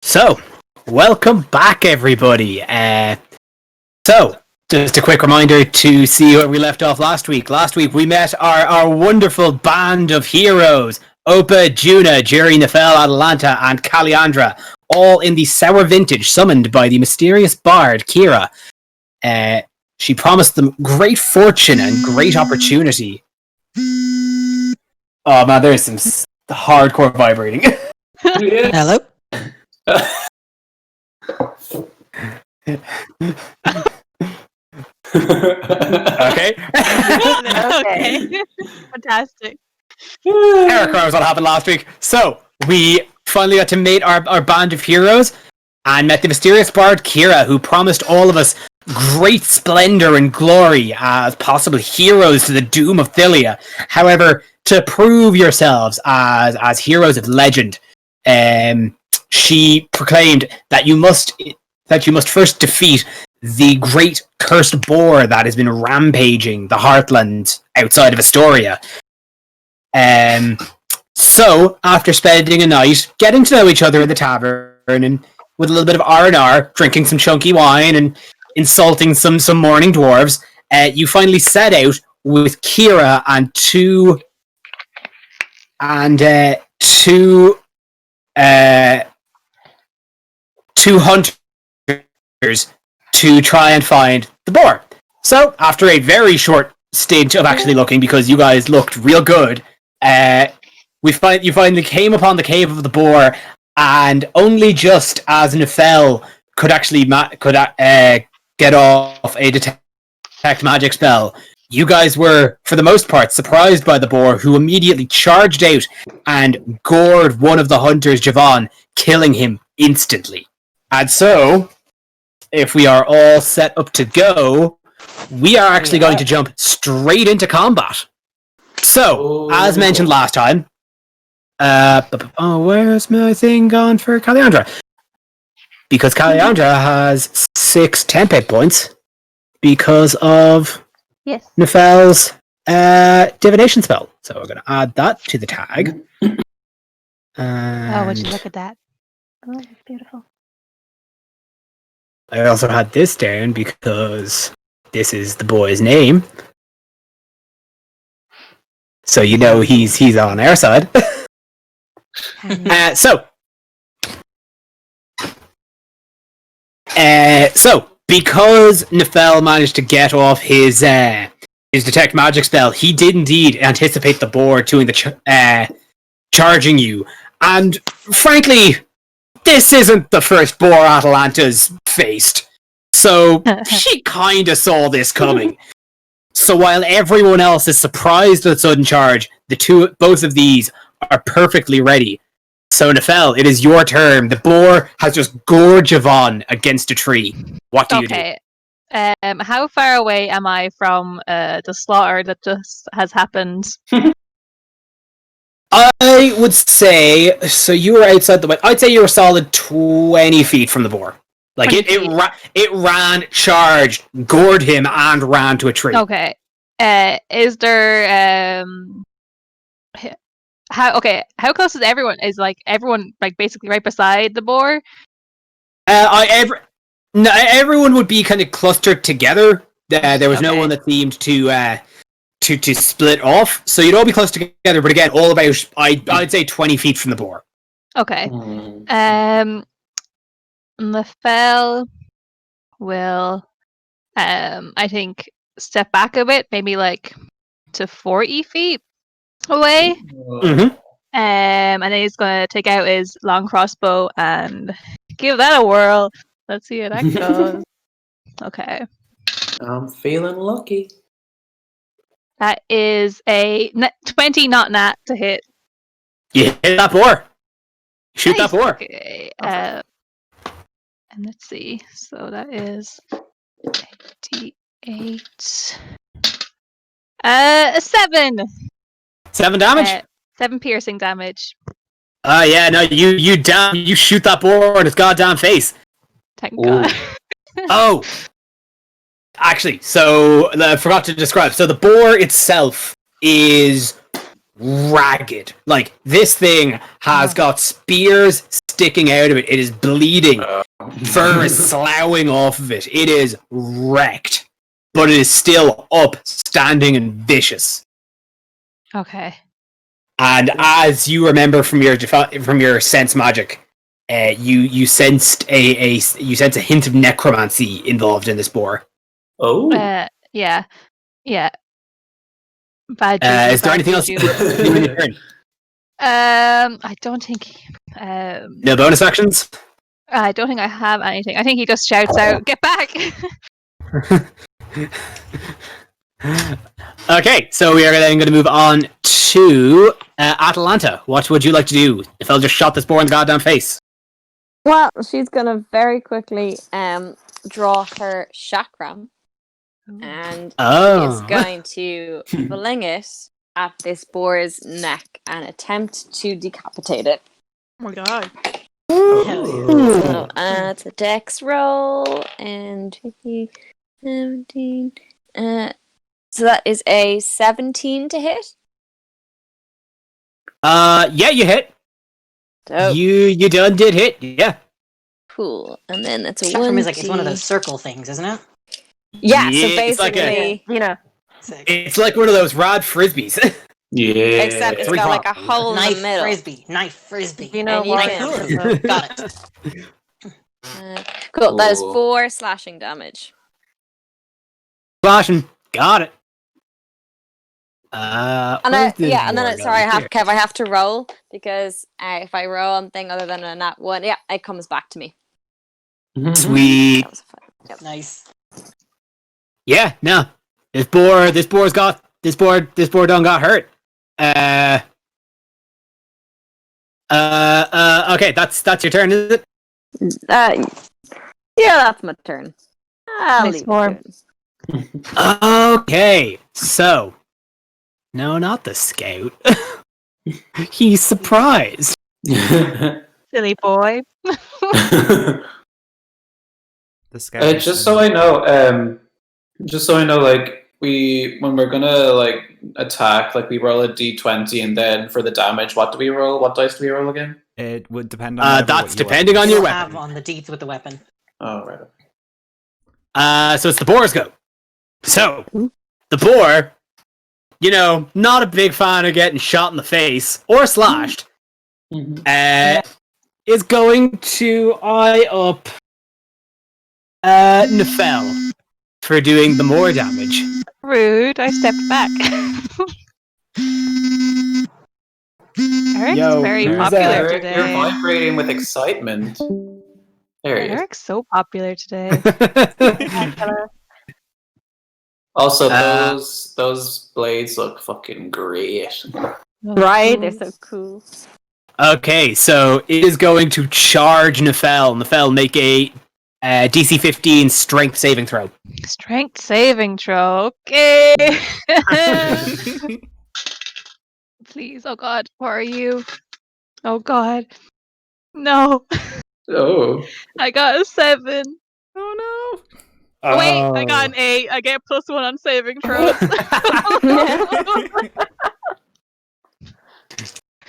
So, welcome back, everybody. Just a quick reminder to see where we left off last week. Last week, we met our wonderful band of heroes, Opa, Juna, Jerry, Nefel, Atalanta, and Kaliandra, all in the Sour Vintage, summoned by the mysterious bard, Kira. She promised them great fortune and great opportunity. Oh man, there's some hardcore vibrating. Hello? Okay. Okay. Fantastic. Eric knows what happened last week. So, we finally got to meet our band of heroes and met the mysterious bard Kira, who promised all of us great splendor and glory as possible heroes to the doom of Thylia. However, to prove yourselves as heroes of legend, she proclaimed that you must first defeat the great cursed boar that has been rampaging the heartland outside of Astoria. So, after spending a night getting to know each other in the tavern and with a little bit of R&R, drinking some chunky wine and insulting some morning dwarves, you finally set out with Kira and two hunters to try and find the boar. So, after a very short stint of actually looking, because you guys looked real good, you finally came upon the cave of the boar, and only just as Nefel could actually get off a detect magic spell, you guys were, for the most part, surprised by the boar, who immediately charged out and gored one of the hunters, Javon, killing him instantly. And so, if we are all set up to go, we are actually going to jump straight into combat. So, as mentioned last time, where's my thing gone for Kaliandra? Because Kaliandra has 6 temp hit points because of Nefel's divination spell. So we're going to add that to the tag. Oh, would you look at that? Oh, it's beautiful. I also had this down because this is the boy's name. So you know he's on our side. So because Nefel managed to get off his detect magic spell, he did indeed anticipate the boar doing the charging you. And frankly, this isn't the first boar Atalanta's faced. So she kinda saw this coming. So while everyone else is surprised at the sudden charge, both of these are perfectly ready. So Nefel, it is your turn. The boar has just gored Javon against a tree. What do you do? How far away am I from the slaughter that just has happened? I would say, so you were outside the way. I'd say you were a solid 20 feet from the boar. Like it ran, charged, gored him, and ran to a tree. Okay. Is there how close is everyone? Is everyone basically right beside the boar? Everyone would be kind of clustered together. There was no one that seemed to split off, so you'd all be close together. But again, all about I'd say 20 feet from the boar. Okay. Nefel will, I think, step back a bit, maybe to 40 feet away. Mm-hmm. And then he's going to take out his long crossbow and give that a whirl. Let's see how that goes. Okay. I'm feeling lucky. That is a 20 not nat to hit. You hit that boar. Shoot that boar. Okay. And let's see. So that is 88. A 7. 7 damage? 7 piercing damage. Yeah, no, you shoot that boar in its goddamn face. Thank God. Oh! Actually, so I forgot to describe. So the boar itself is ragged. Like, this thing has got spears sticking out of it. It is bleeding. Fur is sloughing off of it. It is wrecked. But it is still up, standing and vicious. Okay. And as you remember from your sense magic, you sensed a hint of necromancy involved in this boar. Oh. Yeah. Bad Is there anything else you can do in your turn? I don't think. No bonus actions? I don't think I have anything. I think he just shouts out, "Get back!" Okay, so we are then going to move on to Atalanta. What would you like to do? If I'll just shot this boar in the goddamn face. Well, she's gonna very quickly draw her chakram and is going to fling it at this boar's neck and attempt to decapitate it. Oh my god. So it's a dex roll and 17. So that is a 17 to hit. Yeah, you hit. Dope. You did hit, yeah. Cool. And then that's a Chakram 1. is like, it's one of those circle things, isn't it? Yeah, Yeah, so it's like basically, Sick. It's like one of those rad frisbees. Yeah. except it's got like a hole in the middle. Knife frisbee. You know And what? can- Got it. Cool. That is Cool. 4 slashing damage. Flashing. Got it. And where's this and then boar sorry, going? I have to roll because if I roll anything other than a nat 1, yeah, it comes back to me. Sweet. That was fun. Yep. Nice. Yeah, no. This boar done got hurt. Okay, that's your turn, is it? Yeah, that's my turn. I'll Nice leave it boar. to it. Okay, so no, not the scout. He's surprised. Silly boy. The scout. Just so I know, like when we're gonna like attack, like we roll a d20, and then for the damage, what do we roll? What dice do we roll again? It would depend on. That's depending on your You'll weapon. have on the deeds with the weapon. Oh right. So it's the boar's go. So the boar, not a big fan of getting shot in the face or slashed. Is going to eye up Nefel for doing the more damage. Rude. I stepped back. Eric's Yo, very who's popular that? Eric, today. you're vibrating with excitement. There he is. Eric's so popular today. Also, those blades look fucking great. Right? They're so cool. Okay, so it is going to charge Nefel. Nefel, make a DC 15 strength saving throw. Strength saving throw. Okay. Please, oh god, what are you? Oh god. No. Oh. I got a 7. Oh Oh, wait, I got an 8. I get +1 on saving throws.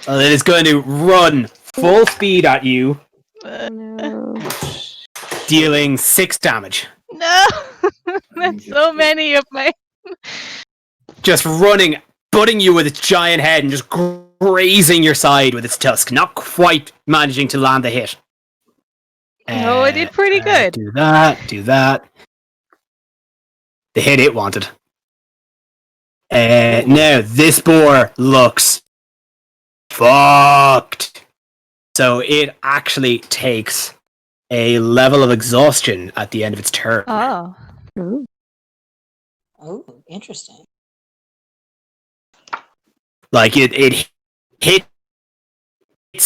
Well, it is going to run full speed at you, No. dealing 6 damage. No. That's so many of my. Just running, butting you with its giant head and just grazing your side with its tusk. Not quite managing to land the hit. No, I did pretty good. Do that. The hit it wanted. Now, this boar looks fucked. So it actually takes a level of exhaustion at the end of its turn. Oh. Oh, interesting. Like, it hits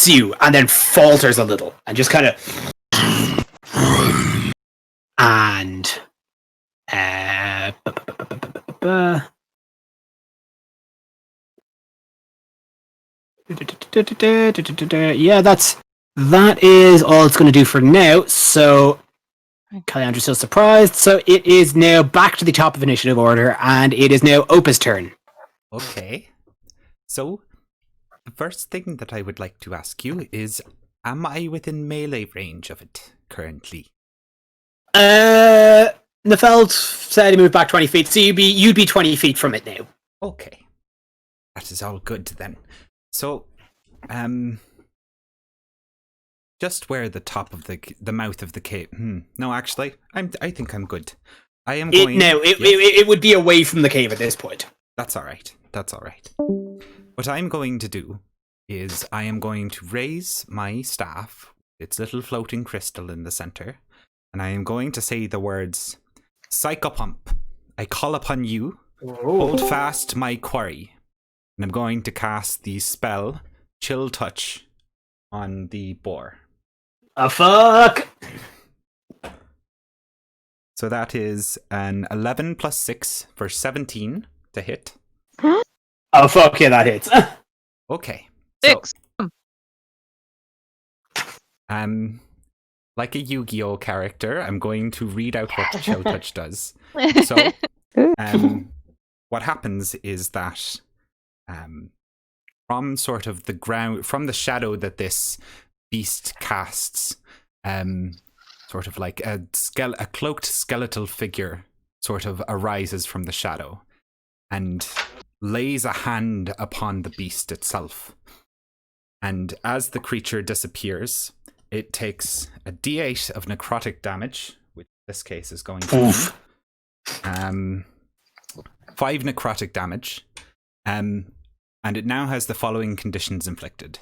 you and then falters a little and just kind of... And... Yeah, that is all it's going to do for now. So, Calyandra's still surprised. So it is now back to the top of initiative order, and it is now Opa's turn. Okay. So, the first thing that I would like to ask you is, Am I within melee range of it currently? Nefeld said he moved back 20 feet, so you'd be 20 feet from it now. Okay. That is all good then. So, just where the top of the mouth of the cave. No, actually, I think I'm good. I am going. It would be away from the cave at this point. That's all right. That's all right. What I'm going to do is I am going to raise my staff, its little floating crystal in the center, and I am going to say the words, Psychopump, I call upon you, hold fast my quarry, and I'm going to cast the spell, Chill Touch, on the boar. Fuck! So that is an 11 plus 6 for 17 to hit. Oh, fuck yeah, that hits. Okay. 6. Like a Yu-Gi-Oh character, I'm going to read out what the Chill Touch does. So, what happens is that from sort of the ground, from the shadow that this beast casts, sort of like a cloaked skeletal figure sort of arises from the shadow and lays a hand upon the beast itself. And as the creature disappears, it takes a d8 of necrotic damage, which in this case is going to be 5 necrotic damage. And it now has the following conditions inflicted.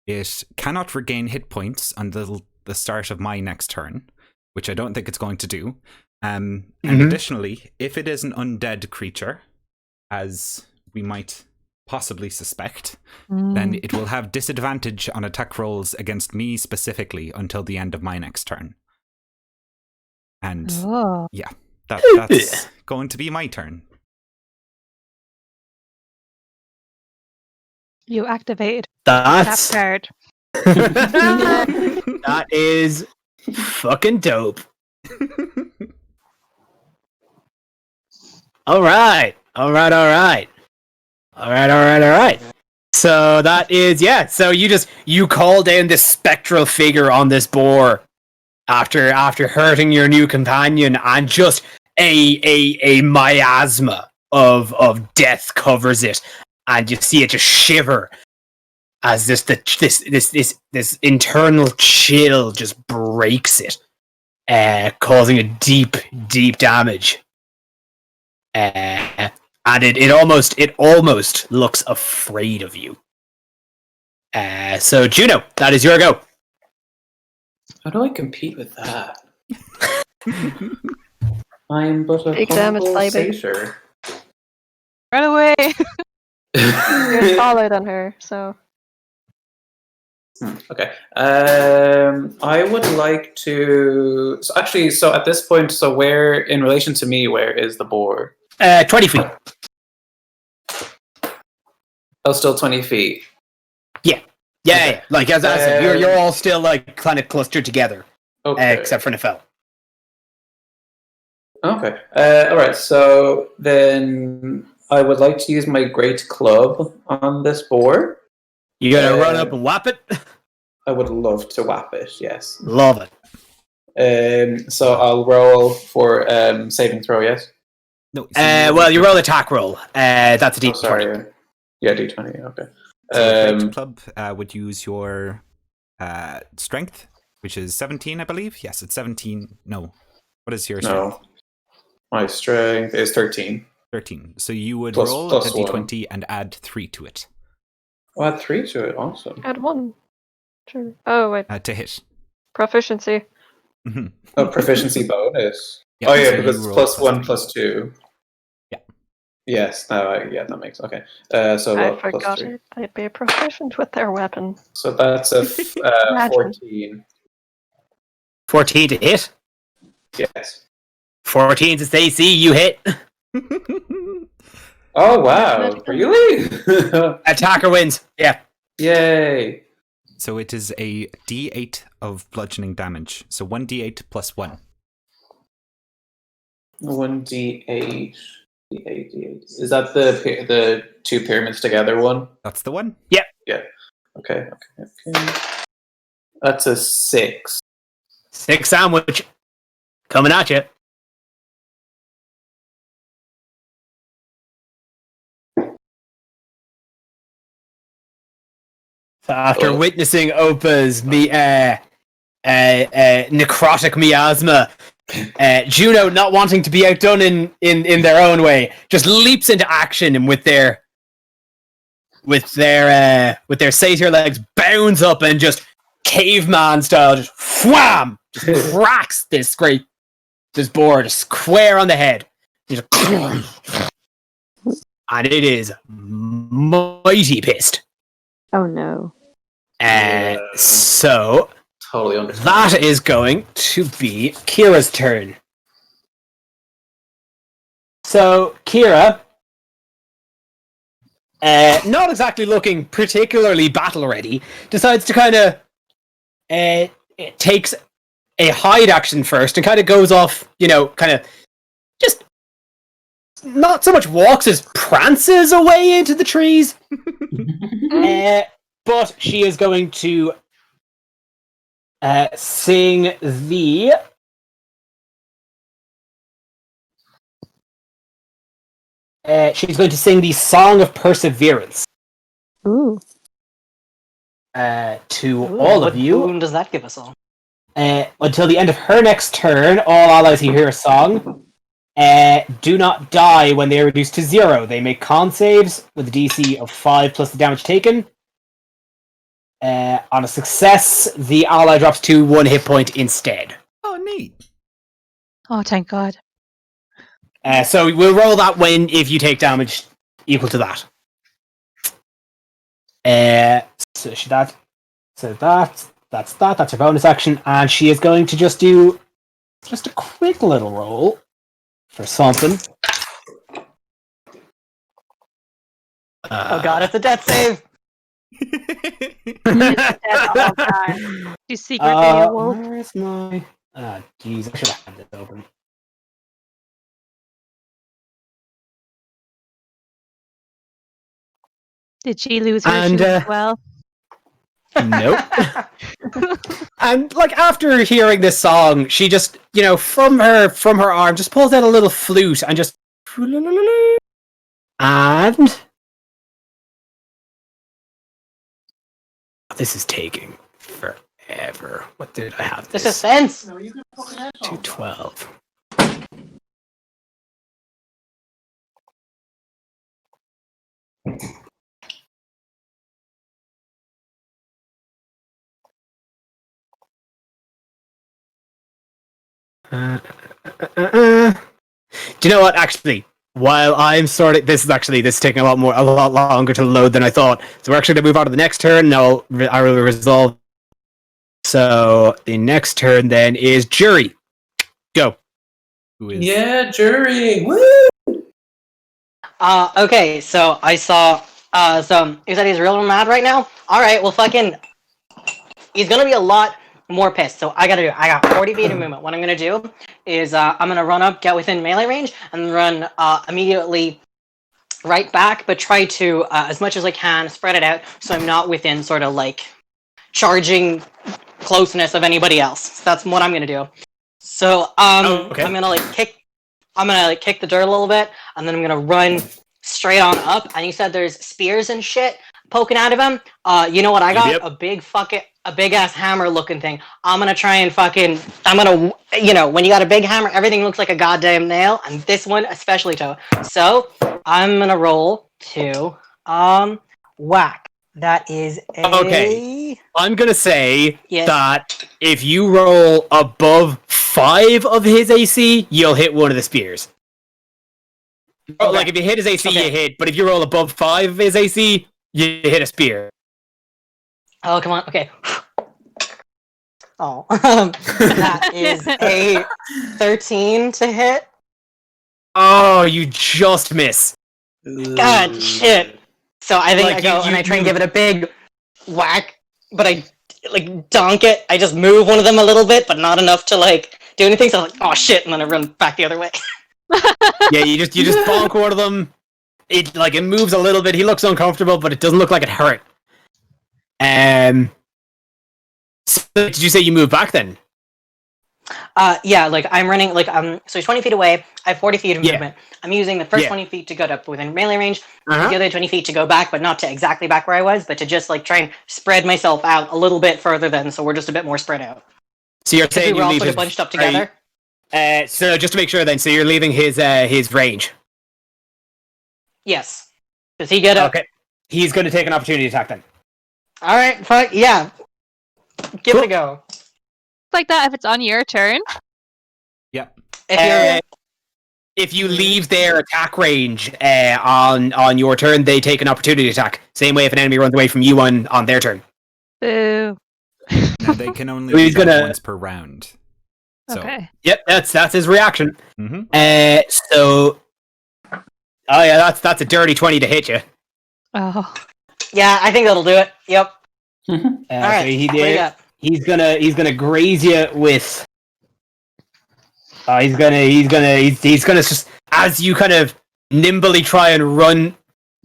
It cannot regain hit points until the start of my next turn, which I don't think it's going to do. And additionally, if it is an undead creature, as we might possibly suspect, then it will have disadvantage on attack rolls against me specifically until the end of my next turn. And yeah, that's going to be my turn. You activated That's... that card. That is fucking dope. Alright. So that is, so you call down this spectral figure on this boar after hurting your new companion, and just a miasma of death covers it, and you see it just shiver as this internal chill just breaks it, causing a deep damage. And it almost looks afraid of you. So Juno, that is your go. How do I compete with that? I'm but a Big damage, humble baby. satyr. Run away! You're taller than her, so. Okay. I would like to. So at this point, where, in relation to me, where is the boar? 20 feet. Oh, still 20 feet. Yeah. Like as I said, you're all still like kind of clustered together, except for Nefel. Okay. All right. So then I would like to use my great club on this boar. You gonna run up and whap it? I would love to whap it. Yes. Love it. So I'll roll for saving throw. Yes. No. Well, you roll attack roll. That's a D20. Sorry. Yeah, D20. Okay. So Great Club would use your strength, which is 17, I believe. Yes, it's 17. No. What is your strength? No. My strength is 13. 13. So you would Plus roll a one. D20 and add 3 to it. Oh, add 3 to it. Awesome. Add 1. Sure. Oh, wait. To hit. Proficiency. Oh, proficiency bonus. Yeah, Oh yeah, so because you it's roll plus 1, +3. plus 2. Yeah. Yes. That makes okay. So I plus forgot 3. it. They'd be proficient with their weapon. So that's a Imagine. 14. 14 to hit. Yes. 14 to AC, you hit. Oh wow! Really? Attacker wins. Yeah. Yay! So it is a D8 of bludgeoning damage. So 1d8 plus 1. 1d8. D8. Is that the two pyramids together one? That's the one. Yeah. Okay. That's a 6. 6 sandwich. Coming at you. So after witnessing Opa's necrotic miasma, Juno, not wanting to be outdone in their own way, just leaps into action and with their satyr legs bounds up and just caveman style just wham, just cracks this boar just square on the head. Just, and it is mighty pissed. Oh no. So Totally understand. that is going to be Kira's turn. So Kira, not exactly looking particularly battle ready, decides to kind of takes a hide action first and kind of goes off, kind of just not so much walks as prances away into the trees. But she is going to sing the Song of Perseverance. Ooh. To all what of you. boon does that give us all? Until the end of her next turn, all allies who hear a song do not die when they are reduced to 0. They make con saves with a DC of 5 plus the damage taken. On a success, the ally drops to 1 hit point instead. Oh, neat. Oh, thank God. So we'll roll that if you take damage equal to that. That's her bonus action, and she is going to just do a quick little roll for something. Oh god, it's a death save! She's secretly a wolf. Where is my... jeez, I should have had this open. Did she lose her And, shoes as well? Nope. And after hearing this song, she just, from her arm, just pulls out a little flute and just... And... This is taking forever. What did I have? The suspense! 212. Do you know what? Actually, while I'm sorting, this is taking a lot longer to load than I thought. So we're actually going to move on to the next turn. Now I will resolve. So the next turn then is Jury. Go. Who is? Yeah, Jury. Woo! Okay, so I saw, so you said he's real mad right now? Alright, well fucking, he's gonna be a lot more pissed, so I got 40 feet of movement. What I'm gonna do is, I'm gonna run up, get within melee range, and run, immediately right back, but try to, as much as I can, spread it out, so I'm not within sort of charging closeness of anybody else. So that's what I'm gonna do. So, okay. I'm gonna kick the dirt a little bit, and then I'm gonna run straight on up. And you said there's spears and shit poking out of him. You know what I got? Yep. A big ass hammer looking thing. I'm gonna try and when you got a big hammer, everything looks like a goddamn nail, and this one especially so. So I'm gonna roll to whack. That is a... Okay. I'm going to say Yes. that if you roll above 5 of his AC, you'll hit one of the spears. Okay. If you hit his AC, Okay. you hit. But if you roll above 5 of his AC, you hit a spear. Oh, come on. Okay. Oh. That is a 13 to hit. Oh, you just miss. God, shit. So I think Like, I go you- and I try and you- give it a big whack, but I donk it. I just move one of them a little bit, but not enough to do anything. So I'm like, oh shit, and then I run back the other way. Yeah, you just bonk one of them. It moves a little bit. He looks uncomfortable, but it doesn't look like it hurt. So, did you say you move back then? Yeah, like I'm running, like so 20 feet away. I have 40 feet of Yeah. movement. I'm using the first Yeah. 20 feet to go up within melee range, Uh-huh. the other 20 feet to go back, but not to exactly back where I was, but to just like try and spread myself out a little bit further then, so we're just a bit more spread out. So you're Because saying we you were all leave sort his, of bunched up are you- together. so just to make sure then, so you're leaving his range. Yes. Does he get up? Okay. He's going to take an opportunity attack then. All right, fuck yeah. Give it a go. Like that if it's on your turn. Yep. If you leave their attack range on your turn, they take an opportunity attack. Same way if an enemy runs away from you on their turn. Boo. Now they can only He's do that gonna- once per round. So, Okay. Yep, that's his reaction. mhm. So, oh yeah, that's a dirty 20 to hit you. Oh. Yeah, I think that'll do it. Yep. All Alright, so he what do you did. got? He's gonna graze you with. He's gonna just as you kind of nimbly try and run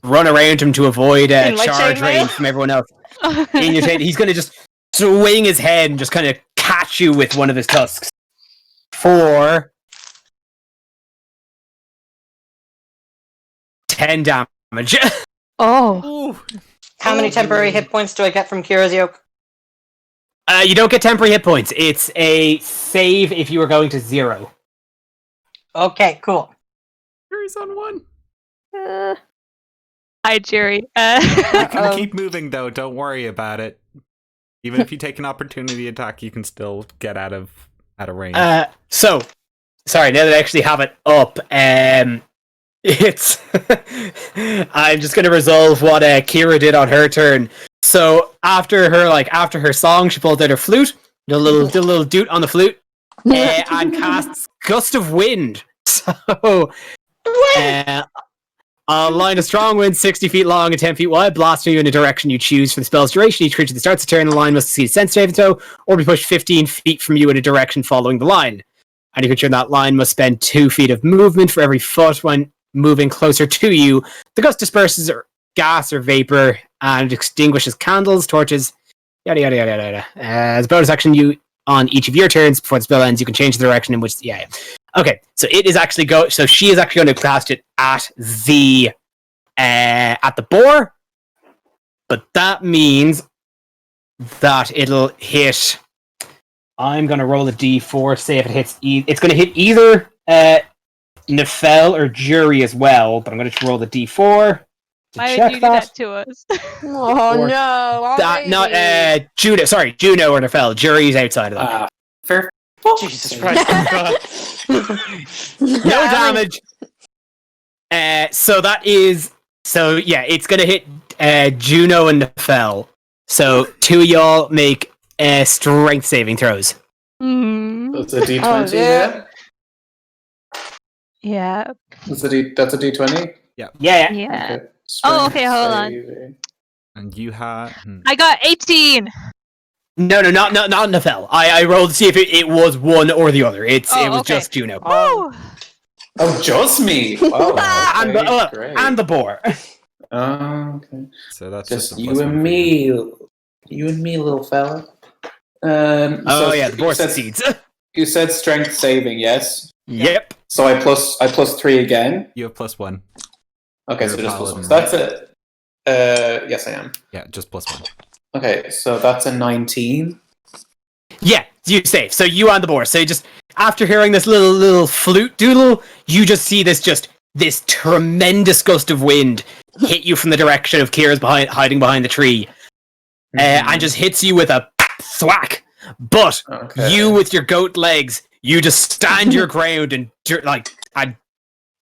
around him to avoid In my charge chainmail? range from everyone else. In your chain, he's gonna just swing his head and just kind of catch you with one of his tusks for 10 damage. Oh. How many temporary hit points do I get from Kira's yoke? You don't get temporary hit points. It's a save if you were going to 0. Okay, cool. He's on 1. Hi, Jerry. You can keep moving though. Don't worry about it. Even if you take an opportunity attack, you can still get out of range. So, sorry, now that I actually have it up, it's I'm just gonna resolve what Kira did on her turn. So after her song, she pulled out her flute, did a little doot on the flute, and casts Gust of Wind. So, a line of strong wind, 60 feet long and 10 feet wide, blasting you in a direction you choose for the spell's duration. Each creature that starts the turn in the line must succeed a sense saving throw, or be pushed 15 feet from you in a direction following the line. Any creature in that line must spend 2 feet of movement for every foot when moving closer to you. The gust disperses gas or vapor and extinguishes candles, torches, yada yada yada yada. As a bonus action, you on each of your turns before the spell ends, you can change the direction in which. Yeah. Okay, so it is actually So she is actually going to cast it at the boar, but that means that it'll hit. I'm going to roll a d4. Say if it hits, it's going to hit either Nefel or Jury as well. But I'm going to roll the d4. Why would you do that to us? Oh Or- no! Not Juno. Sorry, Juno or Nefel. Jury's outside of that. Fair. Jesus Christ. No damage. So that is. So yeah, it's gonna hit Juno and Nefel. So 2 of y'all make strength saving throws. Mm, That's a D20. Oh, yeah. yeah. That's a D20. Yeah. Yeah. Okay. Oh, okay, hold on. Saving. And you have. I got 18. No, not Nefel. I rolled to see if it was one or the other. It was okay. just Juno. Oh. Oh, just me. Wow. and, great. and the boar. Oh, okay. So that's Just a you plus one and for me. You and me, little fella. Oh So yeah, the boar you said, succeeds. you said strength saving, yes. Yep. So I plus 3 again. You have +1. Okay, You're so a just plus 1. paladin, So that's it. Yes, I am. Yeah, just +1. Okay, so that's a 19. Yeah, you save. So you on the board. So you just after hearing this little flute doodle, you just see this tremendous gust of wind hit you from the direction of Kira's hiding behind the tree, and just hits you with a thwack. But Okay. you, with your goat legs, you just stand your ground and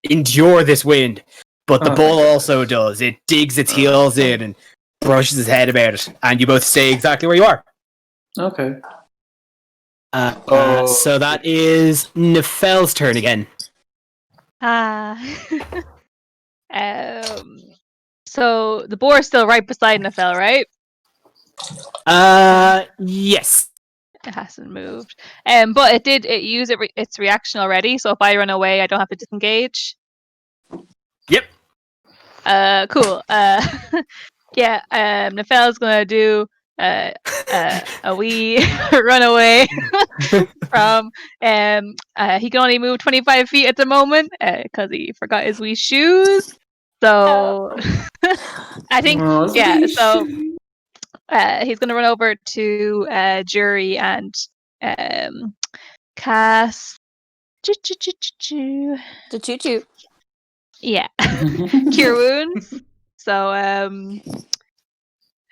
endure this wind. But the Oh, bull thank also does. It digs its heels in and brushes his head about it, and you both stay exactly where you are. Okay. So that is Nefel's turn again. So the boar is still right beside Nefel, right? Yes. It hasn't moved. But it used its reaction already, so if I run away, I don't have to disengage. Yep. Cool. Yeah, Nefel's gonna do a wee runaway from. He can only move 25 feet at the moment because he forgot his wee shoes. So I think So he's gonna run over to Jury and cast. The choo-choo. Yeah, cure wounds. So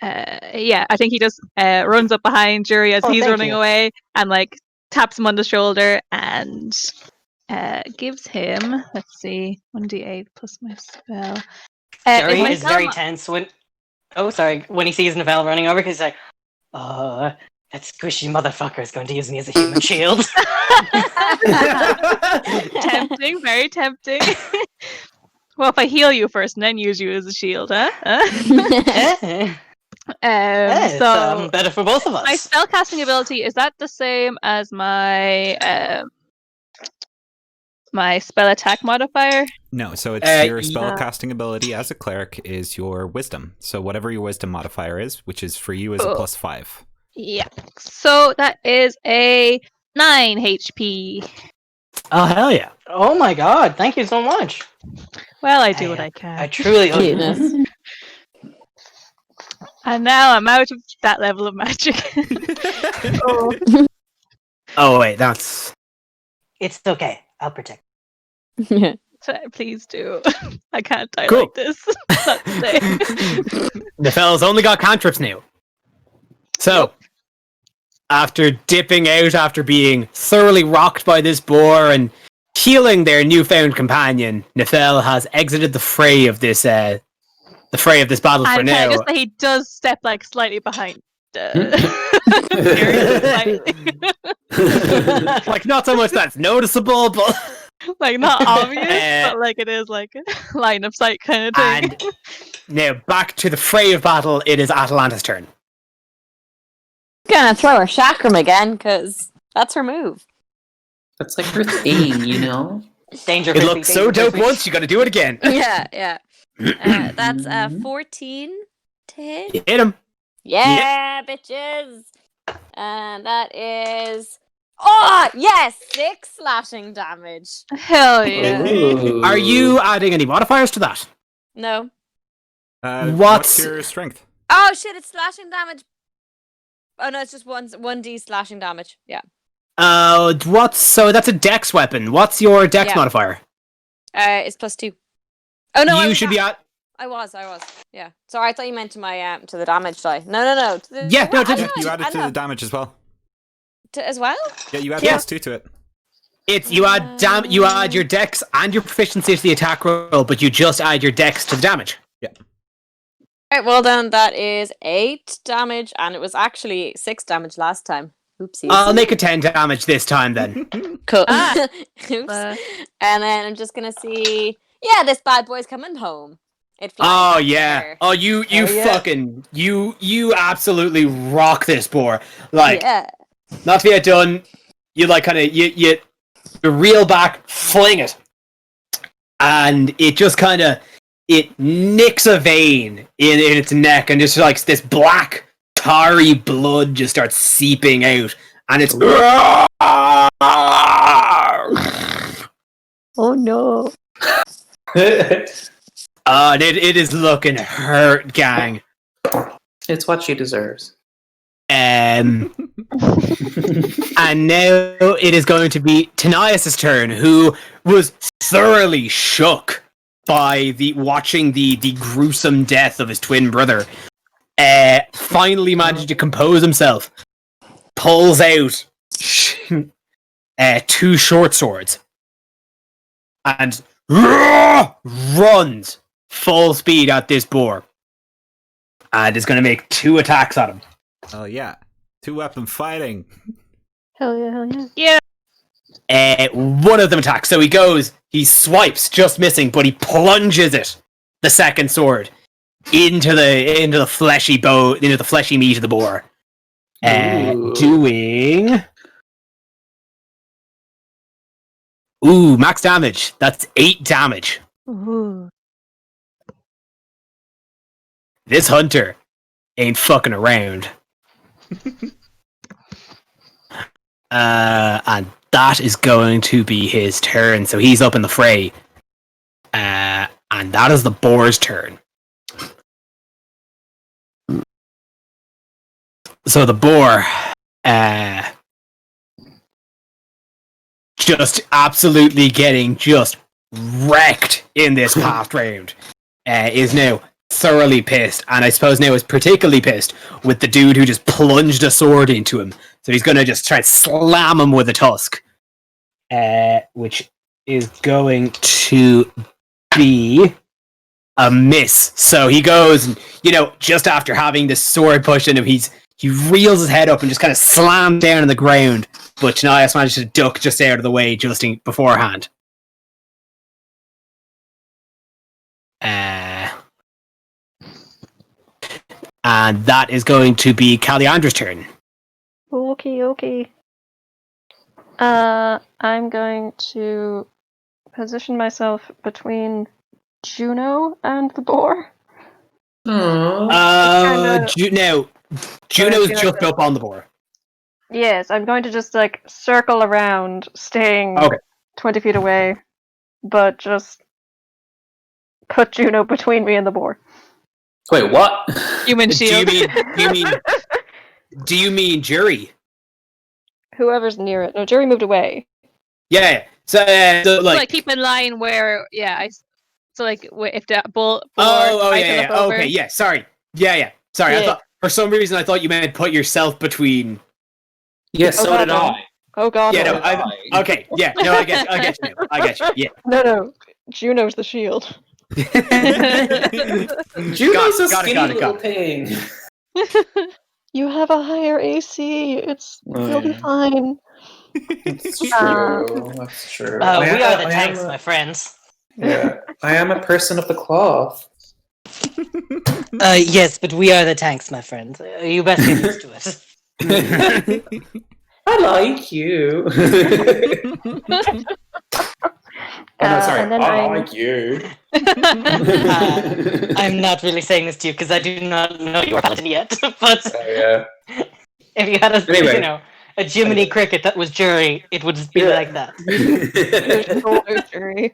yeah, I think he just runs up behind Jury as he's running away and like taps him on the shoulder and gives him, let's see, 1d8 plus my spell. Jury is very tense when when he sees Novell running over, because he's like, that squishy motherfucker is going to use me as a human shield. Tempting, very tempting. Well, if I heal you first and then use you as a shield, huh? So better for both of us. My spellcasting ability, is that the same as my my spell attack modifier? No, so it's your spellcasting ability as a cleric is your wisdom. So whatever your wisdom modifier is, which is for you is a +5. Yeah. So that is a 9 HP. Oh, hell yeah. Oh my god, thank you so much. Well, I do what I can. I truly hope And now I'm out of that level of magic. Oh, wait, that's... It's okay. I'll protect. Please do. I can't die Cool. like this. Not today. The fella's only got cantrips now. So, after dipping out after being thoroughly rocked by this boar and healing their newfound companion, Nefel has exited the fray of this battle for now. Just that he does step like slightly behind. Like not so much that's noticeable, but like not obvious, but like it is like a line of sight kind of thing. And now back to the fray of battle. It is Atalanta's turn. Gonna throw her chakram again, because that's her move. That's like her thing, you know? Danger. It looked so dope once, you gotta do it again. Yeah. That's 14 to hit. You hit him. Yeah, bitches. And that is... Oh, yes! 6 slashing damage. Hell yeah. Ooh. Are you adding any modifiers to that? No. What's your strength? Oh, shit, it's slashing damage. Oh, no, it's just 1d slashing damage. Yeah. So that's a dex weapon. What's your dex modifier? It's +2. Oh, no, you should be at... I was. Yeah. Sorry, I thought you meant to my to the damage die. No. You added to the damage as well. As well? Yeah, you add +2 to it. It's you add your dex and your proficiency to the attack roll, but you just add your dex to the damage. Yeah. Alright, well then that is 8 damage, and it was actually 6 damage last time. Oopsie. I'll make it 10 damage this time then. Cool. Oops. And then I'm just gonna see. Yeah, this bad boy's coming home. It Oh flies yeah. there. Oh you fucking you absolutely rock this boar. Like not to get done, you like kinda you reel back, fling it. And it just kinda it nicks a vein in its neck, and just like this black tarry blood just starts seeping out, and it's Oh no. It is looking hurt, gang. It's what she deserves. And now it is going to be Tanias' turn, who was thoroughly shook by watching the gruesome death of his twin brother. Finally managed to compose himself. Pulls out 2 short swords. And runs full speed at this boar. And is going to make 2 attacks at him. Oh yeah. 2-weapon fighting. Hell yeah. Yeah. One of them attacks. So he swipes, just missing, but he plunges it, the second sword, into the fleshy into the fleshy meat of the boar. Doing max damage. That's 8 damage. Ooh. This hunter ain't fucking around. And that is going to be his turn. So he's up in the fray. And that is the boar's turn. So the boar, just absolutely getting just wrecked in this past round, is now thoroughly pissed, and I suppose now is particularly pissed with the dude who just plunged a sword into him. So he's going to just try to slam him with a tusk, which is going to be a miss. So he goes, and, just after having the sword pushed into him, he reels his head up and just kind of slams down on the ground. But Chanias managed to duck just out of the way just beforehand. And that is going to be Caliandra's turn. Okay. I'm going to position myself between Juno and the boar. Juno's just up on the boar. Yes, I'm going to just circle around, staying 20 feet away, but just put Juno between me and the boar. Wait, what? Human shield. Do you mean Jury? Whoever's near it. No, Jury moved away. Yeah. So keep in line where, if the bull. Okay, yeah. Sorry. Yeah. Sorry. Yeah. I thought for some reason I thought you meant put yourself between. Yes, so did I. Oh god. Yeah. No. Okay. Yeah. No. I get you. Now. I get you. Yeah. No. Juno's the shield. Juno's a skinny little thing. You have a higher AC. You'll be fine. That's true. That's true. We are the tanks, my friends. Yeah, I am a person of the cloth. Yes, but we are the tanks, my friend. You best get used to it. I like you. Sorry. And then I like you. I'm not really saying this to you because I do not know your paladin yet. But if you had a Jiminy Cricket that was Jury, it would be like that. Jury.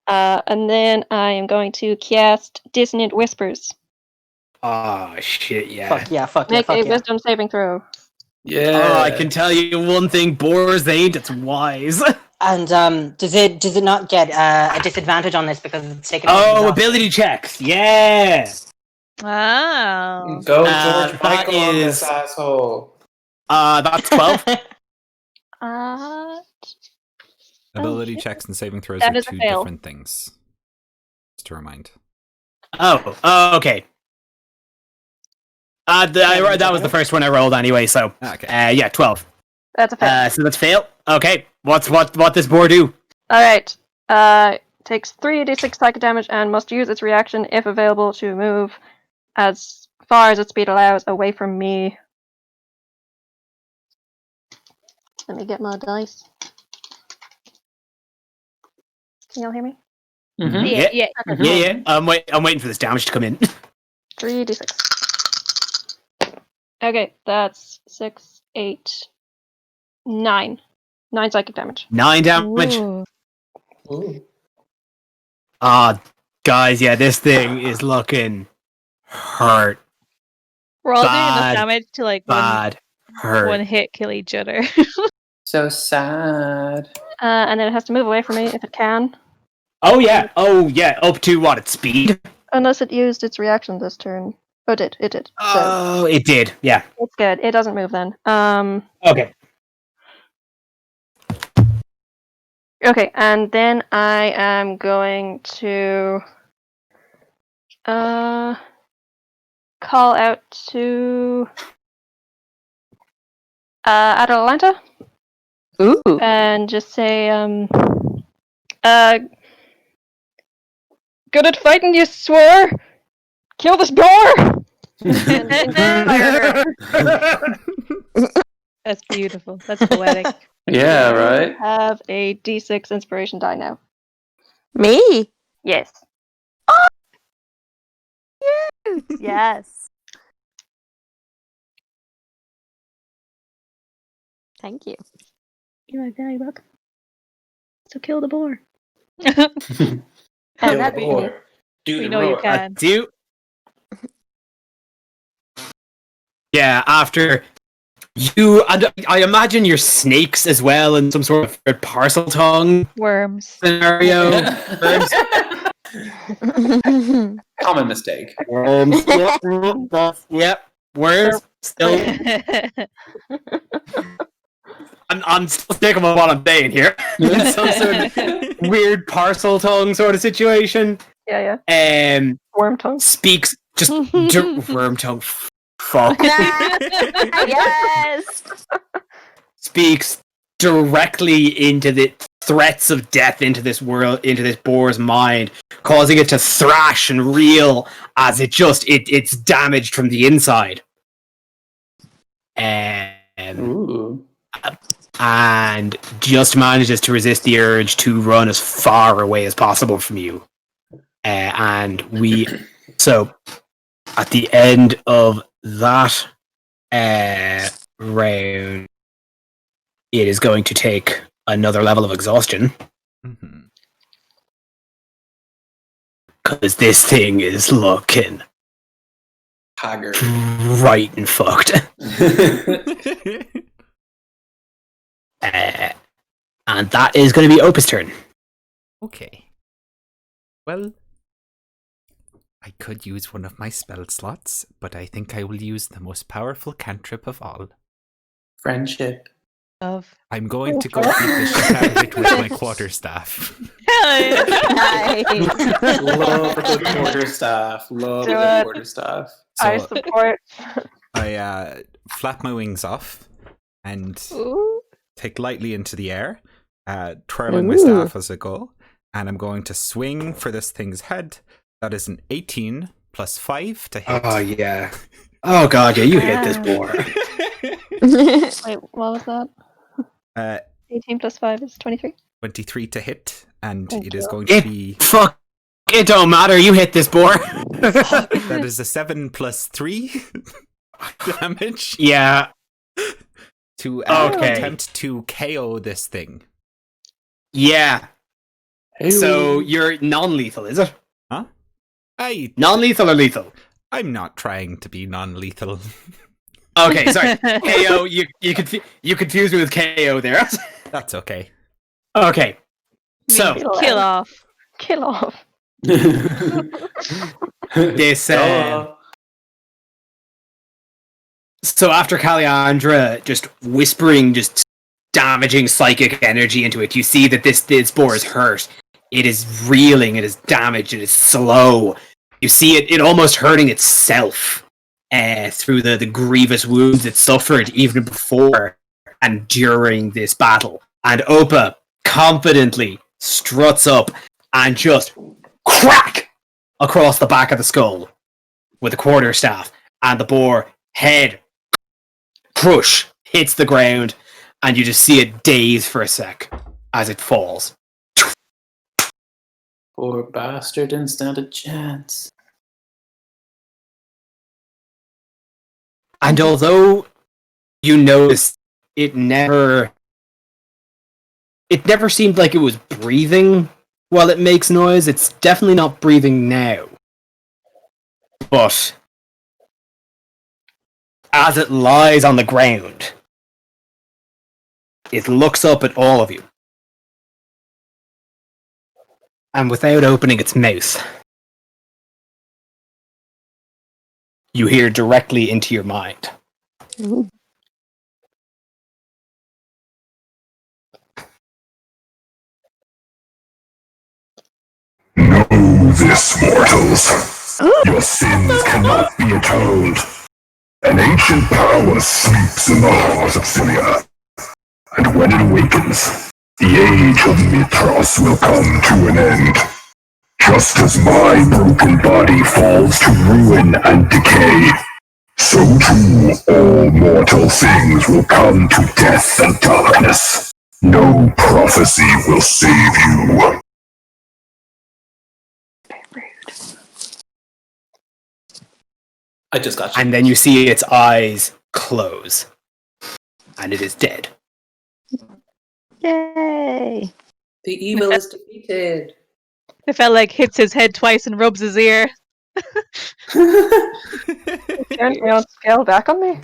And then I am going to cast Dissonant Whispers. Oh shit! Yeah. Fuck yeah. Make a wisdom saving throw. Yeah. Oh, I can tell you one thing: boars ain't. It's wise. And does it not get a disadvantage on this because it's taken? Ability checks. Yeah. Wow. Go George Michael on this asshole. That's 12. Ability checks and saving throws That are is a two fail. different things. Just to remind. Okay. That was the first one I rolled anyway. So, Okay. 12. That's a fail. So that's fail. Okay. What this boar do? Alright. Takes 3d6 psychic damage and must use its reaction, if available, to move as far as its speed allows away from me. Let me get my dice. Can y'all hear me? Mm-hmm. Yeah. Yeah. I'm waiting for this damage to come in. 3d6. Okay, that's 6, 8, 9. 9 psychic damage. 9 damage. Ooh. Guys, this thing is looking hurt. We're all doing Bad. enough damage to Hurt. one hit kill each other. So sad. And then it has to move away from me if it can. Oh yeah. Up to what? Its speed? Unless it used its reaction this turn. Oh, it did. Oh, it did. Yeah. It's good. It doesn't move then. Okay. Okay, and then I am going to call out to Atalanta. Ooh. And just say, good at fighting, you swore! Kill this boar! That's beautiful. That's poetic. Yeah, right? Have a d6 inspiration die now. Me? Yes. Yes. Thank you. You're very welcome. So kill the boar. Kill the that'd be boar. Do We the know you roar. can. Do you? Yeah, after you, and I imagine you're snakes as well in some sort of parcel tongue Worms. scenario. Worms. Common mistake. Worms. Yep. Worms. Still, I'm still sticking with what I'm saying here. It's some sort of weird parcel tongue sort of situation. Yeah. Worm tongue. Speaks just worm tongue. Fuck. Yes. Speaks directly into the threats of death into this world, into this boar's mind, causing it to thrash and reel as it's damaged from the inside. Ooh. And just manages to resist the urge to run as far away as possible from you. So at the end of that round, it is going to take another level of exhaustion. Because this thing is looking Haggard. right and fucked. And that is going to be Opus' turn. Okay. Well, I could use one of my spell slots, but I think I will use the most powerful cantrip of all. Friendship. I'm going to go beat the shit out of it with my quarterstaff. Hell yeah. Nice. Love the quarterstaff. Love Do the it. quarterstaff. I So support. I flap my wings off and Ooh. take lightly into the air, twirling my staff as I go, and I'm going to swing for this thing's head. That is an 18 plus 5 to hit. Oh, yeah. Oh, God, yeah, you hit this boar. Wait, what was that? 18 plus 5 is 23. 23 to hit, and Thank it is you. going to be... Fuck. It don't matter, you hit this boar. That is a 7 plus 3 damage Yeah. to Okay. attempt to KO this thing. Yeah. So you're non-lethal, is it? Huh? Non-lethal or lethal? I'm not trying to be non-lethal. Okay, sorry. KO, you confused me with KO there. That's okay. Okay. So, Kill off. Kill off. this so after Calyandra just whispering just damaging psychic energy into it, you see that this boar is hurt. It is reeling, it is damaged, it is slow. You see it almost hurting itself through the grievous wounds it suffered even before and during this battle. And Opa confidently struts up and just crack across the back of the skull with a quarterstaff, and the boar head crush hits the ground, and you just see it daze for a sec as it falls. Poor bastard didn't stand a chance. And although you notice it never seemed like it was breathing while it makes noise, it's definitely not breathing now. But as it lies on the ground, it looks up at all of you. And without opening its mouth, you hear directly into your mind. Know this, mortals. Your sins cannot be atoned. An ancient power sleeps in the heart of Cilia. And when it awakens, the age of Mitros will come to an end. Just as my broken body falls to ruin and decay, so too all mortal things will come to death and darkness. No prophecy will save you. I just got you. And then you see its eyes close. And it is dead. Yay! The evil is defeated. I felt like hits his head twice and rubs his ear. Turned my own scale back on me.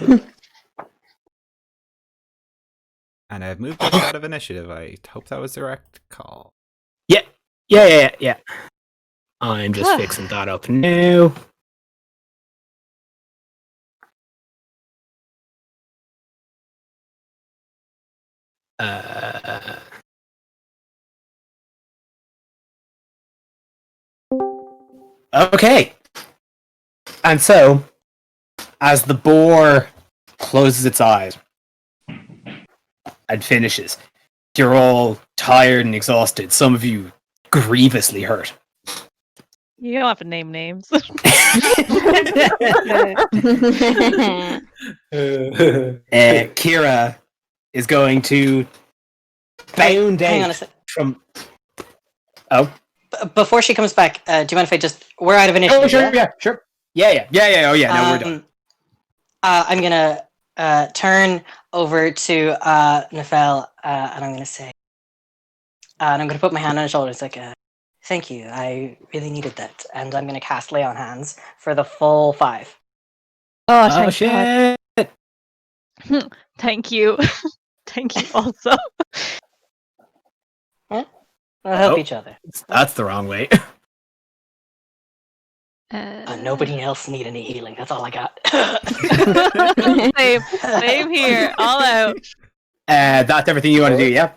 And I've moved us out of initiative. I hope that was the correct call. Yeah. I'm just fixing that up now. Okay. And so, as the boar closes its eyes and finishes, you're all tired and exhausted. Some of you grievously hurt. You don't have to name names. Kira is going to bound Hang on a out sec. from. Oh. Before she comes back, do you mind if I just... We're out of initiative, Oh, sure, yeah? yeah, sure. Yeah. Oh, yeah, no, we're done. I'm gonna turn over to Nefel, and I'm gonna say... and I'm gonna put my hand on his shoulder. It's like, thank you, I really needed that. And I'm gonna cast Lay on Hands for the full 5. Oh, Oh, thank God. shit. Thank you. Thank you also. We'll help Oh. each other. That's the wrong way. Nobody else need any healing, that's all I got. Same here. All out. That's everything you want to do, yeah?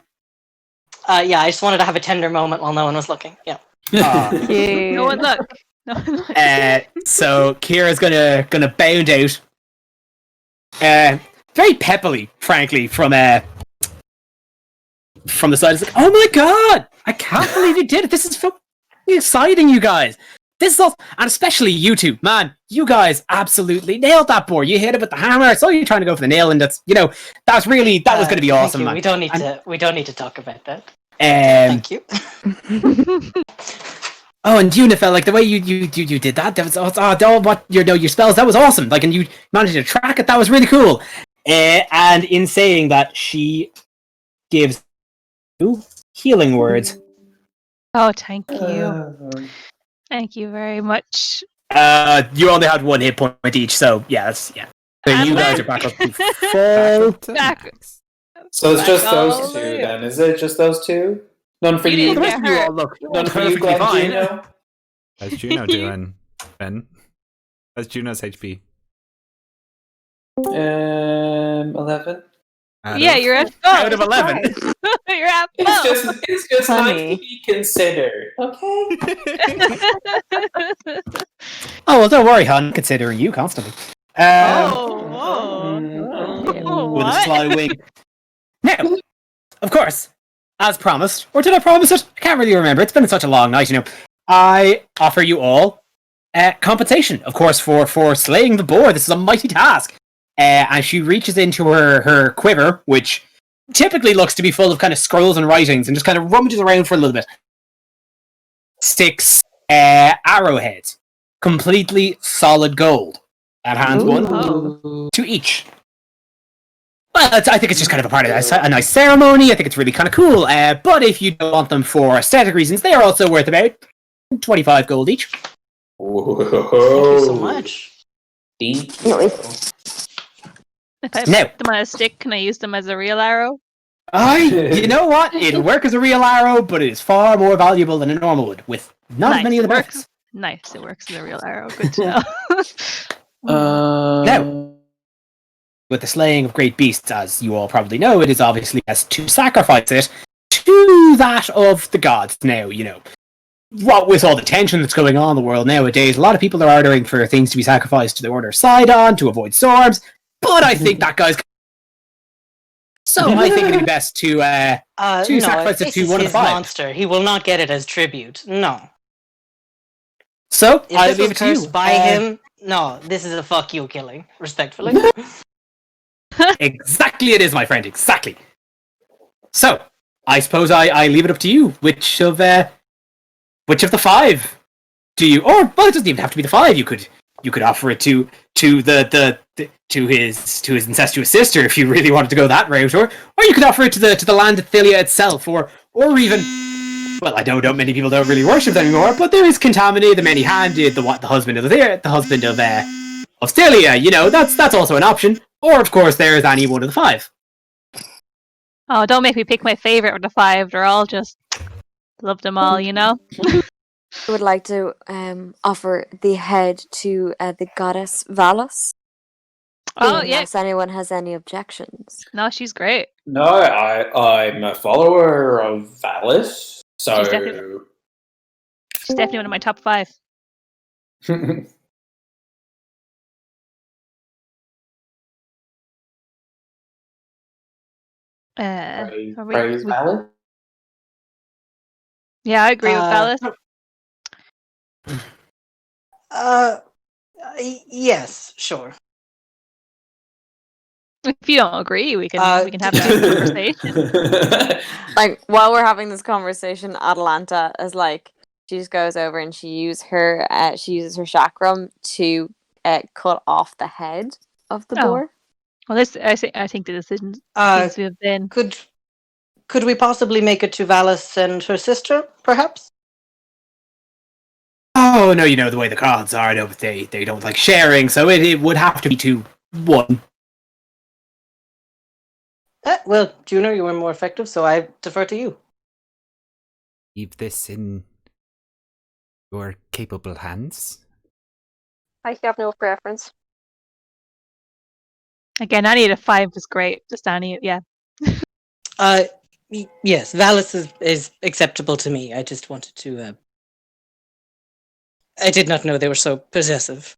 Yeah, I just wanted to have a tender moment while no one was looking. Yeah. No one look. No one look. So Kira's gonna bound out. Very peppily, frankly, from the side. It's like, oh my god! I can't believe you did it. This is so exciting, you guys. This is all, and especially you two, man. You guys absolutely nailed that boar. You hit it with the hammer. I saw you trying to go for the nail, and that was going to be awesome, you. man. We don't need to talk about that. Thank you. Oh, and Una felt like the way you did that. That was what your spells. That was awesome. Like, and you managed to track it. That was really cool. And in saying that, she gives you healing words. Oh, thank you. Thank you very much. You only had 1 hit point each, so yeah. So you guys are back up to full. Back. So it's just those all two the- then, is it? Just those two? None for You you? didn't get hurt. None for you, Glenn, fine. Juno? How's Juno doing, Ben? How's Juno's HP? 11. Yeah, you're at 12. Out of 11. You're at 12. It's just Funny. nice to be considered. Okay. Oh well, don't worry, hon. Considering you constantly. Whoa. With a What? sly wink. Now, of course, as promised, or did I promise it? I can't really remember. It's been such a long night, I offer you all compensation, of course, for slaying the boar. This is a mighty task. And she reaches into her quiver, which typically looks to be full of kind of scrolls and writings, and just kind of rummages around for a little bit. 6 arrowheads, completely solid gold. And hands Ooh. 1 Oh. to each. Well, I think it's just kind of a part of a nice ceremony. I think it's really kind of cool. But if you don't want them for aesthetic reasons, they are also worth about 25 gold each. Whoa. Thank you so much. If I Now. put them on a stick, can I use them as a real arrow? You know what? It'll work as a real arrow, but it is far more valuable than a normal would, with not as many of the Works. benefits. Nice, it works as a real arrow. Good to know. Now, with the slaying of great beasts, as you all probably know, it is obviously best to sacrifice it to that of the gods. Now, what with all the tension that's going on in the world nowadays, a lot of people are ordering for things to be sacrificed to the Order of Sidon to avoid storms, but I think that guy's... So I think it'd be best to sacrifice it this to is one of his the 5. monster. He will not get it as tribute. No. So, If I this leave was it to you. cursed by him, no, this is a fuck you killing. Respectfully. Exactly it is, my friend, exactly. So, I suppose I leave it up to you. Which of the 5 do you... Or, well, it doesn't even have to be the 5. You could You could offer it to his incestuous sister if you really wanted to go that route, or you could offer it to the land of Thylia itself, or even, well, I don't many people don't really worship them anymore, but there is Contaminated, the Many-Handed, the husband of of Thylia. You know, that's also an option. Or of course, there's any one of the 5. Oh, don't make me pick my favorite of the 5. They're all just love them all, you know. I would like to offer the head to the goddess Valos. Oh yeah. Unless anyone has any objections. No, she's great. No, I'm a follower of Valis, so She's definitely one of my top 5. praise Valis. Yeah, I agree with Valis. Yes, sure. If you don't agree, we can have that conversation. Like, while we're having this conversation, Atalanta is like, she just goes over and she uses her chakram to cut off the head of the boar. Well, I think the decision seems to have been. Could we possibly make it to Valis and her sister, perhaps? Oh no, you know the way the gods are. No, but they don't like sharing, so it would have to be to one. Well, Juno, you were more effective, so I defer to you. Leave this in your capable hands. I have no preference. Again, any of the 5 is great. Just any, yeah. Yes, Valis is acceptable to me. I just wanted to. I did not know they were so possessive.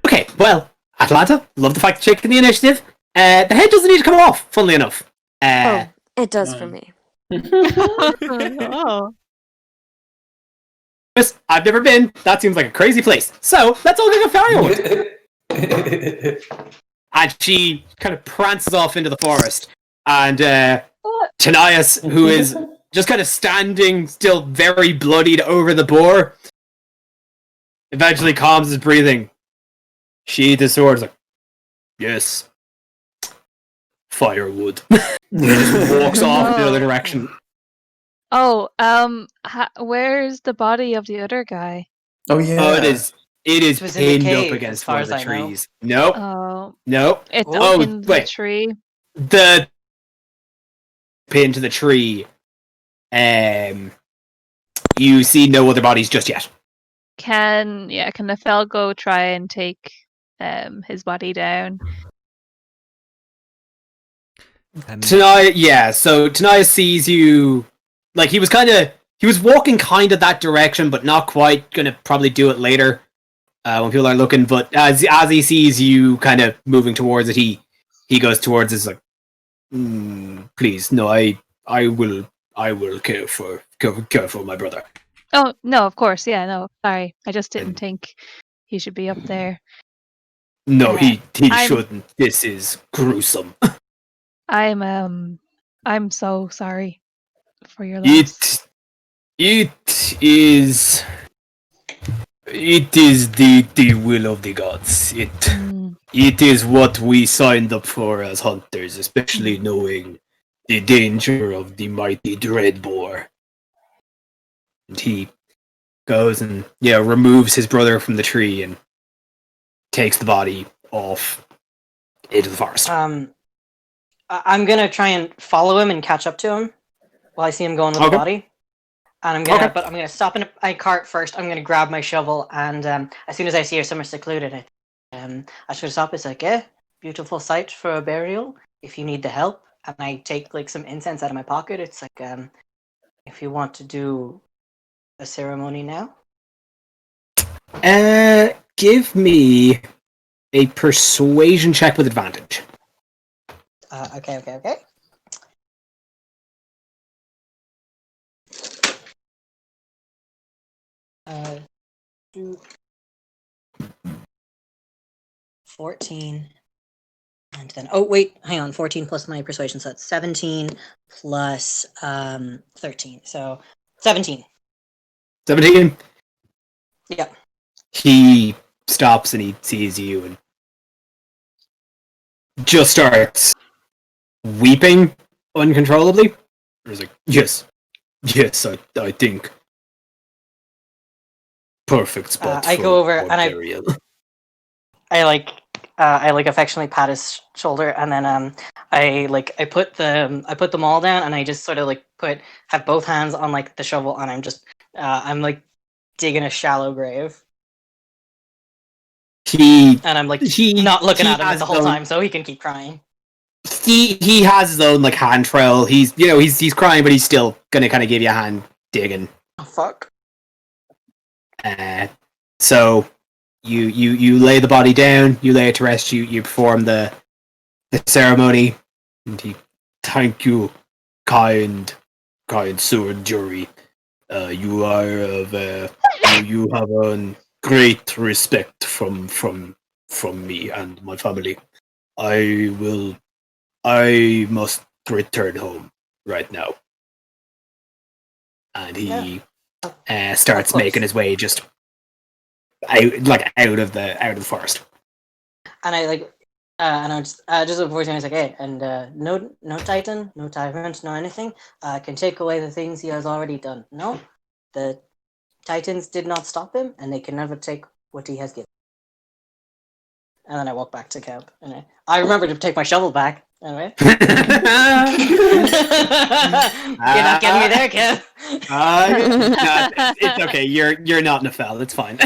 Okay, well, Atlanta, love the fact that you're taking the initiative. The head doesn't need to come off, funnily enough. It does for me. Oh. I've never been. That seems like a crazy place. So, let's all get a firewood. And she kind of prances off into the forest. And Tanias, who is just kind of standing, still very bloodied over the boar, eventually calms his breathing. Sheathes his sword, like, yes. Firewood. Just walks off in the other direction. Oh, where's the body of the other guy? Oh yeah. Oh, it is was in the pinned cave, up against as far one as of the I know. trees. Nope. Oh, Nope. it's Oh, up in the wait. tree. The pinned to the tree. You see no other bodies just yet. Can the fell go try and take his body down? Tanaya sees you. Like, he was walking kind of that direction, but not quite. Gonna probably do it later when people aren't looking. But as he sees you kind of moving towards it, he goes towards it. Like, please, no, I will care for my brother. Oh no, of course, yeah, no, sorry, I just didn't think he should be up there. No, he shouldn't. This is gruesome. I'm so sorry for your loss. It is the will of the gods. It is what we signed up for as hunters, especially knowing the danger of the mighty dread boar. And he goes and removes his brother from the tree and takes the body off into the forest. I'm gonna try and follow him and catch up to him while I see him going with the body. And I'm gonna stop in my cart first. I'm gonna grab my shovel, and as soon as I see her somewhere secluded, I should stop. It's like, beautiful sight for a burial. If you need the help, and I take like some incense out of my pocket. It's like, if you want to do a ceremony now. Give me a persuasion check with advantage. Okay. 14. And then, hang on, 14 plus my persuasion, so that's 17 plus 13, so 17. 17? Yeah. He stops and he sees you and just starts weeping uncontrollably. He's like, yes, I think perfect spot. I for go over and burial. I affectionately pat his shoulder, and then I put them all down, and I just sort of have both hands on like the shovel, and I'm like digging a shallow grave, and I'm like not looking at him the whole time, so he can keep crying. He has his own like hand trowel. He's crying, but he's still gonna kind of give you a hand digging. Oh fuck. So you lay the body down, you lay it to rest, you perform the ceremony, and he thank you, kind sword jury. You are of you have a great respect from me and my family. I must return home right now. And he starts making his way just out of the forest. And I just before he's like, hey, and no Titan, no tyrant, no anything can take away the things he has already done. No, the Titans did not stop him, and they can never take what he has given. And then I walk back to camp, and I remember to take my shovel back. Anyway, you're not getting me there, Kev. It's okay. You're not in a fell. It's fine.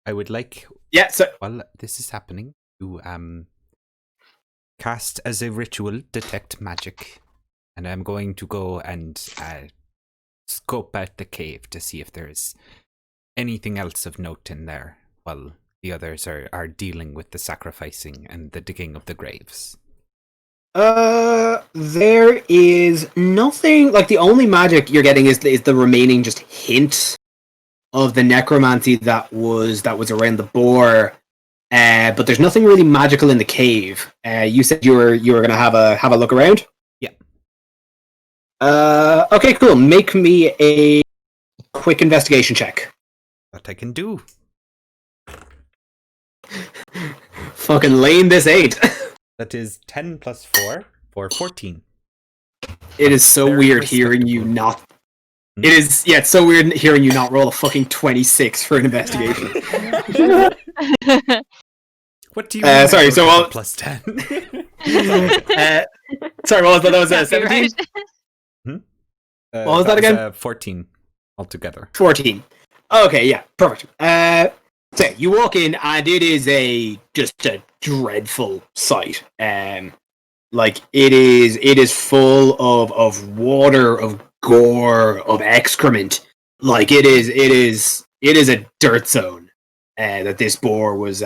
I would like. Yeah. So while this is happening, to cast as a ritual detect magic, and I'm going to go and scope out the cave to see if there is anything else of note in there, while the others are dealing with the sacrificing and the digging of the graves. There is nothing. Like, the only magic you're getting is the remaining just hint of the necromancy that was around the boar. But there's nothing really magical in the cave. You said you were gonna have a look around? Yeah. Okay, cool. Make me a quick investigation check. That I can do. Fucking lane this 8. That is 10 plus 4 for 14. It is so Very weird hearing you not. It is, yeah, it's so weird hearing you not roll a fucking 26 for an investigation. What do you mean? Sorry, so I'll... plus 10. Sorry, what was that? That was 17? What was that again? 14 altogether. 14. Okay, yeah, perfect. So you walk in, and it is just a dreadful sight. Like, it is full of water, of gore, of excrement. Like, it is a dirt zone that this boar was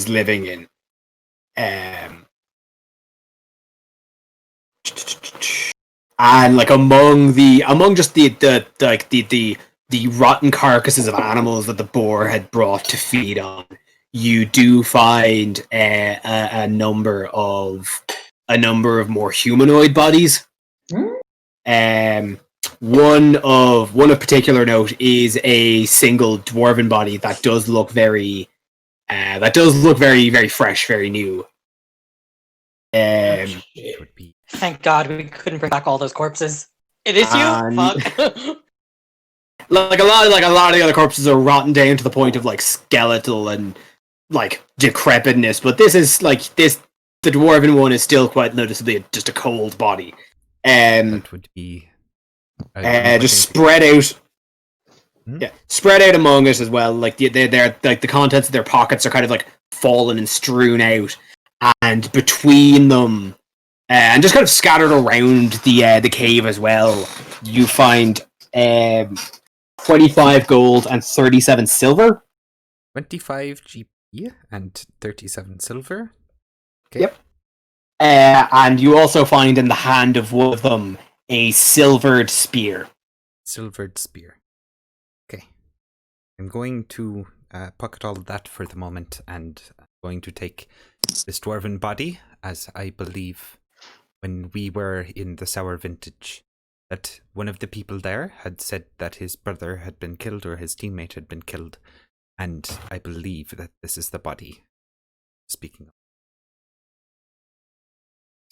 living in. And like among just the rotten carcasses of animals that the boar had brought to feed on, you do find a number of more humanoid bodies. One of particular note is a single dwarven body that does look very very fresh, very new. It would be. Thank God we couldn't bring back all those corpses. It is you. Fuck. Like a lot of the other corpses are rotten down to the point of like skeletal and like decrepitness, but this is like the dwarven one is still quite noticeably just a cold body. That would be just spread out. Yeah, spread out among us as well. Like they're like the contents of their pockets are kind of like fallen and strewn out, and between them, and just kind of scattered around the cave as well, you find 25 gold and 37 silver. 25 GP and 37 silver. Okay. Yep. And you also find in the hand of one of them a silvered spear. Silvered spear. Okay. I'm going to pocket all of that for the moment, and I'm going to take this dwarven body, as I believe when we were in the Sour Vintage, that one of the people there had said that his brother had been killed or his teammate had been killed, and I believe that this is the body. Speaking of.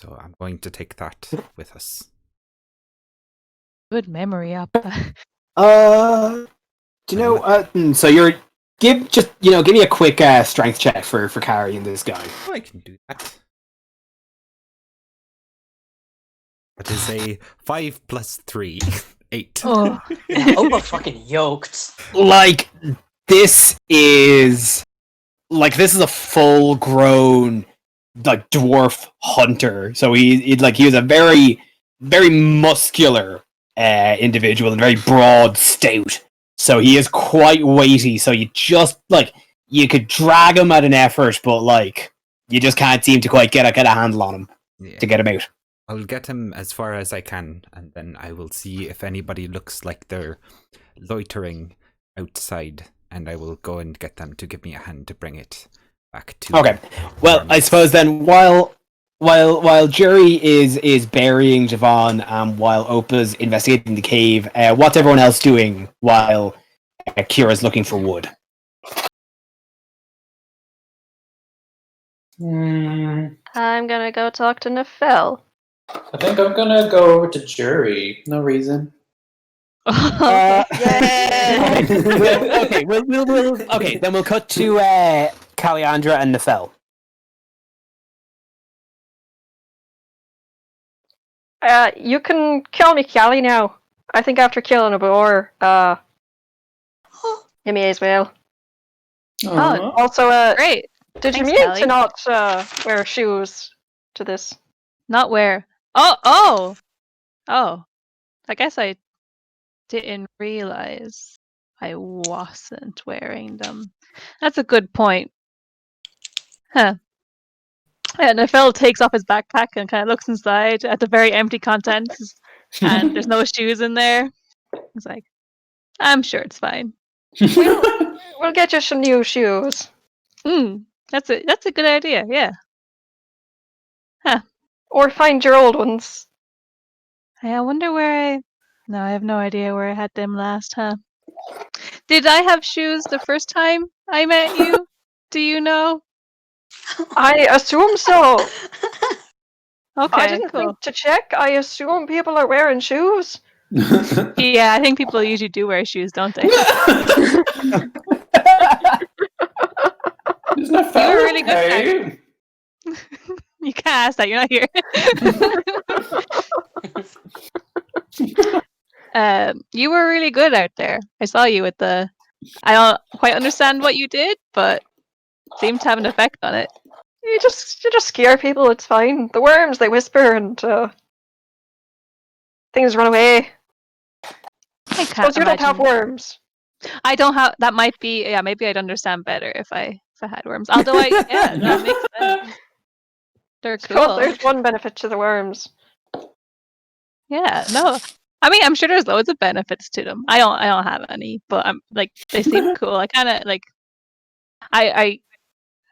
So I'm going to take that with us. Good memory up. Do you know? So you're give me a quick strength check for carrying this guy. Oh, I can do that. That is a 5 plus 3, 8. Oh. Over fucking yoked. Like this is a full grown like dwarf hunter. So he was a very very muscular individual and very broad, stout. So he is quite weighty. So you just you could drag him at an effort, but you just can't seem to quite get a handle on him to get him out. I'll get him as far as I can, and then I will see if anybody looks like they're loitering outside, and I will go and get them to give me a hand to bring it back to. Okay. Well, I suppose then while Jerry is burying Javon and while Opa's investigating the cave, what's everyone else doing while Kira's looking for wood? I'm gonna go talk to Nefel. I think I'm gonna go over to Jury. No reason. Okay, then we'll cut to Caliandra and Nefel. You can kill me, Callie, now. I think after killing a boar, you may as well. Oh, Also, great. Did Thanks, you mean Callie. to not wear shoes to this? Not where? Oh. I guess I didn't realize I wasn't wearing them. That's a good point. Huh. And Nefel takes off his backpack and kind of looks inside at the very empty contents, and there's no shoes in there. He's like, I'm sure it's fine. We'll get you some new shoes. That's a good idea, yeah. Huh. Or find your old ones. I wonder where No, I have no idea where I had them last, huh? Did I have shoes the first time I met you? Do you know? I assume so. Okay, I didn't cool. think to check. I assume people are wearing shoes. Yeah, I think people usually do wear shoes, don't they? Isn't that You were really good okay? at You can't ask that, you're not here. You were really good out there. I saw you with the... I don't quite understand what you did, but it seemed to have an effect on it. You just scare people. It's fine. The worms, they whisper and things run away. I can't Suppose you don't have imagine. worms. I don't have... That might be... Yeah, maybe I'd understand better if I had worms. Although yeah, that makes sense. They're Suppose cool. there's one benefit to the worms. Yeah, no. I mean, I'm sure there's loads of benefits to them. I don't have any, but I'm like they seem cool. I kind of like. I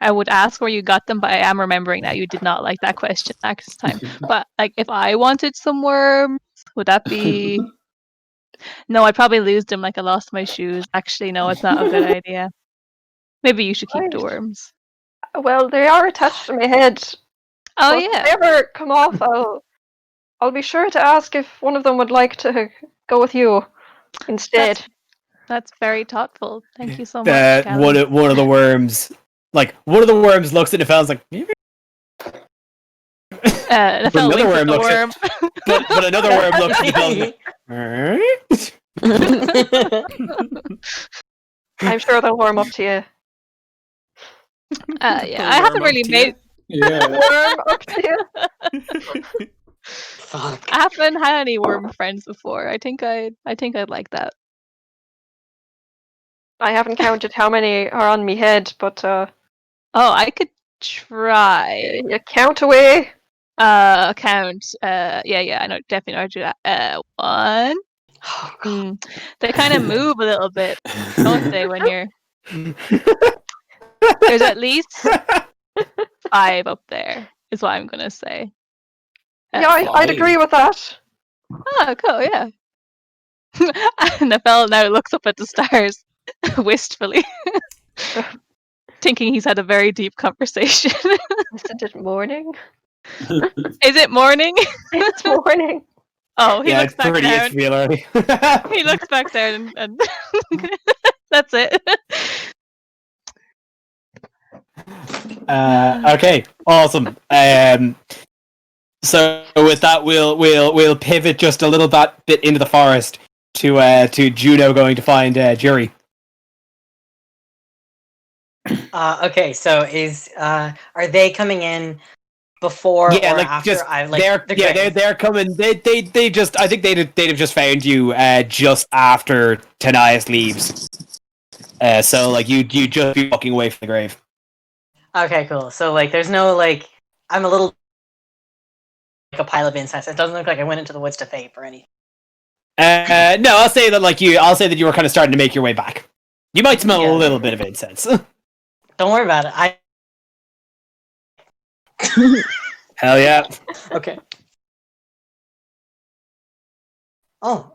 would ask where you got them, but I am remembering that you did not like that question next time. But like, if I wanted some worms, would that be? No, I'd probably lose them. Like I lost my shoes. Actually, no, it's not a good idea. Maybe you should keep the worms. Well, they are attached to my head. Oh but yeah. If they ever come off, I'll be sure to ask if one of them would like to go with you instead. That's very thoughtful. Thank you so much. One of the worms, looks at the fellas like. The But another worm looks worm. But another worm looks at the fellas like. I'm sure they'll warm up to you. Yeah, I haven't really made. Yeah. Warm up to you. Fuck. I haven't had any worm friends before. I think I'd like that. I haven't counted how many are on me head, but Oh, I could try. you count away. Count. Yeah. I know, definitely know how to do that. One. Oh, God. They kind of move a little bit, don't they? When you're there's at least 5 up there. Is what I'm gonna say. Yeah, I'd agree with that. Oh, cool, yeah. Nafel now looks up at the stars wistfully, thinking he's had a very deep conversation. Isn't it morning? Is it morning? It's morning. Oh, he looks it's back pretty. down. It's real early. He looks back down and that's it. Okay, awesome. So with that, we'll pivot just a little bit into the forest to Juno going to find Jury. Okay, so are they coming in before or after? They're coming. They just I think they'd have just found you just after Tanias leaves. So like you just be walking away from the grave. Okay, cool. So like, there's no like, I'm a little like a pile of incense. It doesn't look like I went into the woods to vape or anything. No, I'll say that you were kind of starting to make your way back. You might smell a little bit of incense. Don't worry about it. Hell yeah. Okay. Oh,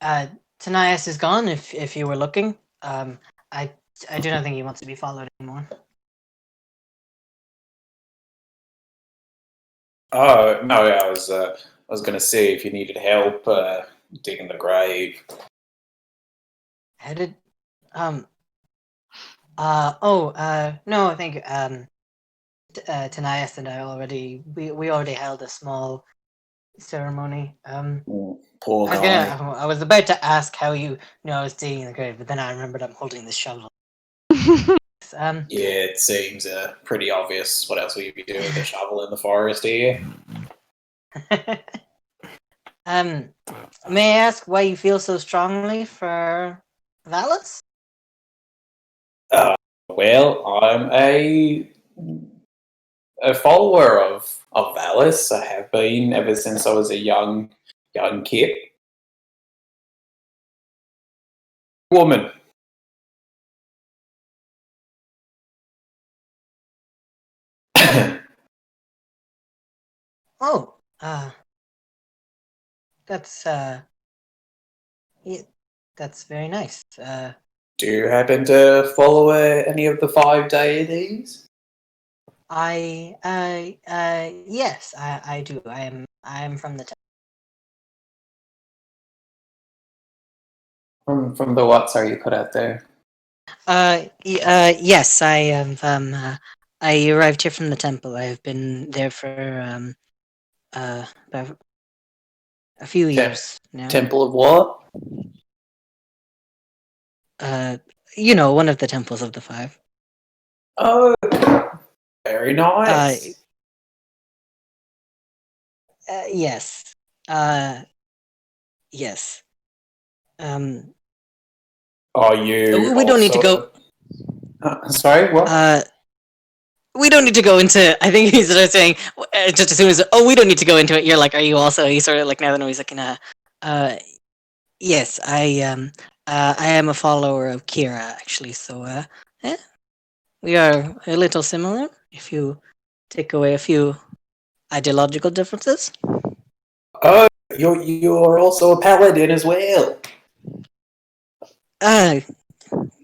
Tanias is gone. If you were looking, I do not think he wants to be followed anymore. Oh no, yeah, I was gonna say if you needed help digging the grave. Headed, no, I think Tanias and I we already held a small ceremony. Poor guy. I was about to ask how you knew I was digging the grave, but then I remembered I'm holding the shovel. Yeah, it seems pretty obvious. What else will you be doing with a shovel in the forest here? May I ask why you feel so strongly for Valis? Well, I'm a follower of Valis. I have been ever since I was a young kid. Woman. Oh, that's yeah, that's very nice. Do you happen to follow any of the 5 deities? Yes, I do. I am from the From the what? Sorry, you cut out there. yes, I am. I arrived here from the temple. I have been there for about a few years now. Temple of what? One of the temples of the 5. Oh, very nice. Yes. Yes. Are you? We don't need to go. Sorry, what? We don't need to go into. I think he's sort of saying just as soon as. Oh, we don't need to go into it. You're like, are you also? He's sort of like now. Then he's like, yes, I am a follower of Kira actually. So, we are a little similar. If you take away a few ideological differences. Oh, you're also a paladin as well.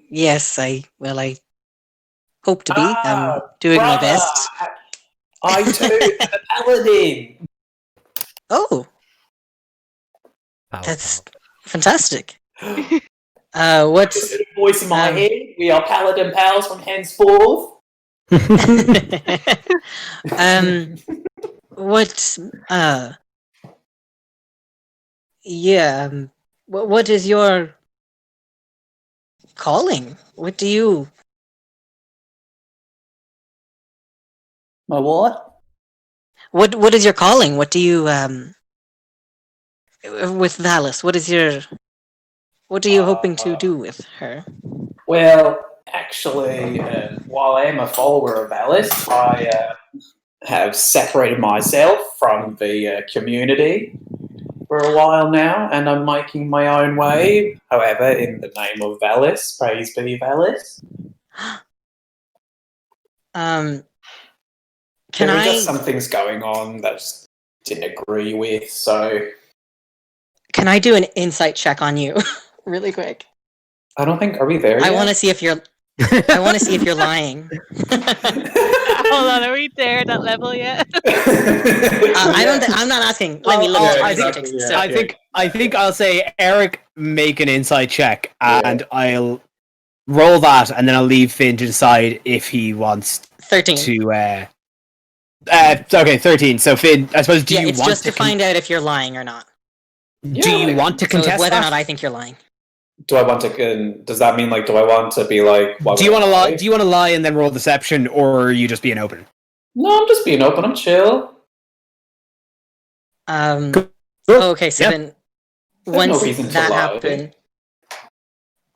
Yes, I hope to be. I'm doing my best. I too am a paladin. Oh, that's fantastic. What's the voice in my head? We are paladin pals from henceforth. What? Yeah. What is your calling? What do you? My what? What is your calling? What do you with Valis? What are you hoping to do with her? Well, actually, while I am a follower of Alice, I have separated myself from the community for a while now, and I'm making my own way. However, in the name of Valis, praise be Valis. Can there were I? just some things going on that I just didn't agree with, so Can I do an insight check on you, really quick? I don't think, are we there I yet? want to see if you're. I want to see if you're lying. Hold on, are we there at that level yet? I don't. I'm not asking. Let me look at your insight checks. So, I think I'll say Eric make an insight check, and I'll roll that, and then I'll leave Finn to decide if he wants 13. to. Okay, 13. So Finn, I suppose, do you it's want just to find out if you're lying or not. Do you want to So contest whether or that? not I think you're lying. Do I want to? Does that mean like? Do I want to be like? Do you want to lie? Do you want to lie and then roll deception, or are you just being open? No, I'm just being open. I'm chill. Okay, so then once no reason to that lie. happened.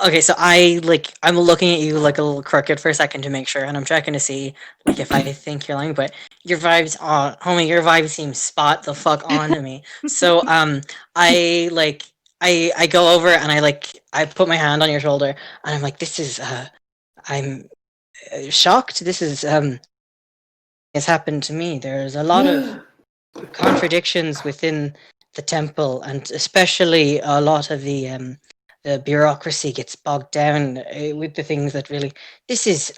Okay, so I'm looking at you like a little crooked for a second to make sure, and I'm checking to see like if I think you're lying. But your vibes, homie, your vibes seem spot the fuck on to me. So I go over and I put my hand on your shoulder and I'm like, this is I'm shocked. This is has happened to me. There's a lot of contradictions within the temple, and especially a lot of the bureaucracy gets bogged down with the things that really. This is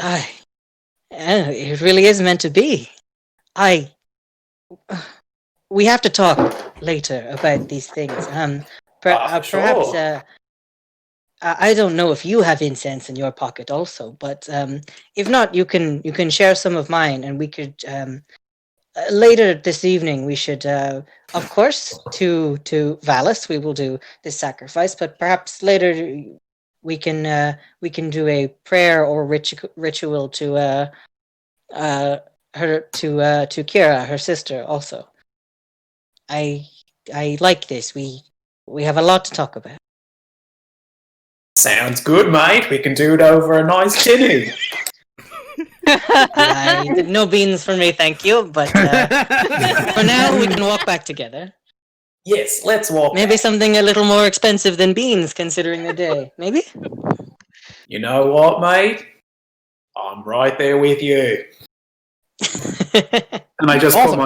it really is meant to be. We have to talk later about these things. Perhaps. Sure. I don't know if you have incense in your pocket also, but if not, you can share some of mine, and we could later this evening. We should, of course, to Valis. We will do this sacrifice, but perhaps later we can do a prayer or ritual to her to Kira, her sister, also. I like this. We have a lot to talk about. Sounds good, mate. We can do it over a nice tinny. No beans for me, thank you. But for now, we can walk back together. Yes, let's walk. Maybe something a little more expensive than beans, considering the day. Maybe. You know what, mate? I'm right there with you. And I just Awesome.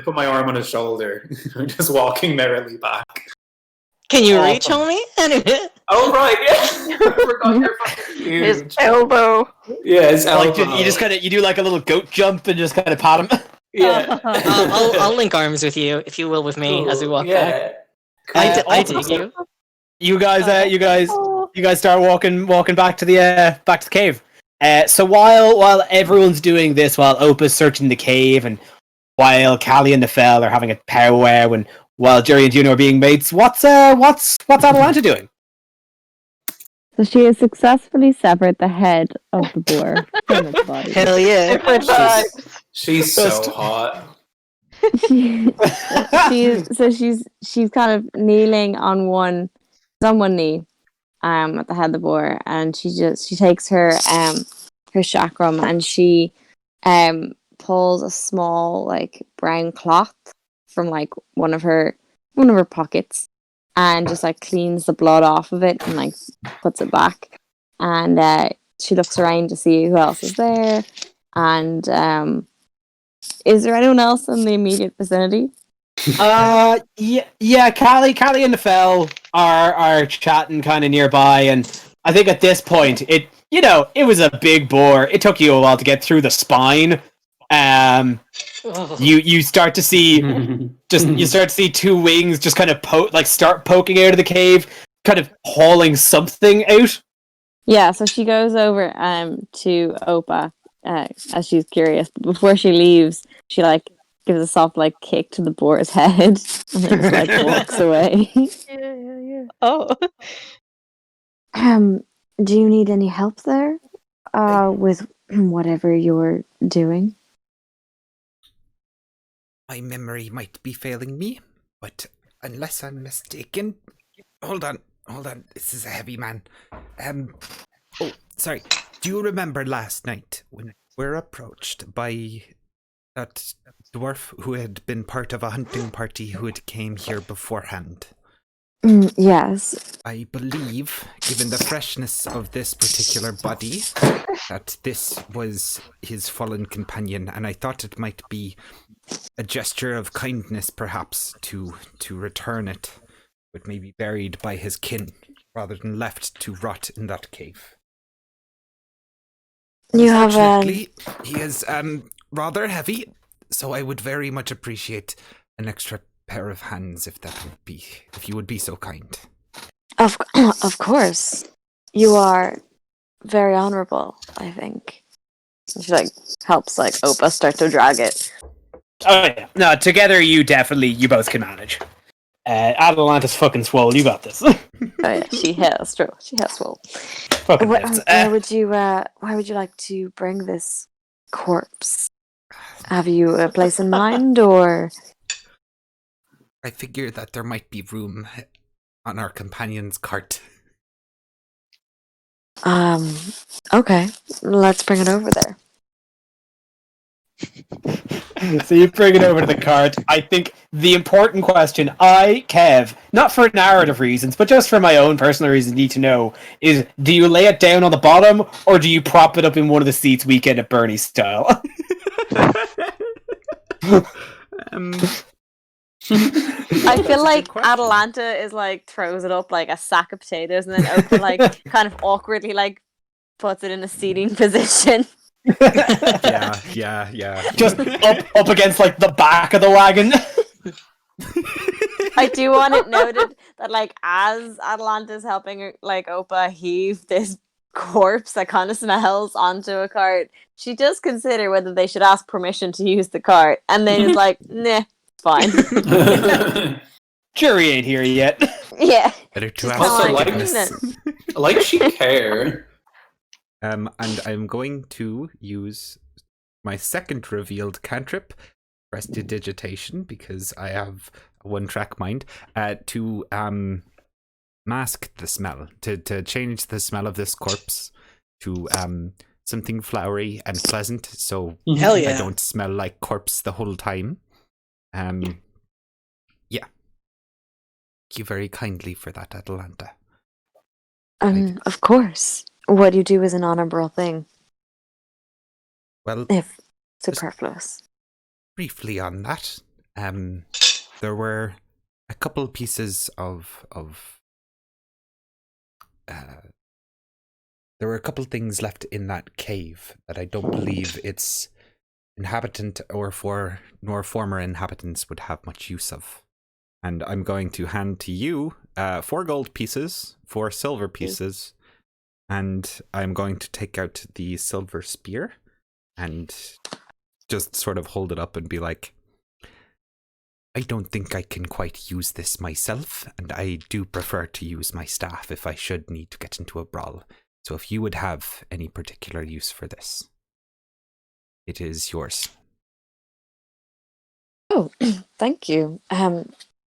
put my arm on his shoulder. I'm just walking merrily back. Can you reach, homie? Oh right, yeah. I forgot you're fucking huge. His elbow. Yeah, his elbow. Like, you just kind of do like a little goat jump and just kind of pat him. Yeah. I'll link arms with you, if you will, with me as we walk back. I dig you. You guys start walking back to the cave. So while everyone's doing this, while Opa's searching the cave, and while Callie and Nefel are having a powwow, and while Jerry and Juno are being mates, what's Atalanta doing? So she has successfully severed the head of the boar from its body. Hell yeah! She's so hot. She's kind of kneeling on one knee at the head of the boar, and she takes her chakram, and she pulls a small like brown cloth from like one of her pockets, and just like cleans the blood off of it and like puts it back, and she looks around to see who else is there, and is there anyone else in the immediate vicinity? Yeah, Callie and Nefel are chatting kind of nearby, and I think at this point it was a big boar. It took you a while to get through the spine. You start to see two wings just kind of start poking out of the cave, kind of hauling something out. Yeah, so she goes over to Opa as she's curious, but before she leaves, she like gives a soft like kick to the boar's head and then just like walks away. Yeah. Oh. Do you need any help there? With whatever you're doing? My memory might be failing me, but unless I'm mistaken... Hold on. This is a heavy man. Oh, sorry. Do you remember last night when we were approached by that dwarf who had been part of a hunting party who had came here beforehand? Yes. I believe, given the freshness of this particular body, that this was his fallen companion, and I thought it might be a gesture of kindness, perhaps, to return it, but maybe buried by his kin, rather than left to rot in that cave. Unfortunately, he is rather heavy, so I would very much appreciate an extra pair of hands if you would be so kind. Of course. You are very honorable, I think. She helps Opa start to drag it. Oh yeah. No, together you both can manage. Atalanta's fucking swole, you got this. Oh yeah, she has true. She has swole. Where would you like to bring this corpse? Have you a place in mind, or? I figure that there might be room on our companion's cart. Okay. Let's bring it over there. So you bring it over to the cart. I think the important question Kev, not for narrative reasons, but just for my own personal reasons, need to know is, do you lay it down on the bottom, or do you prop it up in one of the seats Weekend at Bernie style? I feel like Atalanta is throws it up like a sack of potatoes, and then Opa kind of awkwardly puts it in a seating position. Yeah. Just up against the back of the wagon. I do want it noted that as Atalanta's helping Opa heave this corpse that kind of smells onto a cart, she does consider whether they should ask permission to use the cart, and then is nah. Fine. Jury ain't here yet. Yeah. Better to ask. She care. And I'm going to use my second revealed cantrip, Prestidigitation, because I have a one-track mind, to mask the smell, to change the smell of this corpse to something flowery and pleasant, so Hell yeah. I don't smell like corpse the whole time. Yeah. Thank you very kindly for that, Atalanta. Of course. What you do is an honorable thing. Well, if superfluous. Briefly on that, there were a couple pieces of there were a couple things left in that cave that I don't believe its inhabitant nor former inhabitants would have much use of. And I'm going to hand to you 4 gold pieces, 4 silver pieces, and I'm going to take out the silver spear and just sort of hold it up and be like, I don't think I can quite use this myself, and I do prefer to use my staff if I should need to get into a brawl. So if you would have any particular use for this, it is yours. Oh, thank you.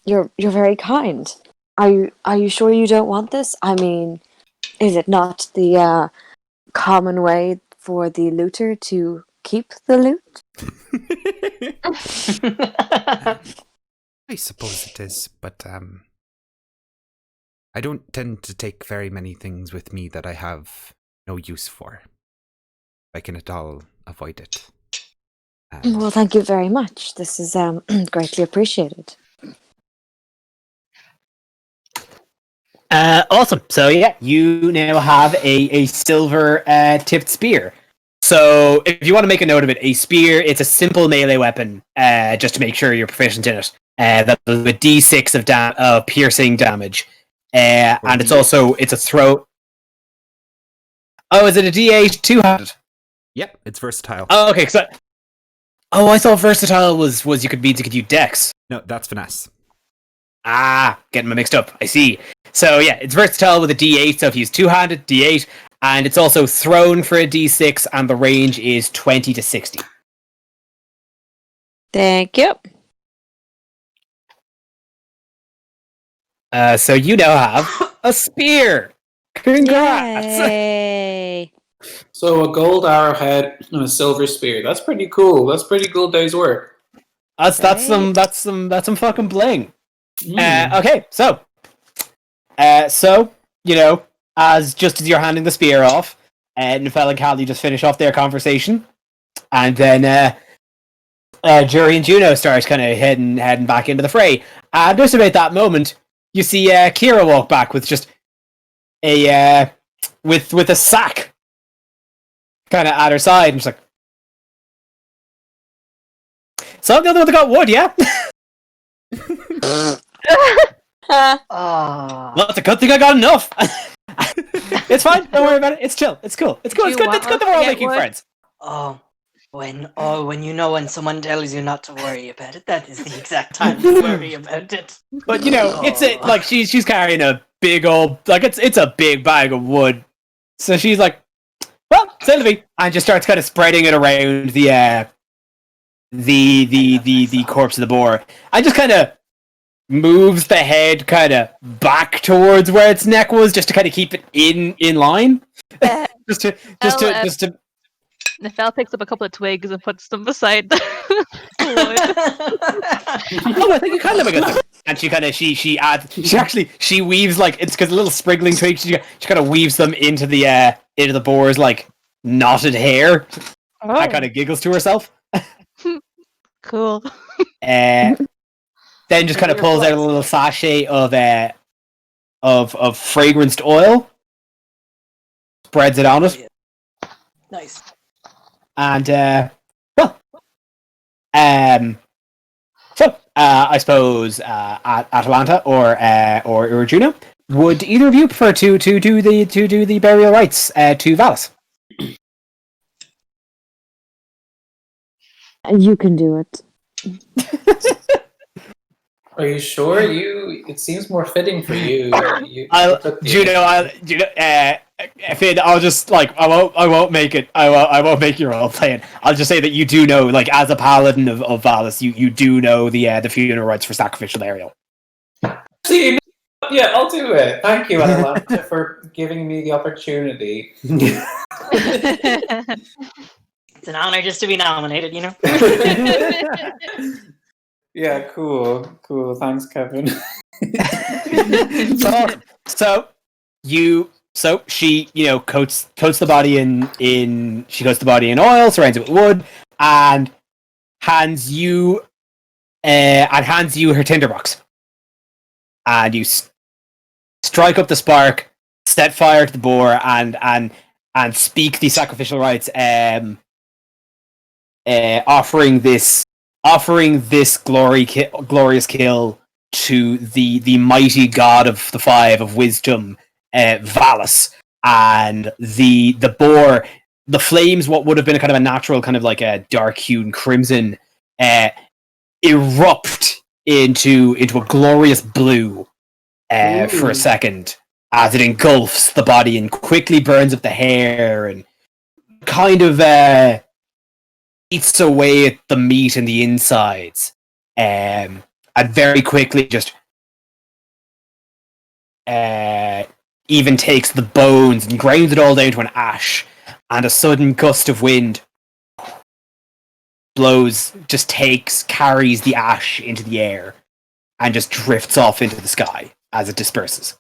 You're very kind. Are you sure you don't want this? I mean, is it not the common way for the looter to keep the loot? I suppose it is, but I don't tend to take very many things with me that I have no use for. I can at all avoid it. Well, thank you very much. This is greatly appreciated. Awesome. So yeah, you now have a silver tipped spear. So if you want to make a note of it, a spear, it's a simple melee weapon, just to make sure you're proficient in it. That does a d6 of piercing damage. And it's a throw. Oh, is it a d8 two-handed? Yep, it's versatile. Oh, okay. I thought versatile was you could use dex. No, that's finesse. Getting me mixed up. I see. So yeah, it's versatile with a d8, so if you use two-handed, d8, and it's also thrown for a d6, and the range is 20 to 60. Thank you. So you now have a spear. Congrats! Yay. So a gold arrowhead and a silver spear. That's pretty cool. That's pretty cool day's work. That's some fucking bling. Okay, so So, as you're handing the spear off, Nefel and Callie just finish off their conversation, and then Jury and Juno start kind of heading back into the fray. And just about that moment, you see Kira walk back with just a with a sack kind of at her side, and she's like, "So I'm the other one that got wood, yeah." Well, it's a good thing I got enough. It's fine. Don't worry about it. It's chill. It's cool. It's cool. It's good. It's good that we're all making friends. When someone tells you not to worry about it, that is the exact time to worry about it. But it's like she's carrying a big old it's a big bag of wood, so she's like, "Well, Sylvie," and just starts kind of spreading it around the corpse of the boar, and just kind of moves the head kind of back towards where its neck was, just to kind of keep it in line. just to Nefel picks up a couple of twigs and puts them beside the I think you kind of have a good thing. And she weaves it's because a little spriggling twigs. She kind of weaves them into the boar's knotted hair. And kind of giggles to herself. Cool. Then just kind of pulls out a little sachet of fragranced oil, spreads it on it. Nice. And I suppose Atalanta or Juno, would either of you prefer to do the burial rites to Valis? You can do it. Are you sure? It seems more fitting for you. Finn, I'll just I won't make it. I won't make your role playing. I'll just say that you do know, as a paladin of Valis, you do know the funeral rites for sacrificial burial. See, yeah, I'll do it. Thank you, Atalanta, for giving me the opportunity. It's an honor just to be nominated, Yeah, cool. Thanks, Kevin. So she coats the body in oil, surrounds it with wood, and hands you her tinderbox, and you strike up the spark, set fire to the boar, and speak the sacrificial rites, offering this glorious kill to the mighty god of the five of wisdom, Valis. And the boar, the flames, what would have been a kind of a natural kind of a dark hued crimson, erupt into a glorious blue for a second, as it engulfs the body and quickly burns up the hair and kind of eats away at the meat and the insides, and very quickly just even takes the bones and grinds it all down to an ash, and a sudden gust of wind carries the ash into the air and just drifts off into the sky as it disperses.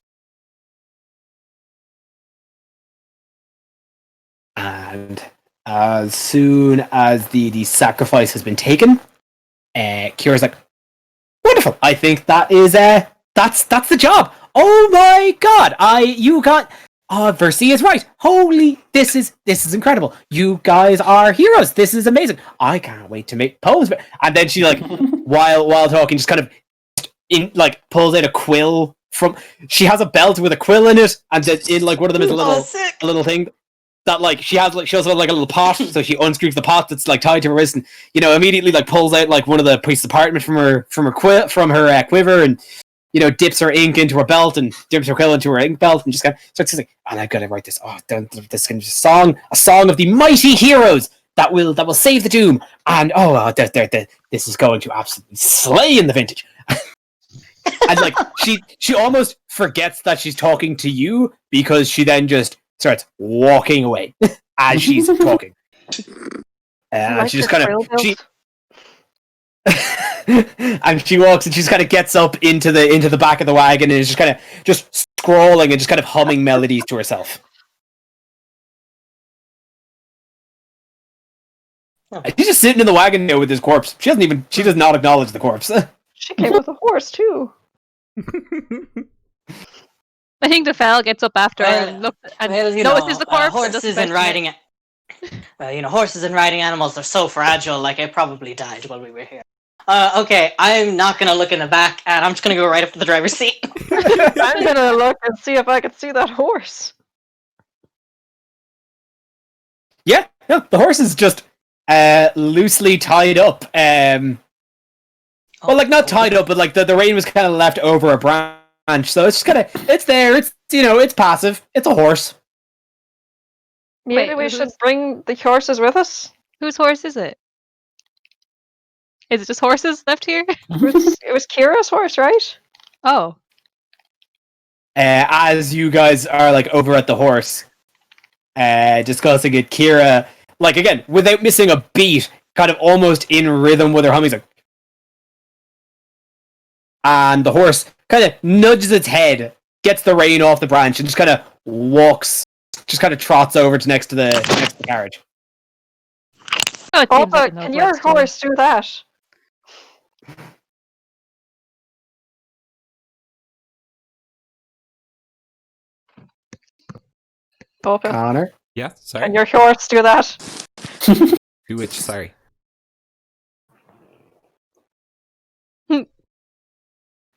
And as soon as the sacrifice has been taken, Kira's like, "Wonderful! I think that is that's the job. Oh my god! Versi is right. Holy, this is incredible. You guys are heroes. This is amazing. I can't wait to make poems." And then she while talking, just kind of pulls out a quill from. She has a belt with a quill in it, and then in one of them is a little thing. That she also has a little pot, so she unscrews the pot that's tied to her wrist, and immediately pulls out one of the pieces of parchment from her quiver, and dips her ink into her belt and dips her quill into her ink belt, and just kind of starts saying, "And I've got to write this. Oh, this is going to be a song of the mighty heroes that will save the doom, and this is going to absolutely slay in the vintage." And she almost forgets that she's talking to you, because she then just starts walking away as she's talking. And she just kind of And she walks and she just kind of gets up into the back of the wagon and is just kind of just scrolling and just kind of humming melodies to herself. She's just sitting in the wagon now with his corpse. She does not acknowledge the corpse. She came with a horse too. I think the fell gets up after her and looks and notices the corpse. Horses and riding it. Well, horses and riding animals are so fragile. Like, I probably died while we were here. Okay, I'm not gonna look in the back, and I'm just gonna go right up to the driver's seat. I'm gonna look and see if I can see that horse. Yeah, no, the horse is just loosely tied up. Well, like not tied up, but like the rein was kind of left over a branch, so it's just kind of it's there. It's it's passive. It's a horse. Maybe we should bring the horses with us. Whose horse is it? Is it just horses left here? It was Kira's horse, right? Oh. As you guys are like over at the horse, discussing it, Kira, like again, without missing a beat, kind of almost in rhythm with her humming, like, and the horse kind of nudges its head, gets the rein off the branch, and just kind of walks, just kind of trots over to next to the carriage. Oh, Alpha, can your horse do that? Alpha, Connor? Yeah, sorry. can your horse do that? Do which? Sorry.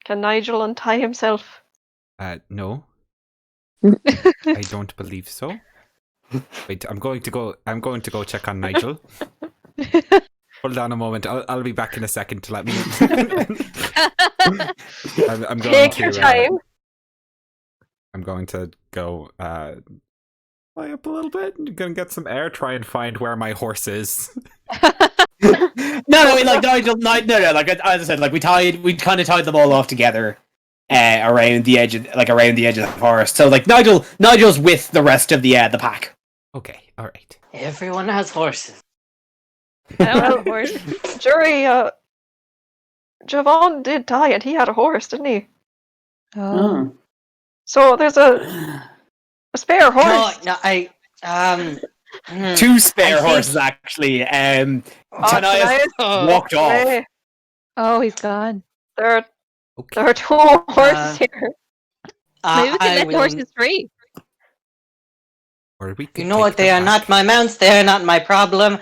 Can Nigel untie himself? No. I don't believe so. Wait, I'm going to go check on Nigel. Hold on a moment. I'll be back in a second to let me. I'm going Take to, your time. I'm going to go fly up a little bit. I'm gonna get some air. Try and find where my horse is. No, like Nigel, no. Like as I said, like we kind of tied them all off together around the edge of the forest. So like Nigel's with the rest of the pack. Okay, all right. Everyone has horses. I don't have a horse. Jury, Javon did die and he had a horse, didn't he? Oh. So there's a spare horse. Two spare horses actually. Tanias walked off. Oh, he's gone. There are two horses here. Maybe we can let the horses free. Or we could You know what? They are not my mounts. They are not my problem.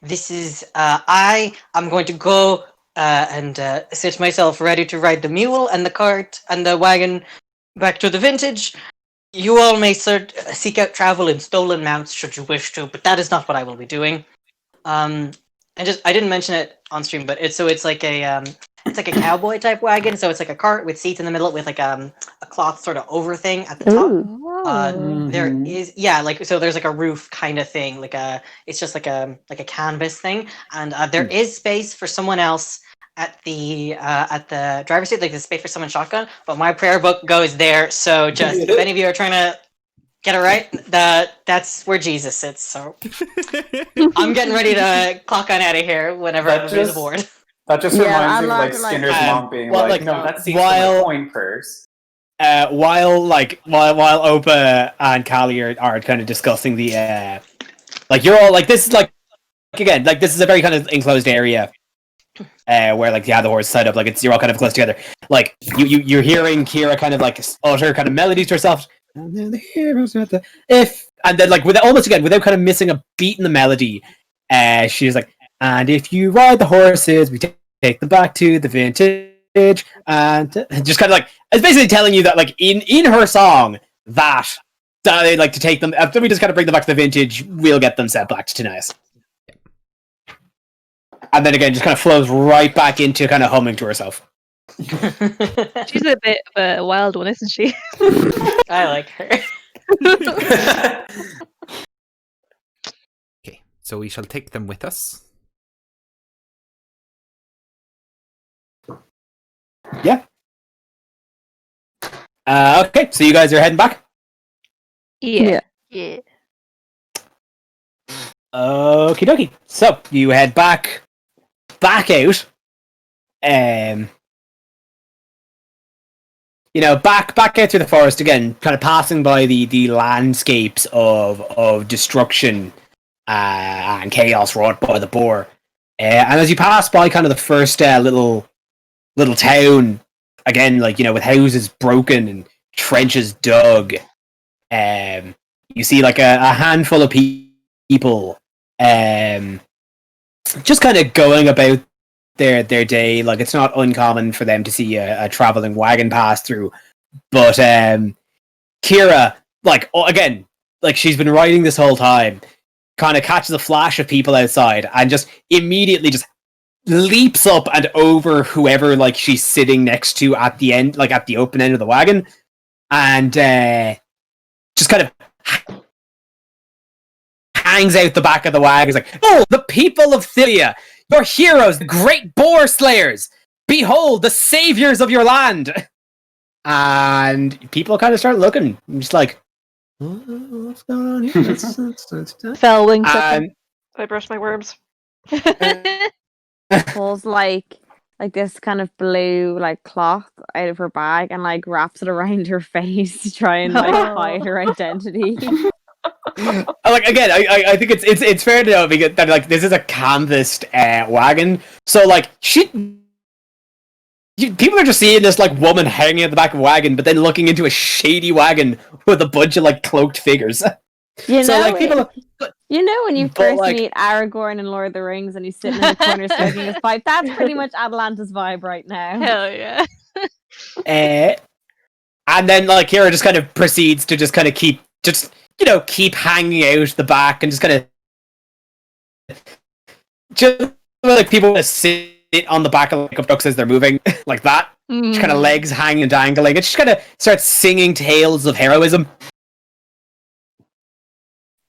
This is I'm going to go and sit myself ready to ride the mule and the cart and the wagon back to the vintage. You all may seek out travel in stolen mounts should you wish to, but that is not what I will be doing. I didn't mention it on stream, but it's like a cowboy type wagon. So it's like a cart with seats in the middle with like a cloth sort of over thing at the top. There is there's like a roof kind of thing, it's just like a canvas thing, and there is space for someone else at the driver's seat, like there's space for someone shotgun, but my prayer book goes there. So just if any of you are trying to get it right, that's where Jesus sits. So I'm getting ready to clock on out of here whenever everybody's aboard. That just reminds me of like Skinner's mom being no, that seems like coin purse. While Opa and Callie are kind of discussing the you're all like this is like again like this is a very kind of enclosed area where like the horse is tied up, like you're all kind of close together. Like you're hearing Kira kind of like utter kind of melodies to herself, and then the heroes at the and then like without kind of missing a beat in the melody, she's like, and if you ride the horses, we take them back to the vintage, and just kind of like it's basically telling you that like in her song that they like to take them after we just kind of bring them back to the vintage, we'll get them set back to Tanias. And then again, just kind of flows right back into kind of humming to herself. She's a bit of a wild one, isn't she? I like her. Okay, so we shall take them with us. Yeah. Okay, so you guys are heading back? Yeah. Okie dokie. So you head back out. um, back out through the forest again, kind of passing by the landscapes of destruction and chaos wrought by the boar. And as you pass by kind of the first little town, again, with houses broken and trenches dug, you see a handful of people just kind of going about their day. It's not uncommon for them to see a traveling wagon pass through. But Kira, again, she's been riding this whole time, kind of catches a flash of people outside and just immediately just leaps up and over whoever she's sitting next to at the end, at the open end of the wagon, and just kind of hangs out the back of the wagon. It's like, oh, the people of Thylia, your heroes, the great boar slayers, behold, the saviors of your land. And people kind of start looking, just like, what's going on here? Fell wings. I brushed my worms. Pulls like this kind of blue cloth out of her bag and wraps it around her face to try and hide her identity. Again, I think it's fair to know because that this is a canvassed wagon, so people are just seeing this woman hanging at the back of a wagon, but then looking into a shady wagon with a bunch of cloaked figures. People. When you first meet Aragorn in Lord of the Rings and he's sitting in the corner smoking his pipe, that's pretty much Atalanta's vibe right now. Hell yeah. And then Kira just kind of proceeds to just kind of keep hanging out the back and just kind of people want to sit on the back of ducks as they're moving like that, just kind of legs hanging and dangling. It just kind of starts singing tales of heroism.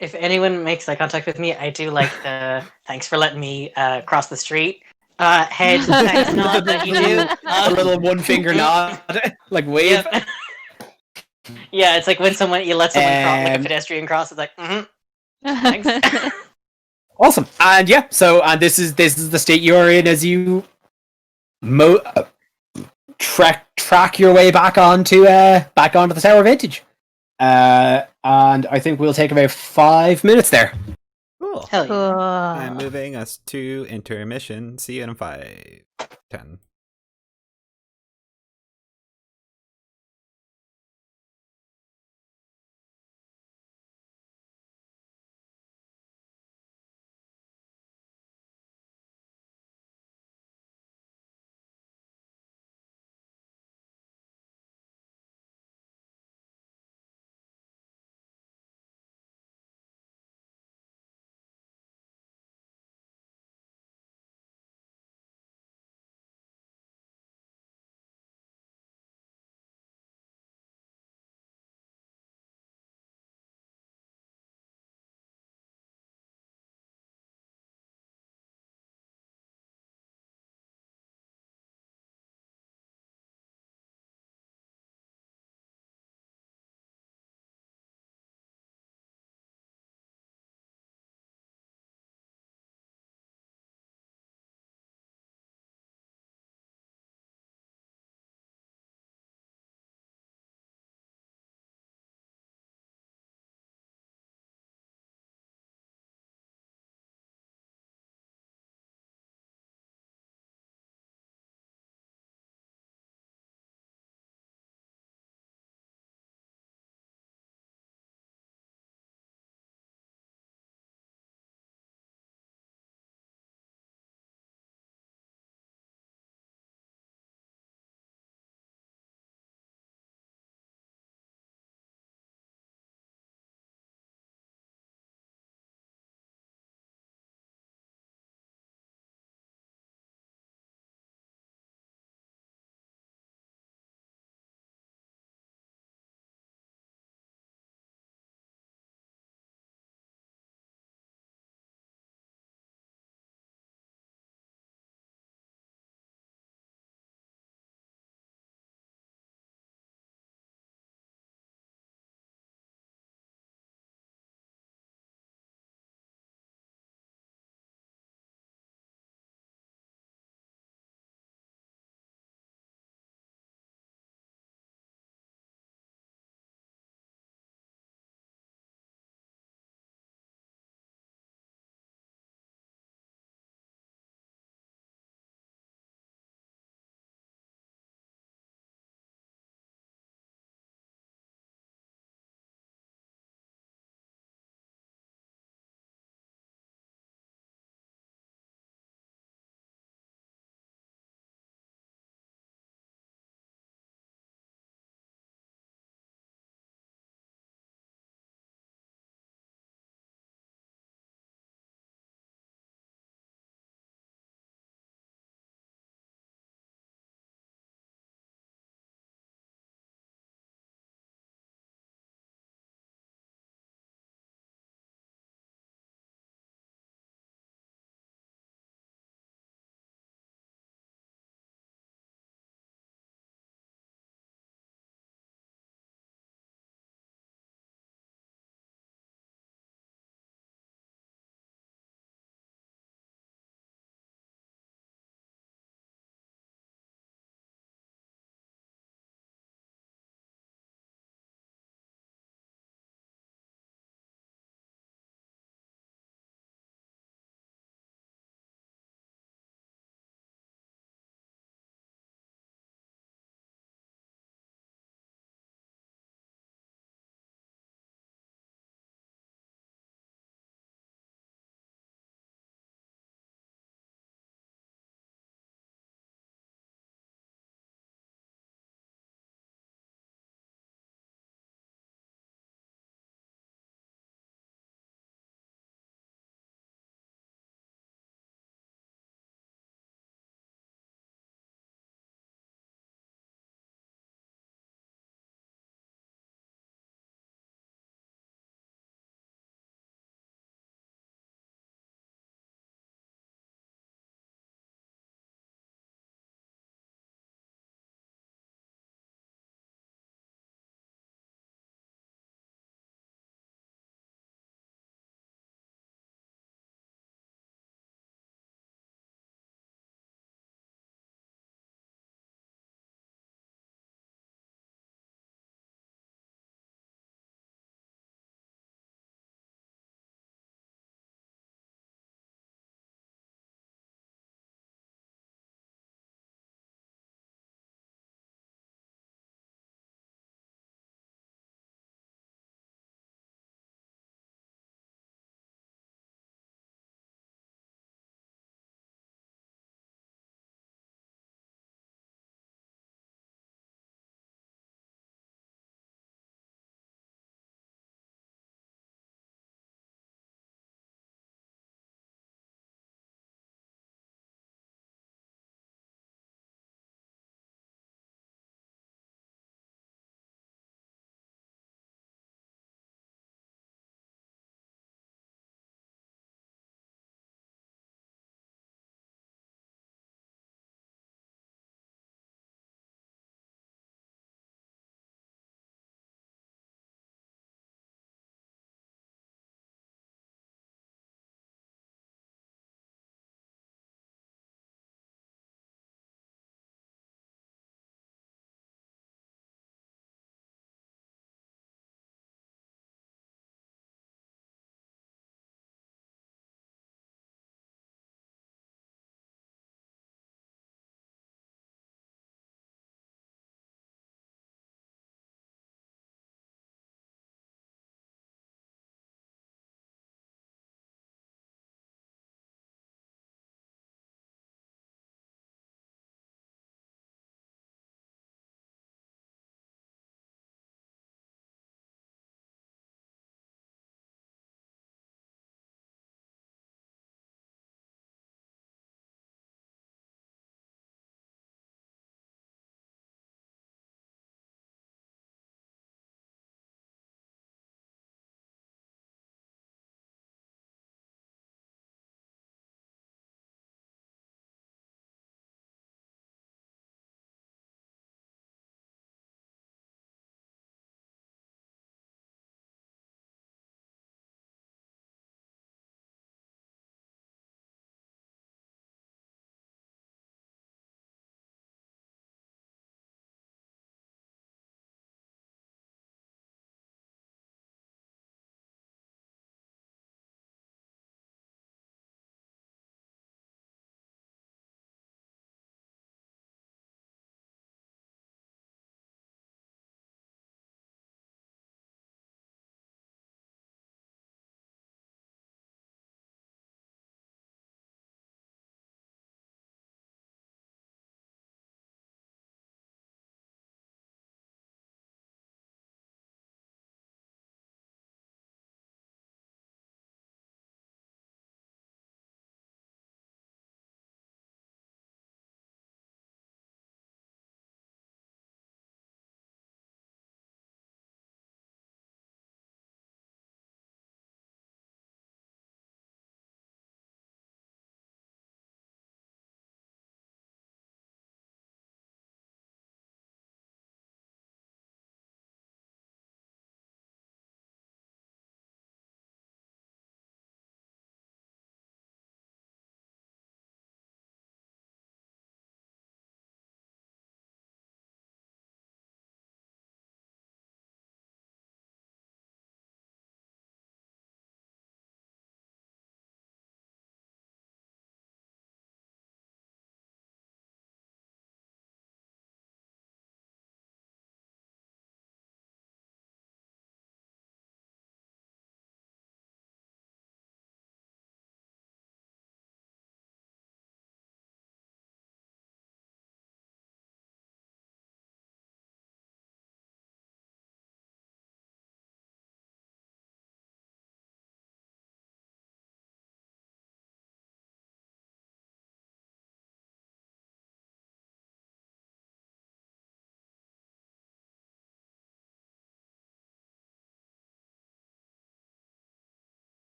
If anyone makes eye contact with me, I do the thanks for letting me cross the street head thanks nod that you do. A little one finger nod, wave. Yeah. Yeah, it's when you let someone cross, a pedestrian cross. It's thanks. Awesome. And yeah, and this is the state you're in as you track your way back onto the Tower of Vintage. And I think we'll take about 5 minutes there. Cool. Hell yeah. I'm moving us to intermission. See you in 5, 10.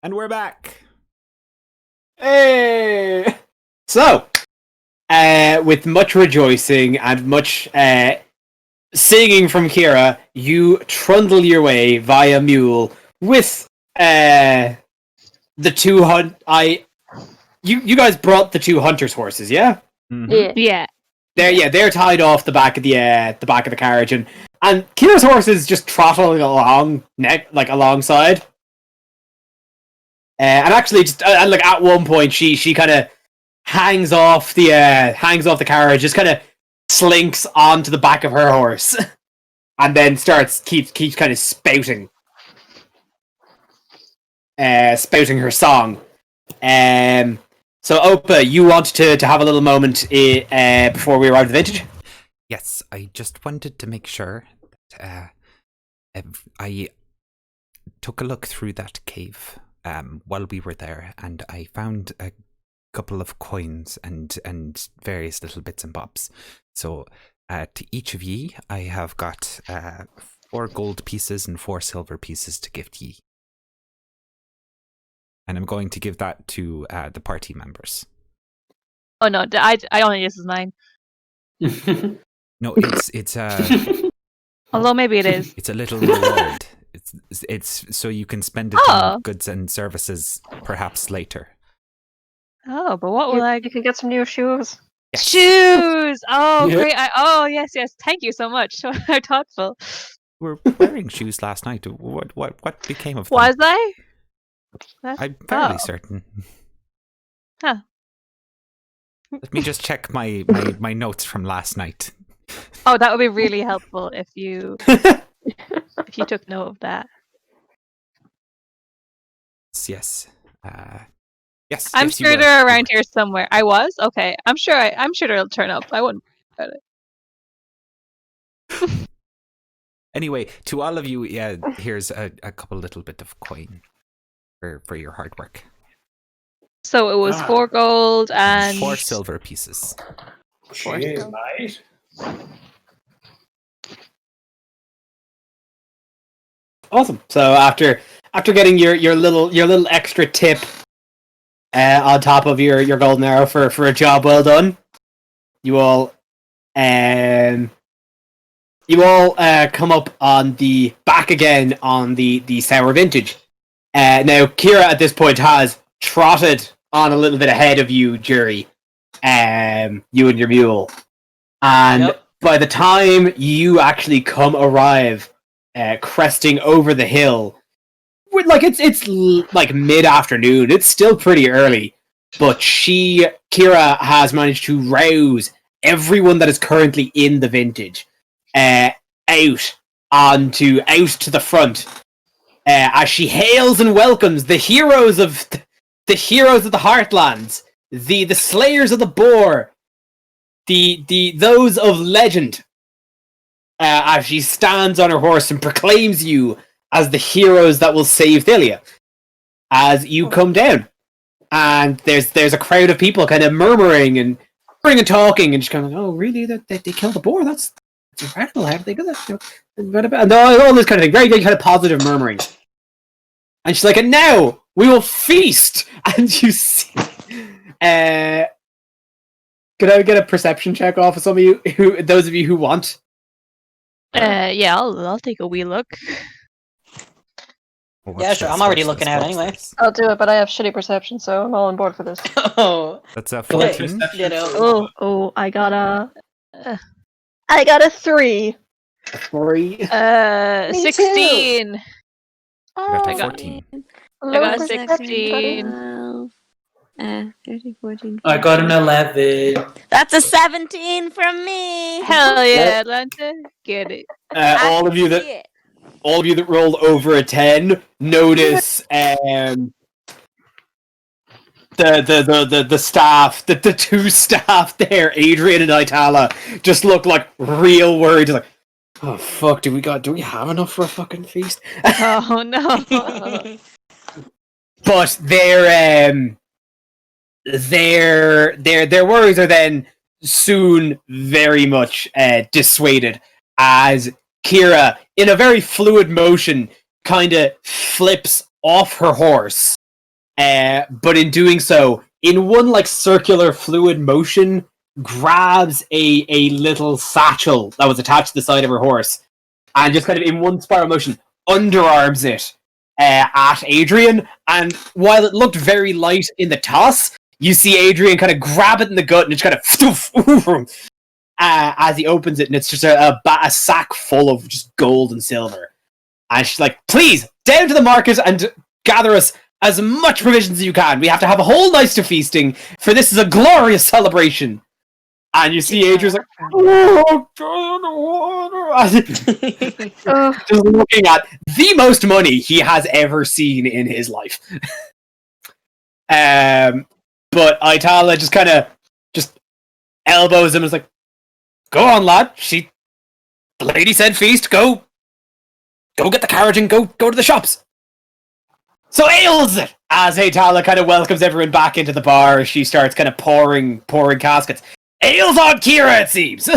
And we're back. Hey! So, with much rejoicing and much singing from Kira, you trundle your way via mule with the two you guys brought the two hunters' horses, yeah? Mm-hmm. Yeah. They're tied off the back of the carriage, and Kira's horse is just trotting along alongside. And actually, just like at one point, she kind of hangs off the carriage, just kind of slinks onto the back of her horse, and then keeps kind of spouting her song. So Opa, you want to have a little moment before we arrive at the vintage? Yes, I just wanted to make sure that I took a look through that cave while we were there, and I found a couple of coins and various little bits and bobs. So to each of ye, I have got 4 gold pieces and 4 silver pieces to gift ye. And I'm going to give that to the party members. Oh no, I only use 9. No, it's Although maybe it is. It's a little reward. It's so you can spend it on goods and services perhaps later. Oh, but what will I? You can get some new shoes. Yes. Shoes! Oh, Yeah. great! Yes. Thank you so much. So thoughtful. We were wearing shoes last night. What became of them? Was I? I'm fairly certain. Huh. Let me just check my notes from last night. Oh, that would be really helpful if you took note of that. Yes. Yes. I'm yes, you sure were. they're You around were. here somewhere. I was? Okay. I'm sure they'll turn up. I wouldn't worry about it. Anyway, to all of you, here's a couple little bit of coin for your hard work. So it was 4 gold and 4 silver pieces. Jeez, mate. Awesome. So after getting your little extra tip on top of your golden arrow for a job well done, you all come up on the back again on the sour vintage. Now Kira at this point has trotted on a little bit ahead of you, Jury, you and your mule, and by the time you actually arrive, cresting over the hill, it's like mid-afternoon. It's still pretty early, but Kira has managed to rouse everyone that is currently in the vintage out to the front, as she hails and welcomes the heroes of the Heartlands, the slayers of the boar, those of legend, as she stands on her horse and proclaims you as the heroes that will save Thylia. As you come down, and there's a crowd of people kind of murmuring and talking, and just kind of, oh, really? That they killed the boar? That's incredible. How did they do that? And all this kind of thing, very, very kind of positive murmuring. And she's like, and now we will feast. And you see, could I get a perception check off of some of you, those of you who want? Yeah, I'll take a wee look. Yeah, sure. I'm already looking out anyway. I'll do it, but I have shitty perception, so I'm all on board for this. Oh, That's a 14. I got a I got a 3. 3. 16. I got I a got- 14. I got a Low 16. 12, 13, 14. I got an 11. That's a 17 from me. Hell yeah, Atlanta. Get it. All of you that rolled over a 10 notice the staff, the two staff there, Adrian and Itala, just look like real worried, like, oh fuck, do we have enough for a fucking feast? Oh no. But their worries are then soon very much dissuaded, as Kira, in a very fluid motion, kind of flips off her horse but in doing so, in one like circular fluid motion, grabs a little satchel that was attached to the side of her horse, and just kind of in one spiral motion underarms it at Adrian. And while it looked very light in the toss, you see Adrian kind of grab it in the gut, and it's kind of as he opens it, and it's just a sack full of just gold and silver. And she's like, "Please, down to the market and gather us as much provisions as you can. We have to have a whole night of feasting, for this is a glorious celebration." And you see Adrian's like, "Oh, just looking at the most money he has ever seen in his life. But Itala just kind of just elbows him and is like, "Go on, lad. The lady said feast. Go get the carriage and go to the shops." So ales it! As Itala kind of welcomes everyone back into the bar, she starts kind of pouring caskets. "Ales on Kira, it seems."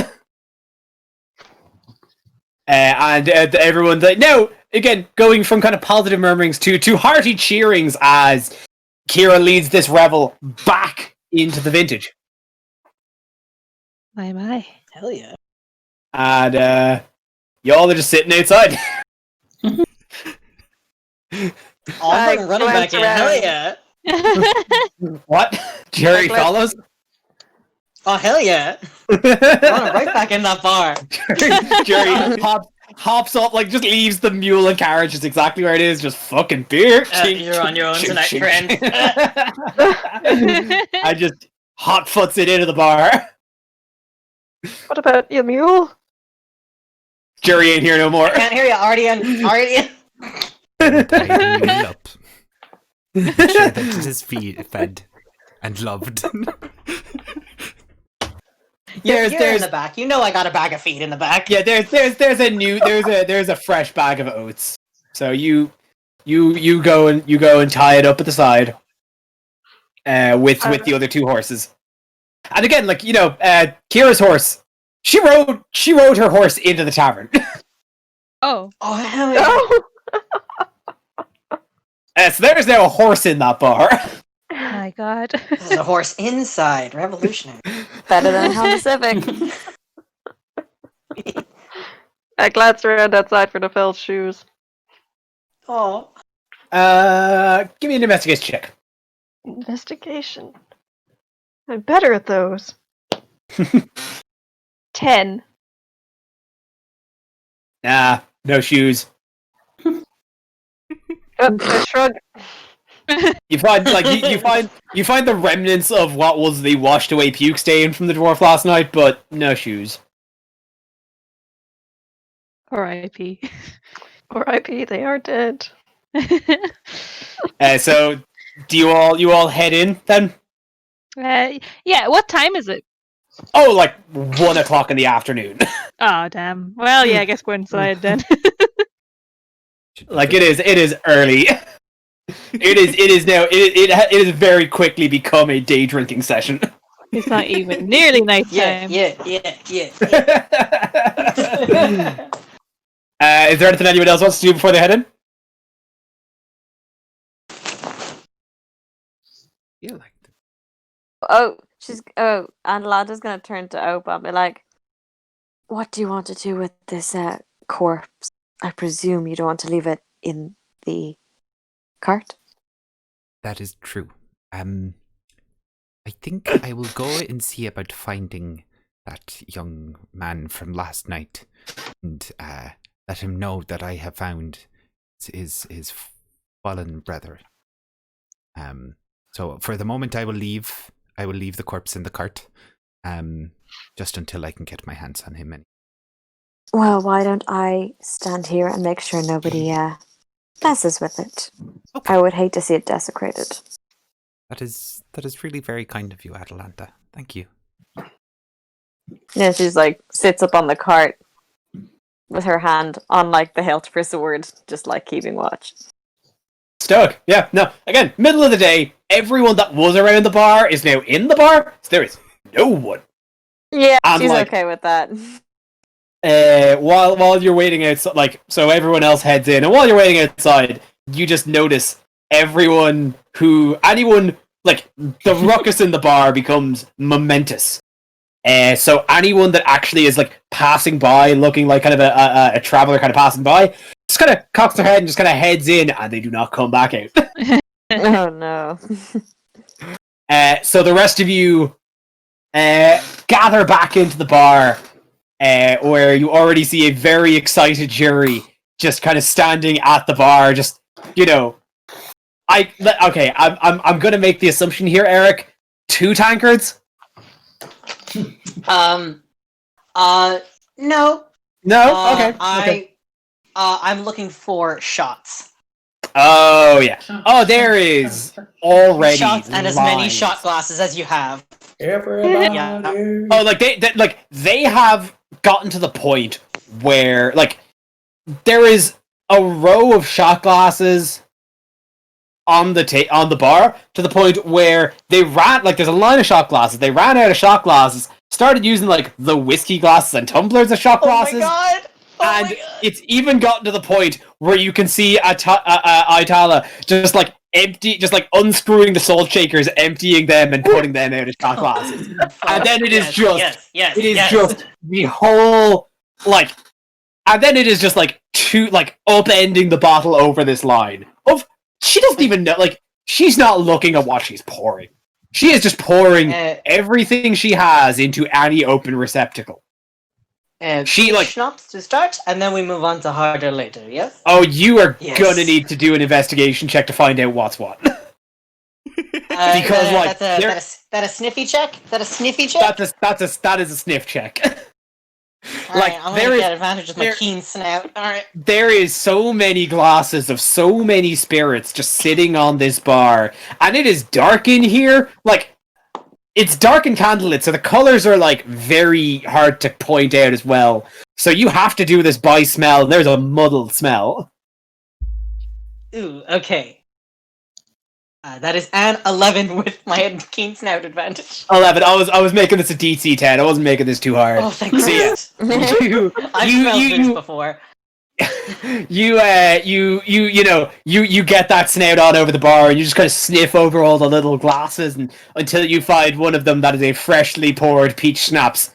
And everyone's like, now, again, going from kind of positive murmurings to hearty cheerings as Kira leads this revel back into the vintage. My. Hell yeah. And y'all are just sitting outside. I'm running back in. Hell yeah. What? Jerry follows? Oh, hell yeah. Running right back in that bar. Jerry hops up, like, just leaves the mule and carriage just exactly where it is, just fucking beer. You're on your own tonight, friend. I just hot foots it into the bar. What about your mule? Jerry ain't here no more. I can't hear you, Ardian. Kneel up. Make sure that it is fed and loved. You're in the back. You know I got a bag of feed in the back. Yeah, there's a fresh bag of oats. So you go and tie it up at the side, with the other two horses. And again, like, Kira's horse, she rode her horse into the tavern. Oh hell yeah! So there's now a horse in that bar. Oh my god. There's a horse inside. Revolutionary. Better than Honda Civic. I glance around outside for the fell's shoes. Oh. Give me an investigation check. Investigation. I'm better at those. 10. Nah, no shoes. I shrug. You find you find the remnants of what was the washed away puke stain from the dwarf last night, but no shoes. R.I.P. R.I.P. They are dead. So do you all head in then? Yeah. What time is it? Oh, like 1 o'clock in the afternoon. Oh damn. Well, yeah. I guess we're inside then. Like it is early. It is now. It has very quickly become a day drinking session. It's not even nearly night time. Yeah. Is there anything anyone else wants to do before they head in? Yeah, like. And Landa's gonna turn to Opa and be like, "What do you want to do with this corpse? I presume you don't want to leave it in the cart?" That is true. I think I will go and see about finding that young man from last night and let him know that I have found his fallen brother. So for the moment, I will leave the corpse in the cart, just until I can get my hands on him. Well, why don't I stand here and make sure nobody messes with it? Okay. I would hate to see it desecrated. That is really very kind of you, Atalanta. Thank you. Yeah, she's like sits up on the cart with her hand on like the hilt of her sword, just like keeping watch. Stoic. Yeah. No. Again, middle of the day. Everyone that was around the bar is now in the bar. So there is no one. Yeah, And, she's like, okay with that. While you're waiting outside, like, so everyone else heads in, and while you're waiting outside, you just notice anyone like the ruckus in the bar becomes momentous. So anyone that actually is like passing by, looking like kind of a traveler, kind of passing by, just kind of cocks their head and just kind of heads in, and they do not come back out. Oh no. So the rest of you gather back into the bar, where you already see a very excited jury just kind of standing at the bar, just I'm gonna make the assumption here, Eric. 2 tankards. No. No. Okay. I'm looking for shots. Oh yeah. Oh, there is already Shots and as many shot glasses as you have. Everybody. Yeah. Oh, like they have gotten to the point where like there is a row of shot glasses on the bar, to the point where they ran, like, there's a line of shot glasses. They ran out of shot glasses, started using like the whiskey glasses and tumblers of shot glasses. Oh my god! And it's even gotten to the point where you can see Itala just like empty, just like unscrewing the salt shakers, emptying them and putting them out of shot glasses. And then it is just the whole like, and then it is just like upending the bottle over this line of, she doesn't even know, like, she's not looking at what she's pouring. She is just pouring everything she has into any open receptacle. She like schnapps to start, and then we move on to harder later. Yes. Oh, you are gonna need to do an investigation check to find out what's what. Because like that a sniffy check? Is that a sniffy check? That is a sniff check. Like, I'm gonna get advantage of my keen snout. Alright. There is so many glasses of so many spirits just sitting on this bar, and it is dark in here. Like, it's dark and candlelit, so the colors are like very hard to point out as well. So you have to do this by smell. There's a muddled smell. Ooh, okay. That is an 11 with my keen snout advantage. 11. I was making this a DC 10. I wasn't making this too hard. Oh, thank God. I've smelled this before. You get that snout on over the bar, and you just kind of sniff over all the little glasses, and until you find one of them that is a freshly poured peach schnapps.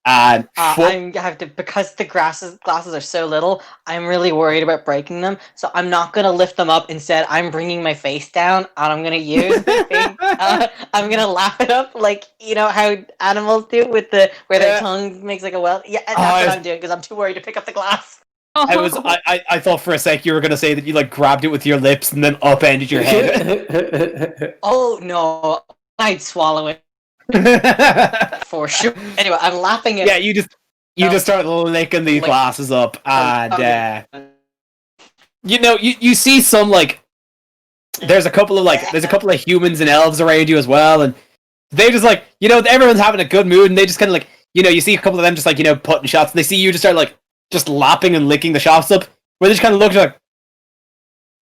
And I have to, because the glasses are so little, I'm really worried about breaking them, so I'm not gonna lift them up. Instead, I'm bringing my face down, and I'm gonna use I'm gonna lap it up, like, you know how animals do with where their tongue makes like a well. Yeah, that's what I'm doing, because I'm too worried to pick up the glass. I thought for a sec you were gonna say that you like grabbed it with your lips and then upended your head. Oh no, I'd swallow it. For sure. Anyway, I'm lapping it. Yeah, you just start licking these glasses up, and you see some like there's a couple of humans and elves around you as well, and they just like everyone's having a good mood, and they just kind of like you see a couple of them just like putting shots, and they see you just start like just lapping and licking the shots up, where they just kind of look like,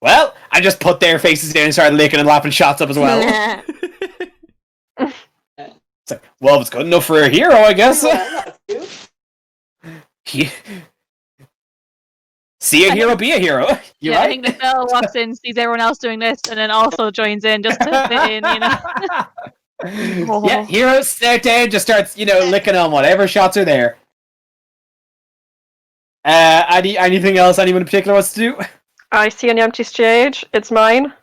well, I just put their faces down and started licking and lapping shots up as well. It's like, well, if it's good enough for a hero, I guess. See a hero, be a hero. You're right. I think the fella walks in, sees everyone else doing this, and then also joins in just to fit in, Yeah, hero sit down, just starts, licking on whatever shots are there. Anything else anyone in particular wants to do? I see an empty stage. It's mine.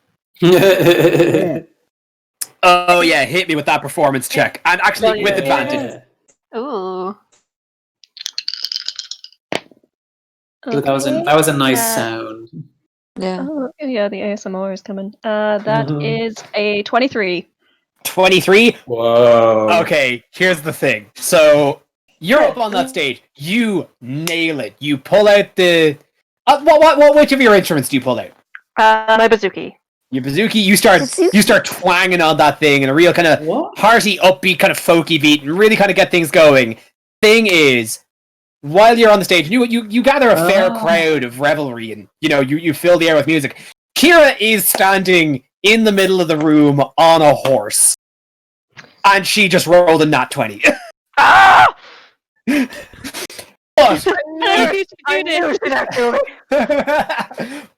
Oh yeah, hit me with that performance check, and actually with advantage. Ooh. Ooh, that was a nice sound. Yeah. Oh, yeah, the ASMR is coming. That is a 23. 23? Whoa. Okay, here's the thing. So you're up on that stage. You nail it. You pull out the. Which of your instruments do you pull out? My bazooki. Your bazooki. You start twanging on that thing in a real kind of hearty, upbeat, kind of folky beat, and really kind of get things going. Thing is, while you're on the stage, you gather a fair crowd of revelry, and you fill the air with music. Kira is standing in the middle of the room on a horse, and she just rolled a nat 20. Ah!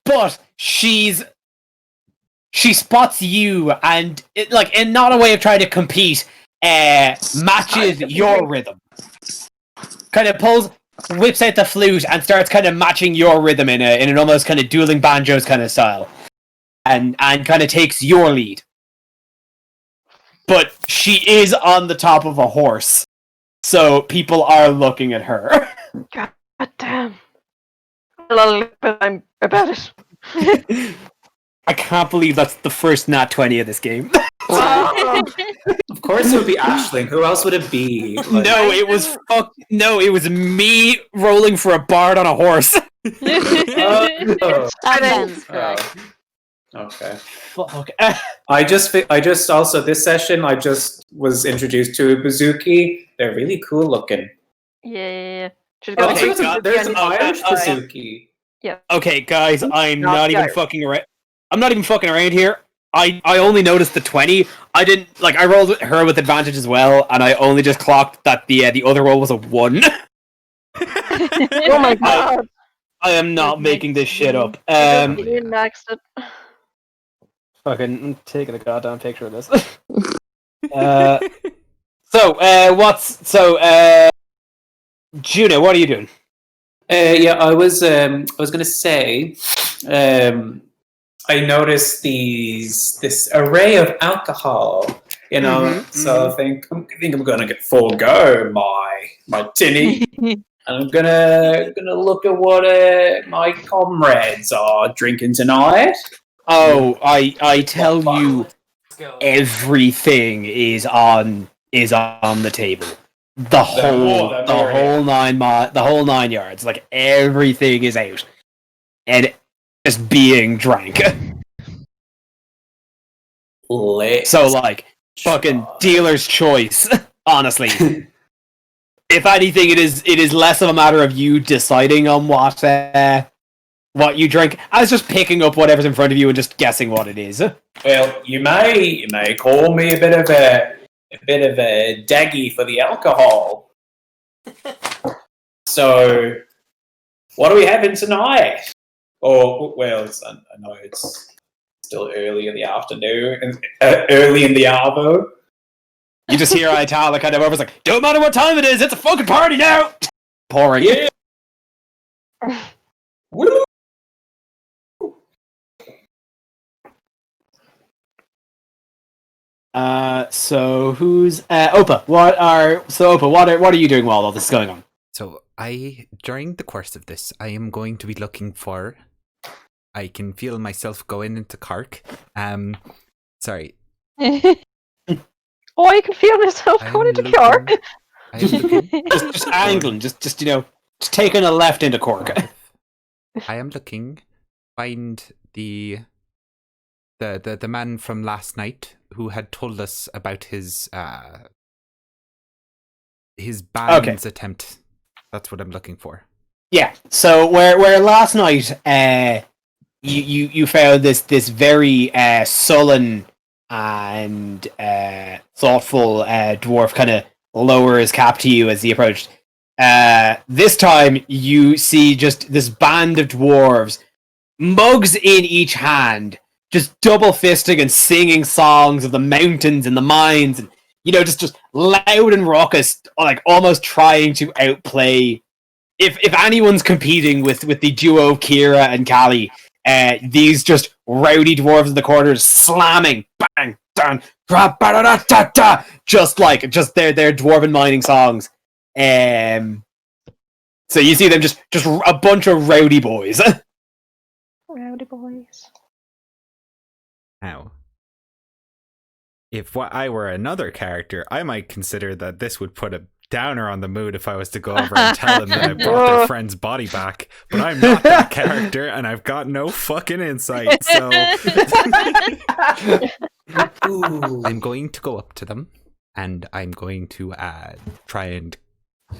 But she's she spots you and it, like in not a way of trying to compete, matches your rhythm. Kind of whips out the flute and starts kind of matching your rhythm in an almost kind of dueling banjos kind of style, and kind of takes your lead. But she is on the top of a horse, so people are looking at her. God damn. I'm about it. I can't believe that's the first nat 20 of this game. Of course it would be Aisling. Who else would it be? Like, No, it was me rolling for a bard on a horse. oh, That correct. okay. Fuck. I just also this session I just was introduced to a Bazooki. They're really cool looking. Yeah. She's got Okay, There's an Irish Bazooki. Okay, guys, I'm Not not the even Irish. fucking around. I'm not even fucking around here. I only noticed the 20. I didn't I rolled her with advantage as well, and I only just clocked that the other roll was a 1. Oh my god. I am not making this shit up. You maxed it. Fucking taking a goddamn picture of this. Juno, what are you doing? I was gonna say, I noticed this array of alcohol, so I think I'm gonna forego my tinny, and I'm gonna look at what my comrades are drinking tonight. Oh, I tell you, everything is on the table. The whole 9 yards. Like everything is out and just being drank. So like fucking dealer's choice. Honestly, if anything, it is less of a matter of you deciding on what you drink, as just picking up whatever's in front of you and just guessing what it is. Well, you may call me a bit of a daggy for the alcohol. So, what are we having tonight? Oh, well, I know it's still early in the afternoon, early in the arvo. You just hear Itala kind of over, like, don't matter what time it is, it's a fucking party now! Pouring. Yeah. Woo! So who's Opa? What are you doing while all this is going on? So during the course of this, I am going to be looking for. I can feel myself going into Cork. Sorry. Oh, I can feel myself going into Cork. Just angling, just taking a left into Cork. I am looking. Find the man from last night who had told us about his band's attempt. That's what I'm looking for. Yeah. So where last night you found this very sullen and thoughtful dwarf kind of lower his cap to you as he approached. This time you see just this band of dwarves, mugs in each hand, just double fisting and singing songs of the mountains and the mines, and just loud and raucous, like almost trying to outplay. If anyone's competing with the duo of Kira and Callie, these just rowdy dwarves in the corners slamming, bang, down, just their dwarven mining songs. So you see them just a bunch of rowdy boys. Rowdy boys. Now, if I were another character, I might consider that this would put a downer on the mood if I was to go over and tell them that I brought their friend's body back. But I'm not that character, and I've got no fucking insight, so I'm going to go up to them, and I'm going to try and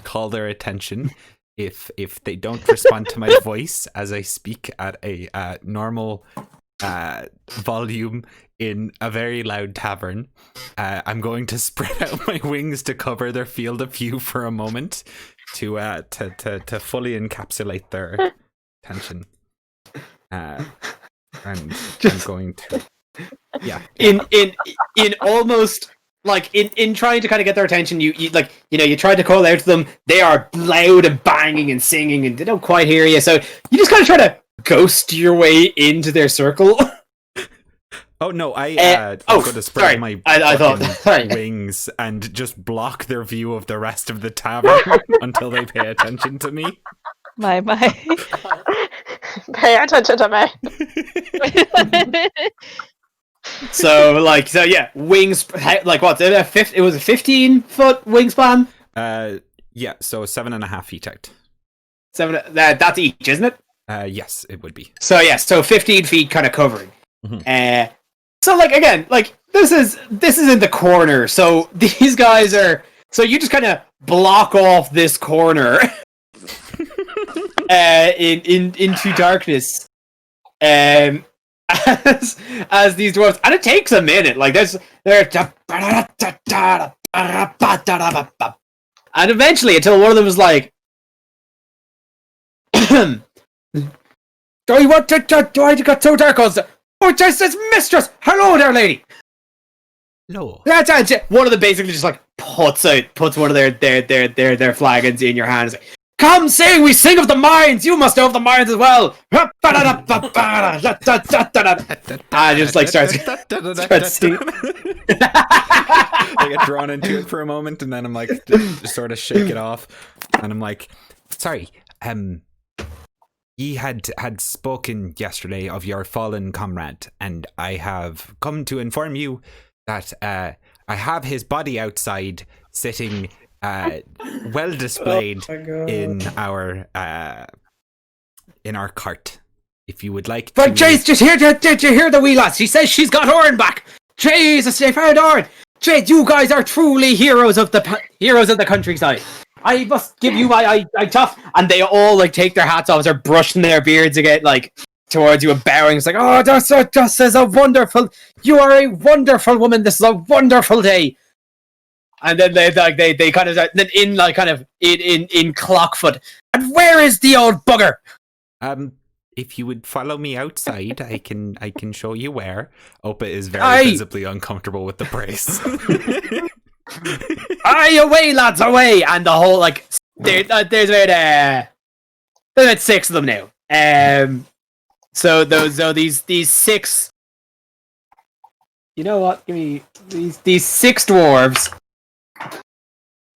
call their attention. If they don't respond to my voice as I speak at a normal volume in a very loud tavern, I'm going to spread out my wings to cover their field of view for a moment to fully encapsulate their attention. And I'm going to Yeah. In almost like in trying to kind of get their attention, you try to call out to them. They are loud and banging and singing, and they don't quite hear you. So you just kind of try to ghost your way into their circle. Oh no! I'm going to spread my I thought wings and just block their view of the rest of the tavern until they pay attention to me. My. Pay attention to me. So yeah, wings like what? It was a 15-foot wingspan. Yeah, so 7.5 feet out. That's each, isn't it? Yes, it would be. So yeah, so 15 feet kind of covering. Mm-hmm. So again, this is in the corner. So these guys are. So you just kind of block off this corner. Into darkness. As these dwarves, and it takes a minute. And eventually, until one of them is like, "Do you want to? Do I got so dark?" Oh, just it's mistress. Hello there, lady. No. That's one of them basically just puts one of their flagons in your hands. Come sing, we sing of the mines. You must know of the mines as well. I just starts singing. I get drawn into it for a moment, and then I'm just sort of shake it off, and I'm like, sorry, ye had spoken yesterday of your fallen comrade, and I have come to inform you that I have his body outside, sitting well displayed in our cart. If you would like. But Jace, did you hear the wee lass? She says she's got Orin back. Jesus, they found Orin. Jace, you guys are truly heroes of the countryside. I must give you my tough. And they all take their hats off, they're brushing their beards again, towards you and bowing. It's oh, this is a wonderful. You are a wonderful woman. This is a wonderful day. And then they kind of then in clockfoot. And where is the old bugger? If you would follow me outside, I can show you where. Opa is very visibly uncomfortable with the brace. Aye, away, lads, away! And the whole there's about 6 of them now. So these 6. You know what? Give me these 6 dwarves.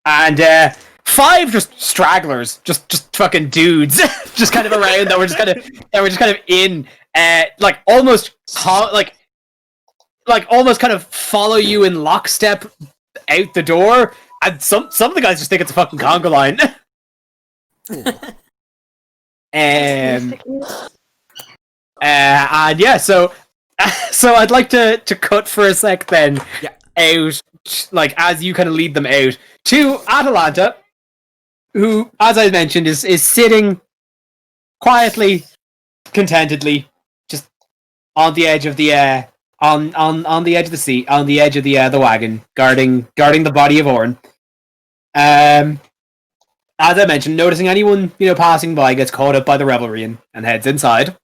And 5 just stragglers, just fucking dudes, just kind of around that were just kind of in, almost kind of follow you in lockstep out the door, and some of the guys just think it's a fucking conga line. And yeah, so I'd like to cut for a sec then. Yeah. Out, as you kind of lead them out to Atalanta, who, as I mentioned, is sitting quietly, contentedly, just on the edge of the on the edge of the seat, on the edge of the wagon, guarding the body of Boar-n. As I mentioned, noticing anyone passing by gets caught up by the revelry and heads inside.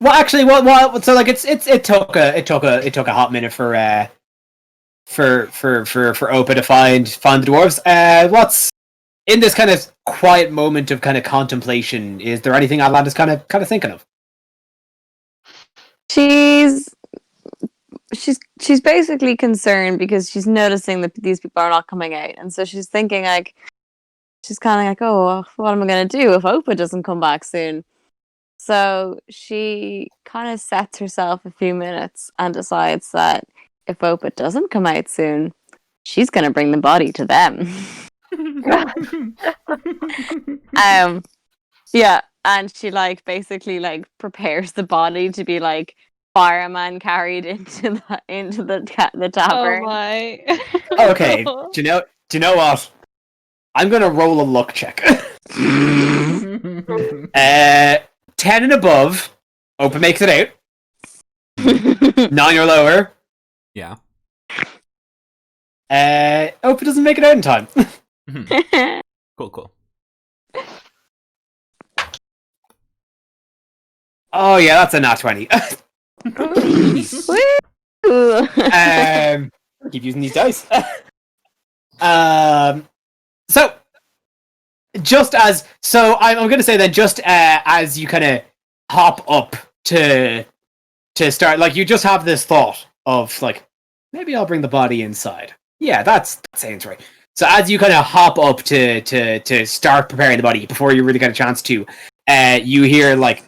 Well, actually, what? So it took a hot minute for Opa to find the dwarves. What's in this kind of quiet moment of kind of contemplation? Is there anything Atlanta's kind of thinking of? She's basically concerned because she's noticing that these people are not coming out, and so she's thinking she's kind of oh, what am I gonna do if Opa doesn't come back soon? So she kind of sets herself a few minutes and decides that if Opa doesn't come out soon, she's going to bring the body to them. Yeah, and she basically prepares the body to be fireman carried into the tavern. Oh my. Okay, do you know what? I'm going to roll a luck check. 10 and above, Opa makes it out. 9 or lower. Yeah. Opa doesn't make it out in time. Cool. Oh yeah, that's a nat 20. Woo! Keep using these dice. So I'm going to say then, just as you kind of hop up to start, like you just have this thought of like, maybe I'll bring the body inside. Yeah, that sounds right. So as you kind of hop up to start preparing the body before you really get a chance to, you hear like,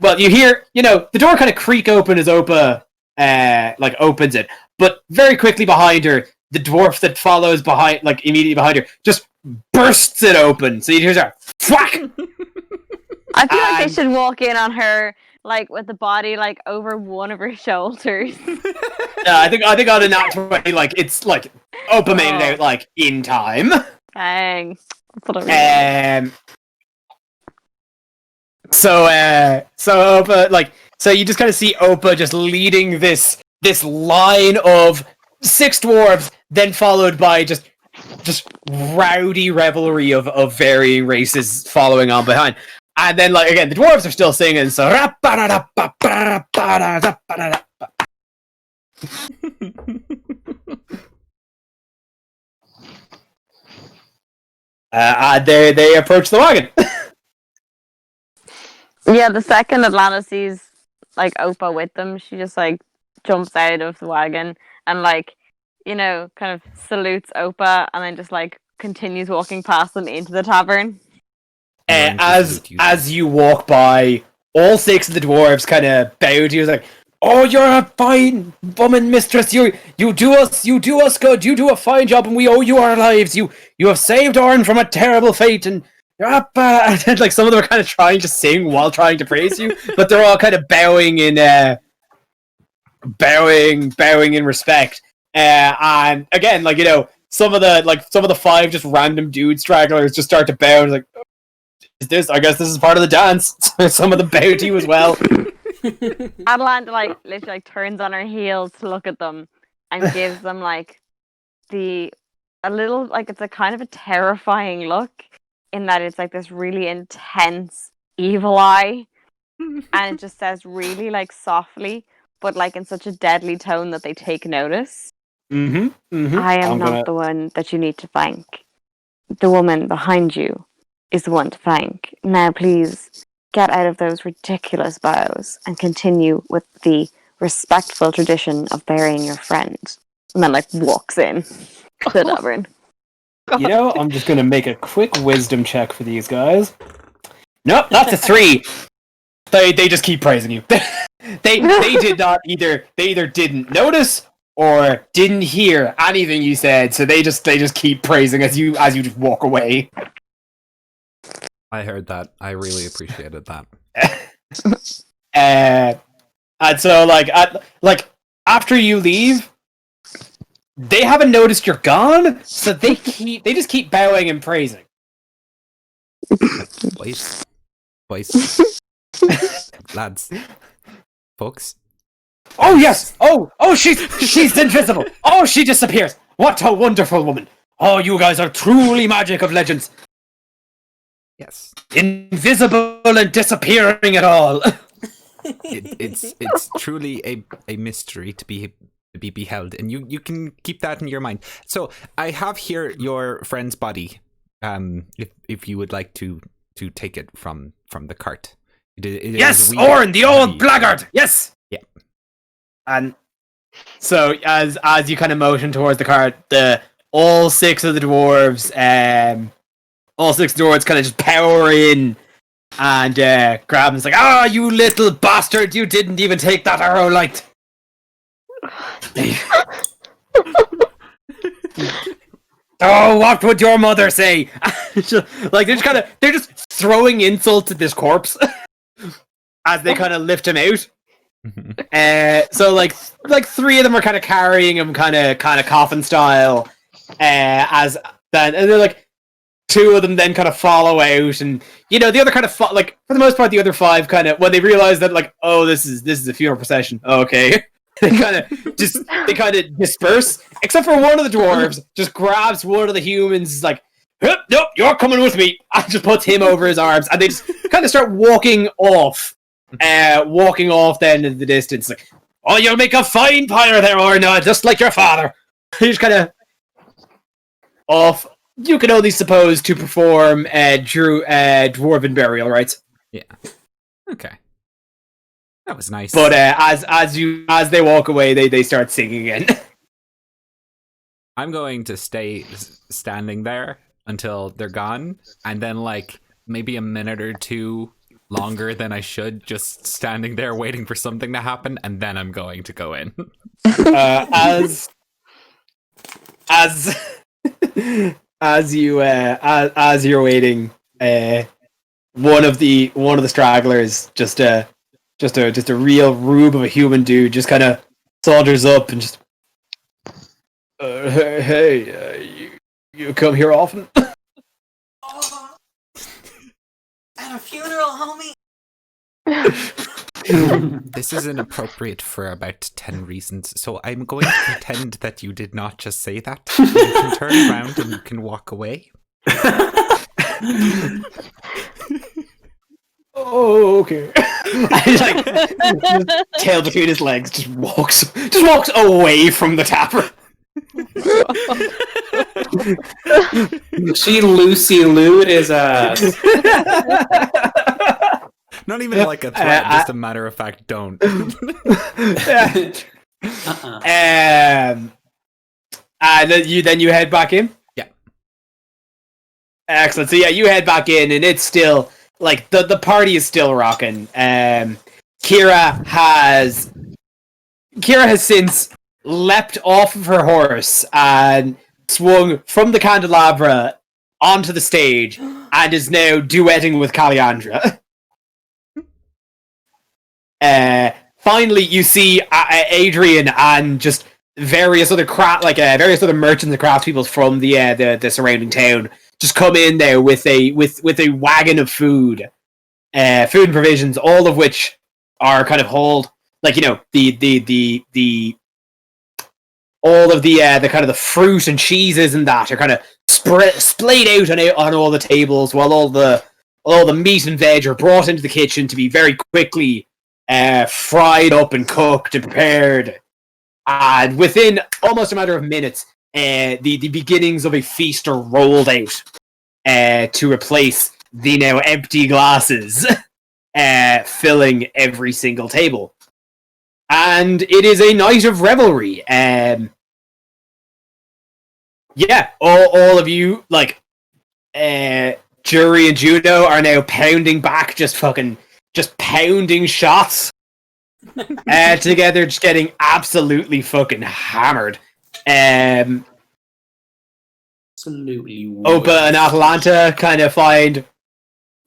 the door kind of creak open as Opa like opens it, but very quickly behind her, the dwarf that follows behind, like immediately behind her, just bursts it open. So you hear her whack. I feel like they should walk in on her like with the body like over one of her shoulders. I think on a nat 20, like it's like Opa made it out like in time. Dang. That's what I mean. So Opa, like, so you just kind of see Opa just leading this line of 6 dwarves, then followed by just rowdy revelry of varying races following on behind. And then, like, again, the dwarves are still singing, so they approach the wagon. Yeah, the second Atlanta sees like Opa with them, she just like jumps out of the wagon and like, kind of salutes Opa and then just like continues walking past them into the tavern. As you walk by, all 6 of the dwarves kind of bow to you, like, "Oh, you're a fine woman, mistress. You do us good. You do a fine job, and we owe you our lives. You have saved Orn from a terrible fate." And and like some of them are kind of trying to sing while trying to praise you, but they're all kind of bowing in respect. And again, like some of the 5 just random dude stragglers just start to bow. And like, I guess this is part of the dance. Some of them bow to you as well. Adeline literally turns on her heels to look at them and gives them it's a kind of a terrifying look, in that it's like this really intense evil eye, and it just says really like softly, but like in such a deadly tone that they take notice. I am not the one that you need to thank. The woman behind you is the one to thank. Now please get out of those ridiculous bows and continue with the respectful tradition of burying your friend. And then walks in to the tavern. I'm just gonna make a quick wisdom check for these guys. Nope, that's a 3. They just keep praising you. they did not either. They either didn't notice or didn't hear anything you said, so they just keep praising as you just walk away. I heard that. I really appreciated that. And so after you leave, they haven't noticed you're gone, so they just keep bowing and praising. Boys, lads, folks. Oh yes! Oh, she's invisible! Oh, she disappears! What a wonderful woman! Oh, you guys are truly magic of legends. Yes. Invisible and disappearing at all. It's truly a mystery to be beheld, and you can keep that in your mind. So I have here your friend's body. If you would like to take it from the cart. Yes, Orn, the old blackguard. Yes. Yeah. And so as you kind of motion towards the cart, all 6 of the dwarves, kind of just power in and grab him. It's like, "Ah, you little bastard! You didn't even take that arrow light." Oh, what would your mother say? They're just throwing insults at this corpse as they kind of lift him out. So like 3 of them are kind of carrying him, kind of coffin style. And they're like 2 of them then kind of follow out, and the other kind of for the most part, the other 5 kind of, when they realize that this is a funeral procession. Okay. They kind of disperse, except for one of the dwarves just grabs one of the humans, like, "Nope, you're coming with me," and just puts him over his arms, and they just kind of start walking off walking off then in the distance, like, "Oh, you'll make a fine pyre there, or not, just like your father." He's kind of off. You can only suppose to perform dwarven burial rites. Yeah. Okay. That was nice. But as they walk away, they start singing again. I'm going to stay standing there until they're gone, and then like maybe a minute or two longer than I should, just standing there waiting for something to happen, and then I'm going to go in. As you're waiting, one of the stragglers, just a real rube of a human dude, just kind of saunters up and just, hey, you come here often? At a funeral, homie. This is inappropriate for about 10 reasons, so I'm going to pretend that you did not just say that. You can turn around and you can walk away. Oh, okay. I just tail between his legs, just walks away from the tapper. She Lucy Lewd his ass. Not even like a threat, just a matter of fact, don't. And then you head back in? Yeah. Excellent. So yeah, you head back in, and it's still, like, the party is still rocking. Kira has since leapt off of her horse and swung from the candelabra onto the stage and is now duetting with Calyandra. Finally, you see Adrian and just various other various other merchants and craftspeople from the surrounding town just come in there with a wagon of food and provisions, all of which are kind of hauled, like, you know, the all of the kind of the fruit and cheeses and that are kind of splayed out on all the tables, while all the meat and veg are brought into the kitchen to be very quickly fried up and cooked and prepared. And within almost a matter of minutes, the beginnings of a feast are rolled out to replace the now empty glasses filling every single table. And it is a night of revelry. Yeah, all of you, like, Jury and Juno are now pounding back, just pounding shots together, just getting absolutely fucking hammered. Absolutely. Opa and Atalanta kind of find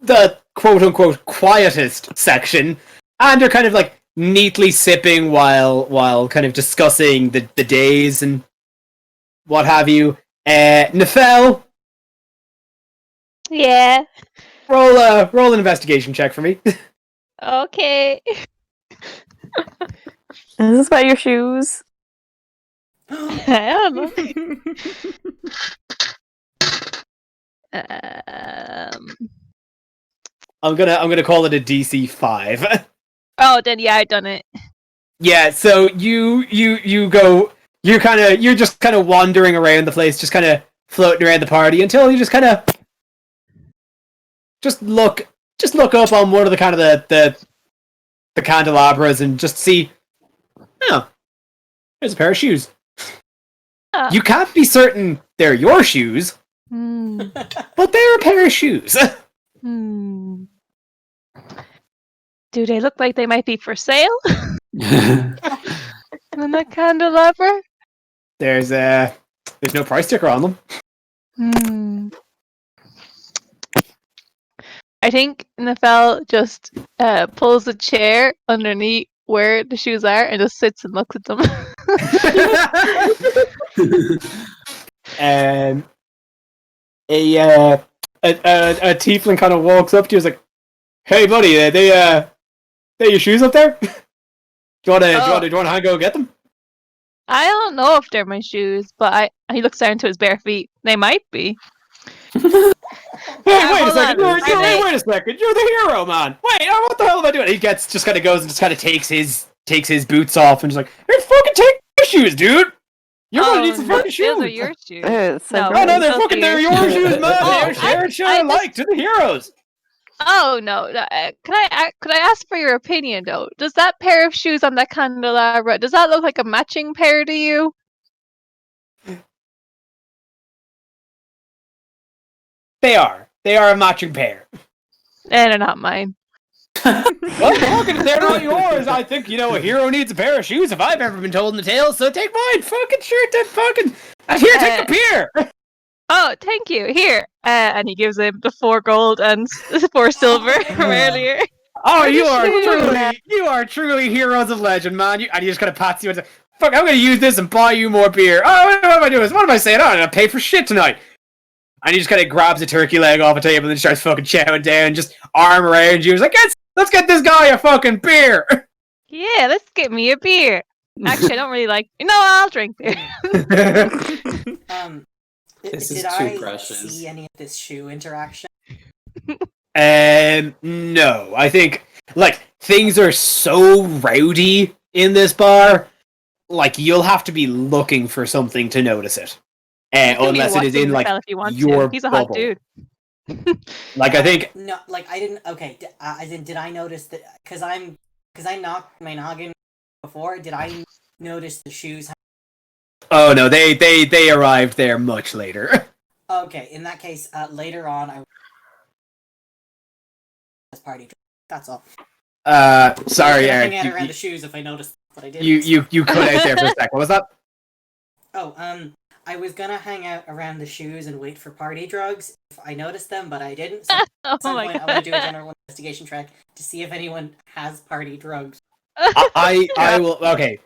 the quote-unquote quietest section, and they're kind of like neatly sipping while kind of discussing the days and what have you. Nefel, Yeah. roll an investigation check for me. Okay. Is this about your shoes? I don't know. I'm gonna call it a DC 5. Oh, then yeah, I done it. Yeah, so you you're just kind of wandering around the place, just kind of floating around the party until you just kind of look up on one of the kind of the candelabras and just see, oh, there's a pair of shoes. You can't be certain they're your shoes, but they're a pair of shoes. Do they look like they might be for sale? In the candelabra? There's no price sticker on them. I think Nefel just pulls a chair underneath where the shoes are and just sits and looks at them. And a tiefling kind of walks up to you and is like, "Hey, buddy, they your shoes up there? Do you want to go get them?" I don't know if they're my shoes, but he looks down to his bare feet. They might be. Hey, wait a hold second! on. Wait a second! You're the hero, man! Wait, what the hell am I doing? He just kind of goes and just kind of takes his boots off and just like, hey, fucking take my shoes, dude! You're gonna need some fucking shoes! Those are your shoes. It's so No, gross. Oh no, those are they're your your shoes. shoes, man! Oh, They're sharing shit I alike to the heroes! Oh no! Could I ask for your opinion though? Does that pair of shoes on that candelabra, does that look like a matching pair to you? They are a matching pair. They're not mine. Well, fucking, if they're not yours, I think, a hero needs a pair of shoes if I've ever been told in the tale, so take mine, fucking shirt, that fucking... Here, take the beer! Oh, thank you. Here. And he gives him the 4 gold and 4 silver from earlier. Oh, you are truly heroes of legend, man. And he just kind of pats you and says, fuck, I'm gonna use this and buy you more beer. Oh, what am I doing? What am I saying? Oh, I'm gonna pay for shit tonight. And he just kind of grabs a turkey leg off a table and starts fucking chowing down, just arm around you. He's like, let's get this guy a fucking beer. Yeah, let's get me a beer. Actually, I don't really like... No, I'll drink beer. This Did is I too precious. see any of this shoe interaction? No. I think, things are so rowdy in this bar, you'll have to be looking for something to notice it. Unless it is in, if you want your to. He's a hot bubble. dude. I think... No, I didn't. Okay, did I notice that? Because I knocked my noggin before. Did I notice the shoes? Oh no, they arrived there much later. Okay, in that case, later on, I was party. That's all. Sorry, Eric. Eric. Around the shoes if I noticed what I did. You cut out there for a sec. What was that? Oh, I was gonna hang out around the shoes and wait for party drugs if I noticed them, but I didn't. So at some point, I'm gonna do a general investigation track to see if anyone has party drugs. I will. Okay.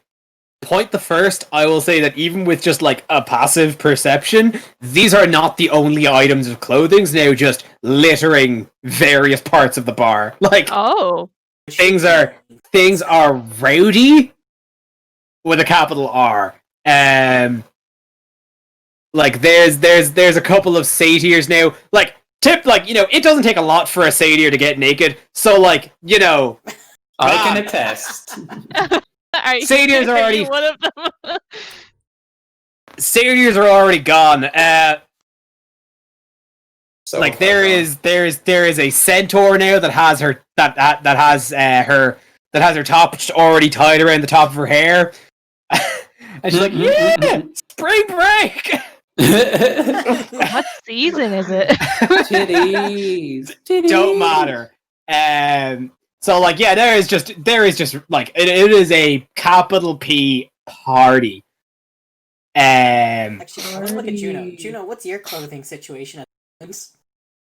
Point the first, I will say that even with just a passive perception, these are not the only items of clothing now just littering various parts of the bar. Oh. Things are rowdy with a capital R. There's a couple of satyrs now. It doesn't take a lot for a satyr to get naked. So I can attest. Satyrs are already one of them. Satyrs are already gone. So there is a centaur now that has her her top just already tied around the top of her hair. And she's like, yeah, spring break. What season is it? Titties. Don't matter. So there is just it is a capital P party. Actually, let's look at Juno. Juno, what's your clothing situation at the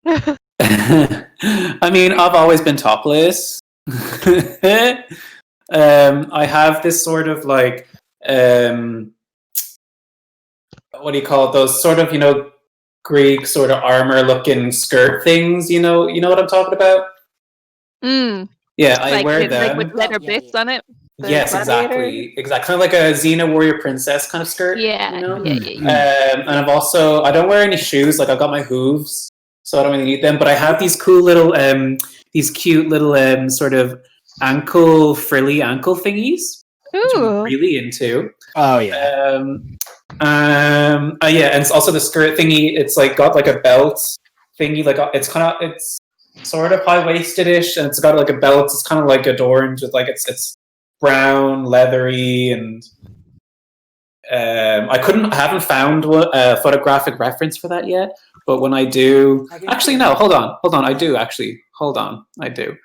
moment? I mean, I've always been topless. I have this sort of what do you call it? Those sort of Greek sort of armor looking skirt things. You know what I'm talking about? Mm. Yeah, I wear them. With leather bits on it. Yes, exactly. Kind of like a Xena warrior princess kind of skirt. Yeah, And I don't wear any shoes. I've got my hooves, so I don't really need them. But I have these cool little, these cute little sort of frilly ankle thingies, which I'm really into. Oh yeah. Yeah, and it's also the skirt thingy. It's got a belt thingy. It's sort of high-waisted-ish, and it's got a belt. It's kind of adorned with it's brown, leathery, and I haven't found a photographic reference for that yet. But when I do, actually no, hold on, I do actually. Hold on, I do.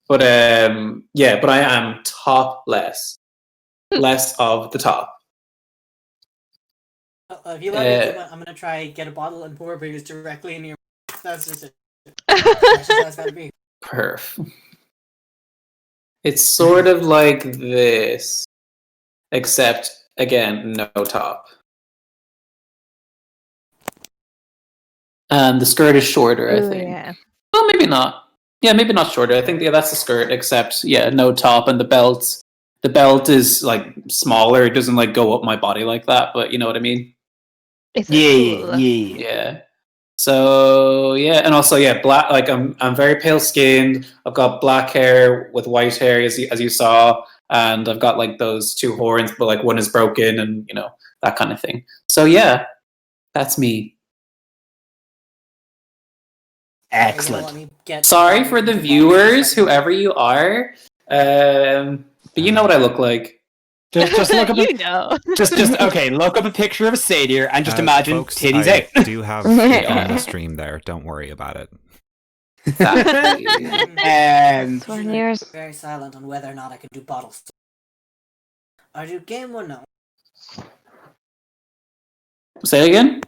But I am topless, less of the top. If you let me, I'm gonna try get a bottle and pour beers directly in your. That's just it. That's how it's gotta be. Perf. It's sort of like this, except again, no top. And the skirt is shorter, I think. Yeah. Well, maybe not. Yeah, maybe not shorter. I think that's the skirt, except no top, and the belt. The belt is smaller. It doesn't go up my body like that, but you know what I mean. It's Yeah, cool. yeah. Yeah. So yeah, and also black. Like I'm very pale skinned. I've got black hair with white hair, as you saw, and I've got like those two horns, but like one is broken, and that kind of thing. So yeah, that's me. Excellent. Sorry for the viewers, whoever you are, but you know what I look like. Just look up. You know. Just okay. Look up a picture of a satyr and just imagine folks, titties I out. do have it on the stream there. Don't worry about it. Years. Very silent on whether or not I can do bottles. Are you game or no? Say it again.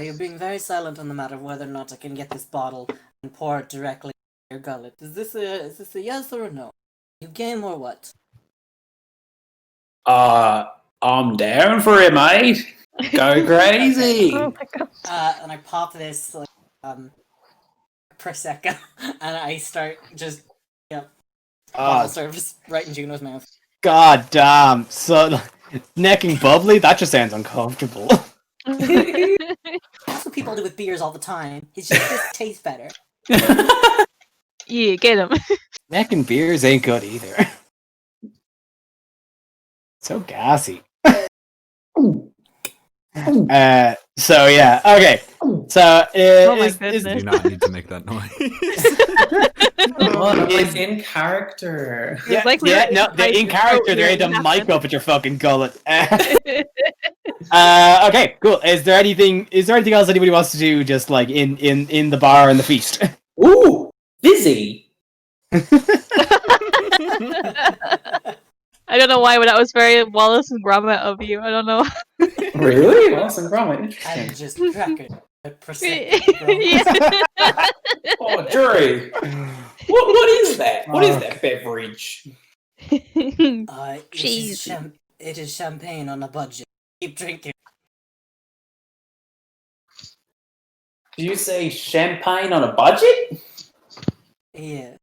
You're being very silent on the matter of whether or not I can get this bottle and pour it directly in your gullet. Is this a yes or a no? You game or what? I'm down for it, mate. Go crazy. Oh my god. And I pop this prosecco, and I start just bottle service right in Juno's mouth. God damn. So necking bubbly. That just sounds uncomfortable. That's what people do with beers all the time. It just tastes better. Yeah, get him. Necking beers ain't good either. So gassy. So yeah, okay. So Oh my You goodness. do not need to make that noise. It's in character. Yeah, like we yeah, were no, in they're in high character. school They ain't a here, mic nothing. up at your fucking gullet. Okay, cool. Is there anything else anybody wants to do? Just like in the bar and the feast. Ooh, busy. I don't know why, but that was very Wallace and Gromit of you. I don't know. Really? Awesome, Gromit. Interesting. And just crack it. Prosecco. Yeah. Oh, jury. What is that? What is that beverage? It is champagne on a budget. Keep drinking. Do you say champagne on a budget? Yeah.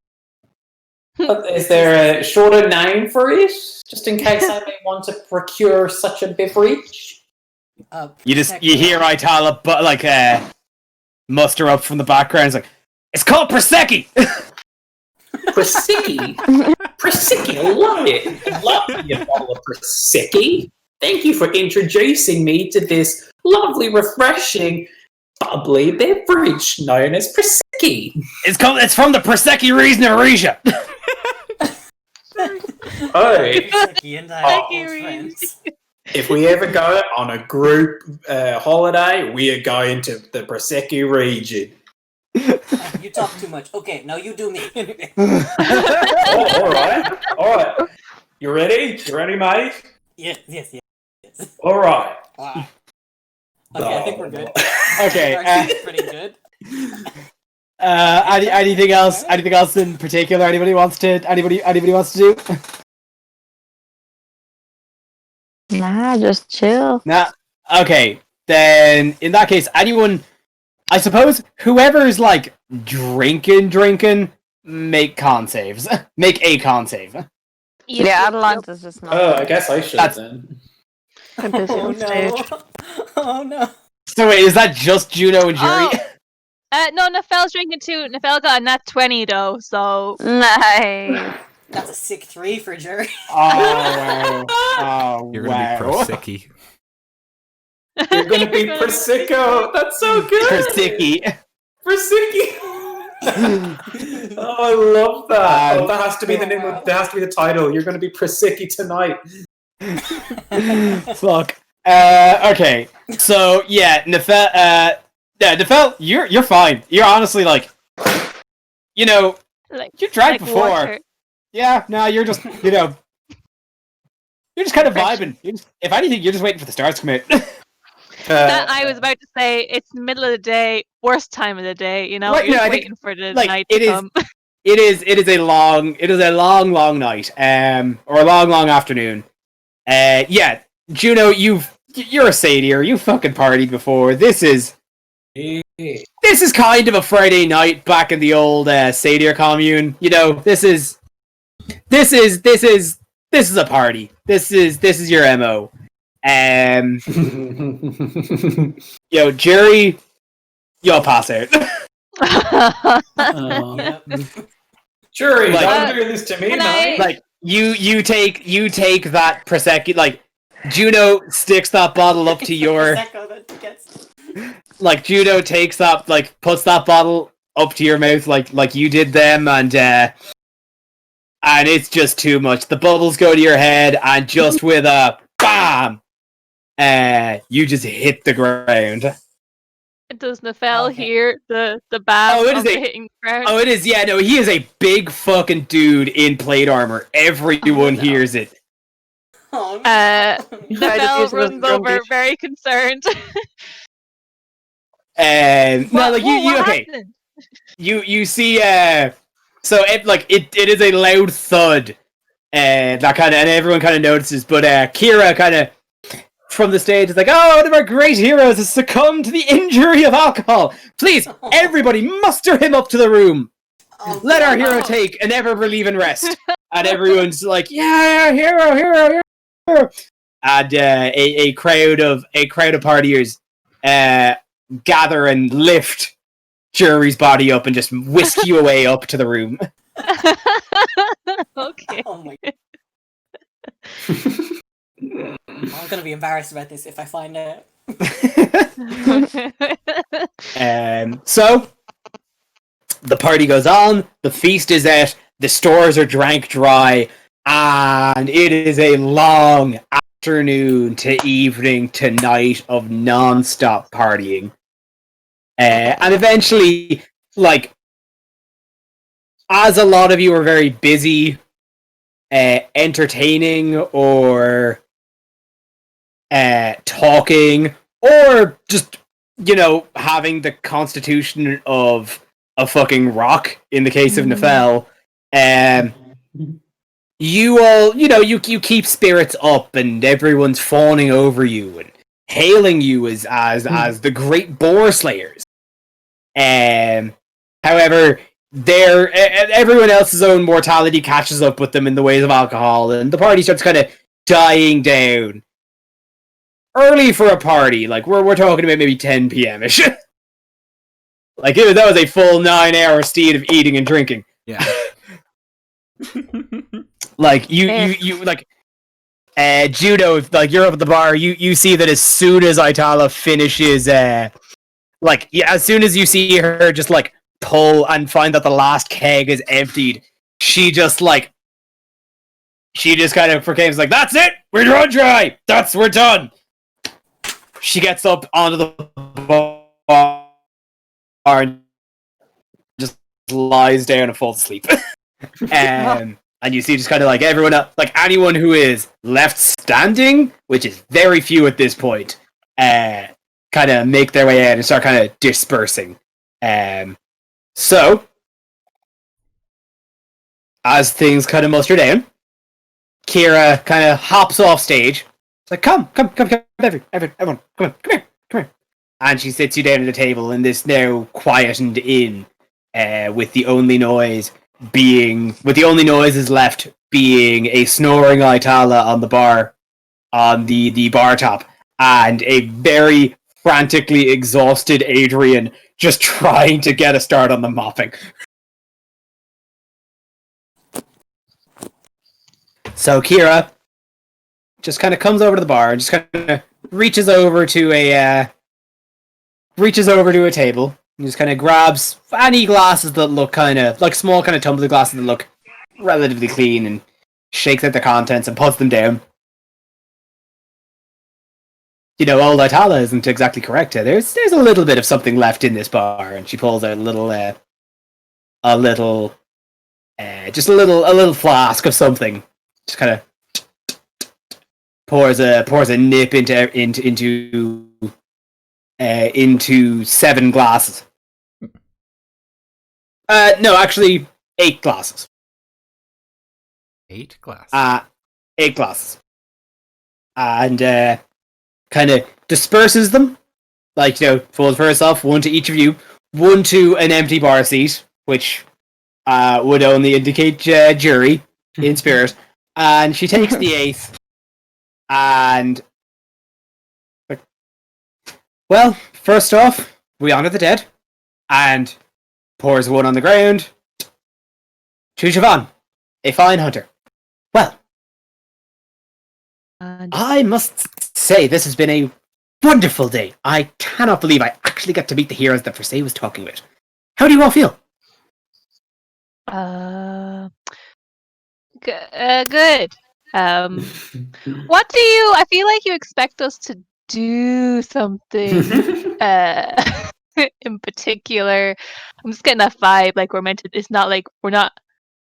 Is there a shorter name for it? Just in case I may want to procure such a beverage? You hear Itala, but like muster up from the background. It's like, it's called Prosecchi. Prosecchi? Prosecchi, I love it. I love me a bottle of Prosecchi. Thank you for introducing me to this lovely, refreshing, bubbly beverage known as Prosecchi. It's from the Prosecchi region of Riga. Hey, Prosecchi and I are old friends. if we ever go on a group holiday, we are going to the Prosecchi region. You talk too much. Okay, now you do me. Oh, all right. You ready? You ready, mate? Yes. All right. Wow. Okay, I think we're good. Okay. Actually, pretty good. Anything else? Anything else in particular? Anybody wants to do? Nah, just chill. Nah. Okay. Then in that case, anyone, I suppose, whoever's like drinking, make con saves. Make a con save. Yeah, Atalanta's just not. Oh, I guess I should then. I'm busy Oh on stage. no. Oh no. So wait, is that just Juno and Jerry? No, Nefel's drinking too. Nefel got a nat 20 though, so. Nice. That's a sick 3 for Jerry. Oh wow! Oh You're gonna be wow! Prosecchi. You're going to be Prosecco. That's so good. Prosecchi. Prosecchi. Oh, I love that. That has to be the name. That has to be the title. You're going to be Prosecchi tonight. Fuck. Okay. So yeah, Nefel, you're fine. You're honestly like, you drank Like before. water. Yeah. No, you're just you're just kind of vibing. If anything, you're just waiting for the stars to come out. That I was about to say, it's the middle of the day, worst time of the day, Right, You're no, I just think, waiting for the like, night it to is- come. It is a long night, or a long afternoon. Yeah, Juno, you're a satyr. You fucking partied before. This is kind of a Friday night back in the old satyr commune. This is a party. This is your MO. Jerry, you'll pass out. Yep. Jury, Like- don't do this to me, Can I- mate. Like you take that prosecco. Like Juno sticks that bottle up to your. Prosecco that gets- Like Juno takes that, like puts that bottle up to your mouth, like you did them, and it's just too much. The bubbles go to your head, and just with a bam, you just hit the ground. Does Nefel Okay. hear the bam Oh, it is of the a- hitting the ground? Oh, it is. Yeah, no, he is a big fucking dude in plate armor. Everyone no. hears it. Oh, no. Nefel runs over, very concerned. No, like Whoa, you what okay. happened? You see, so it is a loud thud, that kind of, and everyone kind of notices. But Kira kind of from the stage is like, "Oh, one of our great heroes has succumbed to the injury of alcohol. Please, everybody, muster him up to the room. Oh, Let our hero no. take an ever-relieving rest." And everyone's like, "Yeah, hero!" And a crowd of partiers gather and lift Jury's body up and just whisk you away up to the room. Okay. Oh my I'm gonna be embarrassed about this if I find out. So the party goes on, the feast is out, the stores are drank dry, and it is a long afternoon to evening to night of non-stop partying. And eventually, like, as a lot of you are very busy entertaining or talking, or just, having the constitution of a fucking rock, in the case of Nefel, you all, you keep spirits up, and everyone's fawning over you and hailing you as the great boar slayers. However, everyone else's own mortality catches up with them in the ways of alcohol, and the party starts kind of dying down. Early for a party, like we're talking about maybe 10 p.m.ish. Like that was a full 9-hour steed of eating and drinking. Yeah. Like you like Judo, like you're up at the bar, you see that as soon as Itala finishes as soon as you see her just like pull and find that the last keg is emptied, she just kind of proclaims like, "That's it! We're run dry! We're done!" She gets up onto the bar and just lies down and falls asleep. And you see just kind of like everyone else, like anyone who is left standing, which is very few at this point, kind of make their way out and start kind of dispersing. So, as things kind of muster down, Kira kind of hops off stage. It's like, come, everyone, come here. And she sits you down at the table in this now quietened inn, with the only noises left being a snoring Itala on the bar, on the bar top, and a very frantically exhausted Adrian just trying to get a start on the mopping. So Kira just kind of comes over to the bar and just kind of reaches over to a table and just kind of grabs any glasses that look kind of like small kind of tumbler glasses that look relatively clean and shakes out the contents and puts them down. Old Itala isn't exactly correct here. There's a little bit of something left in this bar, and she pulls out a little flask of something. Just kind of pours a nip into 7 glasses. No, actually 8 glasses. 8 glasses. 8 glasses. And kind of disperses them, folds for herself, 1 to each of you, 1 to an empty bar seat, which would only indicate Jury in spirit, and she takes the 8th and Well, first off, we honor the dead, and pours one on the ground. To Siobhan, a fine hunter. Well, I must say this has been a wonderful day. I cannot believe I actually got to meet the heroes that Versailles was talking about. How do you all feel? Good. What do you? I feel like you expect us to do something in particular. I'm just getting that vibe, like we're meant to. It's not like we're not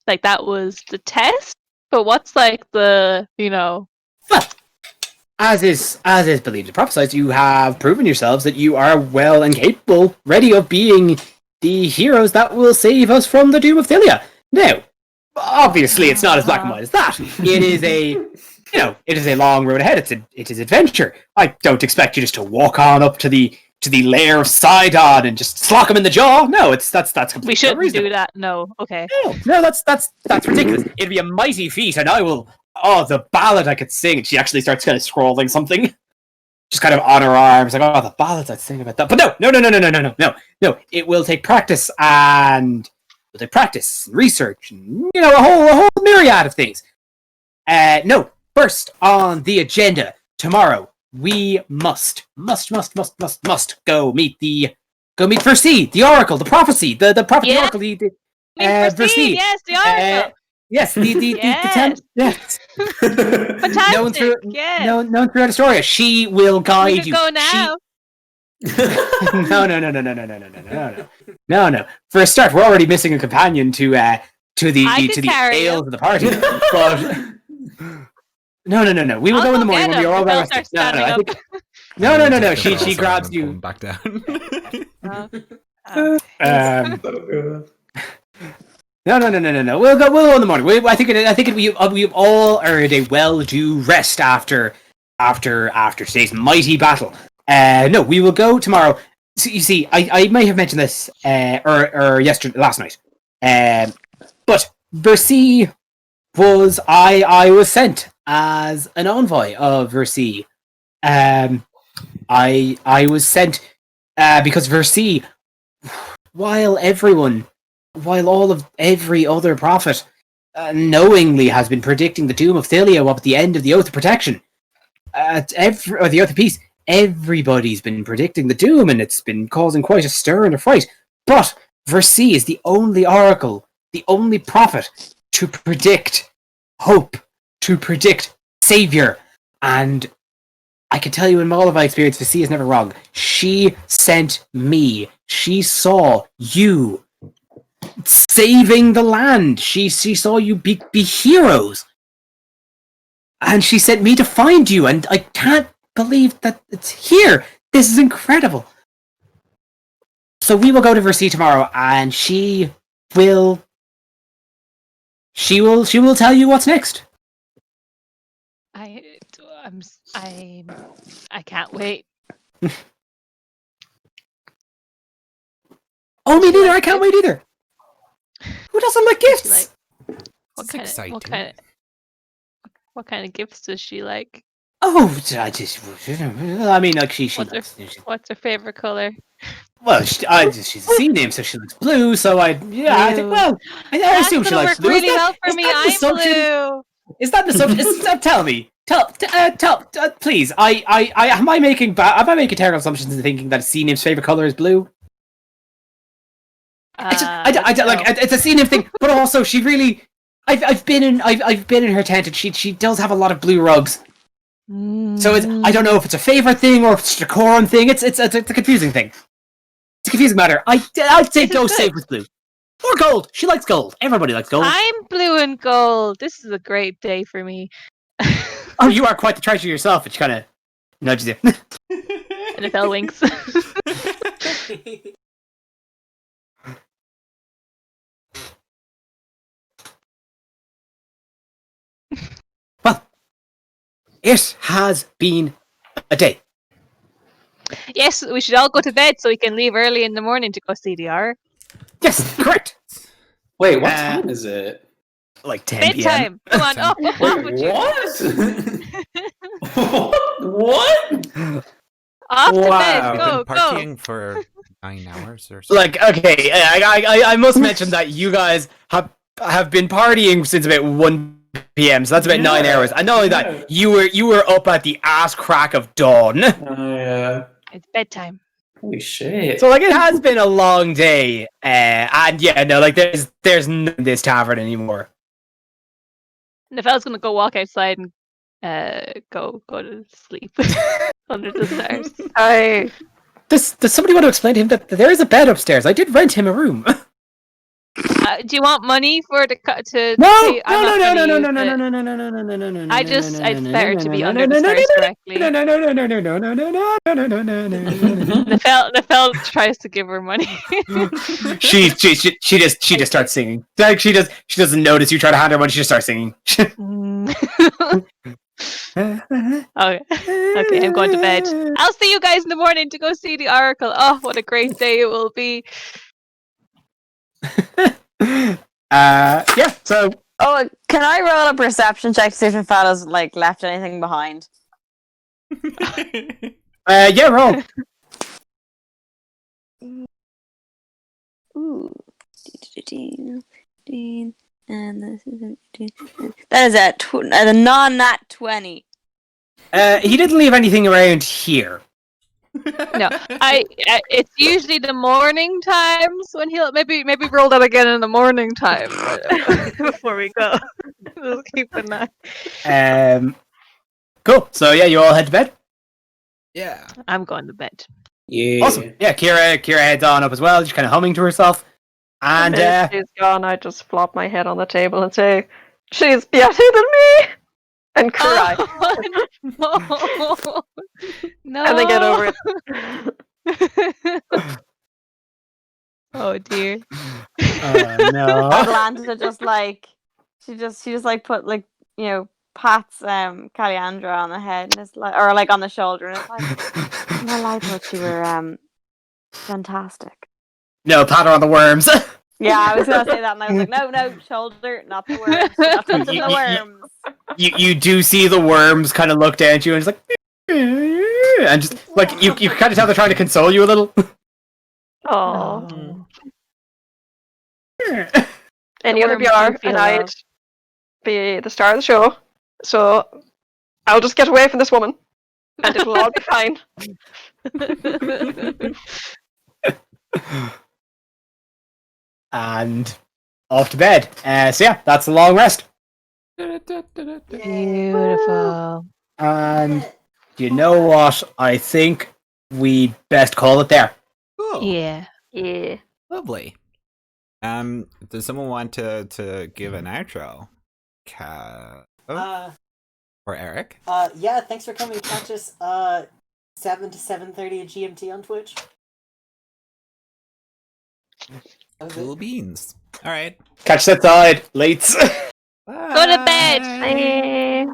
like that was the test. But what's like the Well, as is believed and prophesied, you have proven yourselves that you are well and capable, ready of being the heroes that will save us from the doom of Thylia. Now, obviously, it's not as black and white as that. It is it is a long road ahead. It is adventure. I don't expect you just to walk on up to the lair of Sidon and just slock him in the jaw. No, that's completely we shouldn't unreasonable. do that. No, okay. No, that's ridiculous. It'd be a mighty feat, and I will. Oh, the ballad I could sing. She actually starts kind of scrolling something, just kind of on her arms, like, oh, the ballads I'd sing about that. But no. It will take practice and research, and a whole myriad of things. No, first on the agenda tomorrow, we must go meet Versailles, the Oracle, the prophecy, the prophet, the Oracle, Versailles, yes, the Oracle. Yes, Yes. yes. Fantastic. Known throughout Astoria. She will guide We you. go now. No. For a start, we're already missing a companion to the ales of the party. But no. We will go in the morning when we are all rested. No. She grabs you. Back down. No. We'll go in the morning. I think we all earned a well-due rest after today's mighty battle. No, we will go tomorrow. So you see, I may have mentioned this or last night. But Versailles was I was sent as an envoy of Versailles. I was sent because Versailles, while every other prophet knowingly has been predicting the doom of Thylia up at the end of the Oath of Protection, or the Oath of Peace, everybody's been predicting the doom, and it's been causing quite a stir and a fight. But Versailles is the only oracle, the only prophet to predict hope, to predict savior, and I can tell you in all of my experience, Versailles is never wrong. She sent me. She saw you saving the land. She saw you be heroes. And she sent me to find you, and I can't believe that it's here. This is incredible. So we will go to Versailles tomorrow, and she will tell you what's next. I can't wait. Oh, me neither. I can't wait either. Who doesn't like gifts? What kind of gifts does she like? Oh, I mean, like she What's her favorite color? Well, she's a sea nymph, so she likes blue. So I think. Well, I assume she likes blue. Really well for me. I'm blue. Is that the assumption? Tell me. Tell, please. Am I making terrible assumptions in thinking that a sea nymph's favorite color is blue? It's a sea nymph thing, but also she really. I've been in her tent, and she does have a lot of blue rugs. So I don't know if it's a favorite thing or if it's a decorum thing. It's a confusing thing. It's a confusing matter. I'd say go safe with blue or gold. She likes gold. Everybody likes gold. I'm blue and gold. This is a great day for me. Oh, you are quite the treasure yourself, which kind of nudges you. NFL winks. Well, it has been a day. Yes, we should all go to bed so we can leave early in the morning to go see the R. Yes, correct. Wait, what time is it? Like 10 bedtime. PM. Come on, off with you. What? What? Off to bed. We've Go, been go. partying for 9 hours or something. Like, okay, I must mention that you guys have been partying since about 1 p.m. So that's about 9 hours. And not only that, you were up at the ass crack of dawn. It's bedtime. Holy shit. So like, it has been a long day. And yeah, no, like there's none in this tavern anymore. Nefel's gonna go walk outside and go to sleep under the stars. Does somebody want to explain to him that there is a bed upstairs? I did rent him a room. Do you want money for the to? No, pay? I'm not no. It's better to be under the stars directly. No. Nefel tries to give her money. She just starts singing. Like she doesn't notice you try to hand her money. She just starts singing. Okay, I'm going to bed. I'll see you guys in the morning to go see the Oracle. Oh, what a great day it will be. Yeah, so Oh, can I roll a perception check to see if Nefel's like left anything behind? yeah, roll. Ooh. And that is a non-nat 20. He didn't leave anything around here. No, it's usually the morning times when he'll maybe roll that again in the morning time before we go. We'll keep an eye. Cool. So yeah, you all head to bed. Yeah. I'm going to bed. Yeah. Awesome. Yeah, Kira heads on up as well, just kind of humming to herself. And If she's gone, I just flop my head on the table and say, "She's better than me," and cry, Oh, no. and then get over it. Oh dear. no. Atlanta just like she just like put like pats Caliandra on the head and it's like or like on the shoulder and it's like well I thought you were fantastic. No, pat her on the worms. Yeah, I was gonna say that and I was like no shoulder, not the worms, not touching the worms. You do see the worms kind of look down at you and it's like and just like you kind of tell they're trying to console you a little. Oh. Any other worms BR do feel and I'd love. be the star of the show, so I'll just get away from this woman, and it will all be fine. And off to bed. So yeah, that's a long rest. Beautiful. And you know what? I think we best call it there. Cool. Yeah. Yeah. Lovely. Does someone want to give an outro? Or Eric? Yeah, thanks for coming. Catch us 7 to 7:30 at GMT on Twitch. Cool beans. All right. Catch that side. Lates. Go to bed. Bye.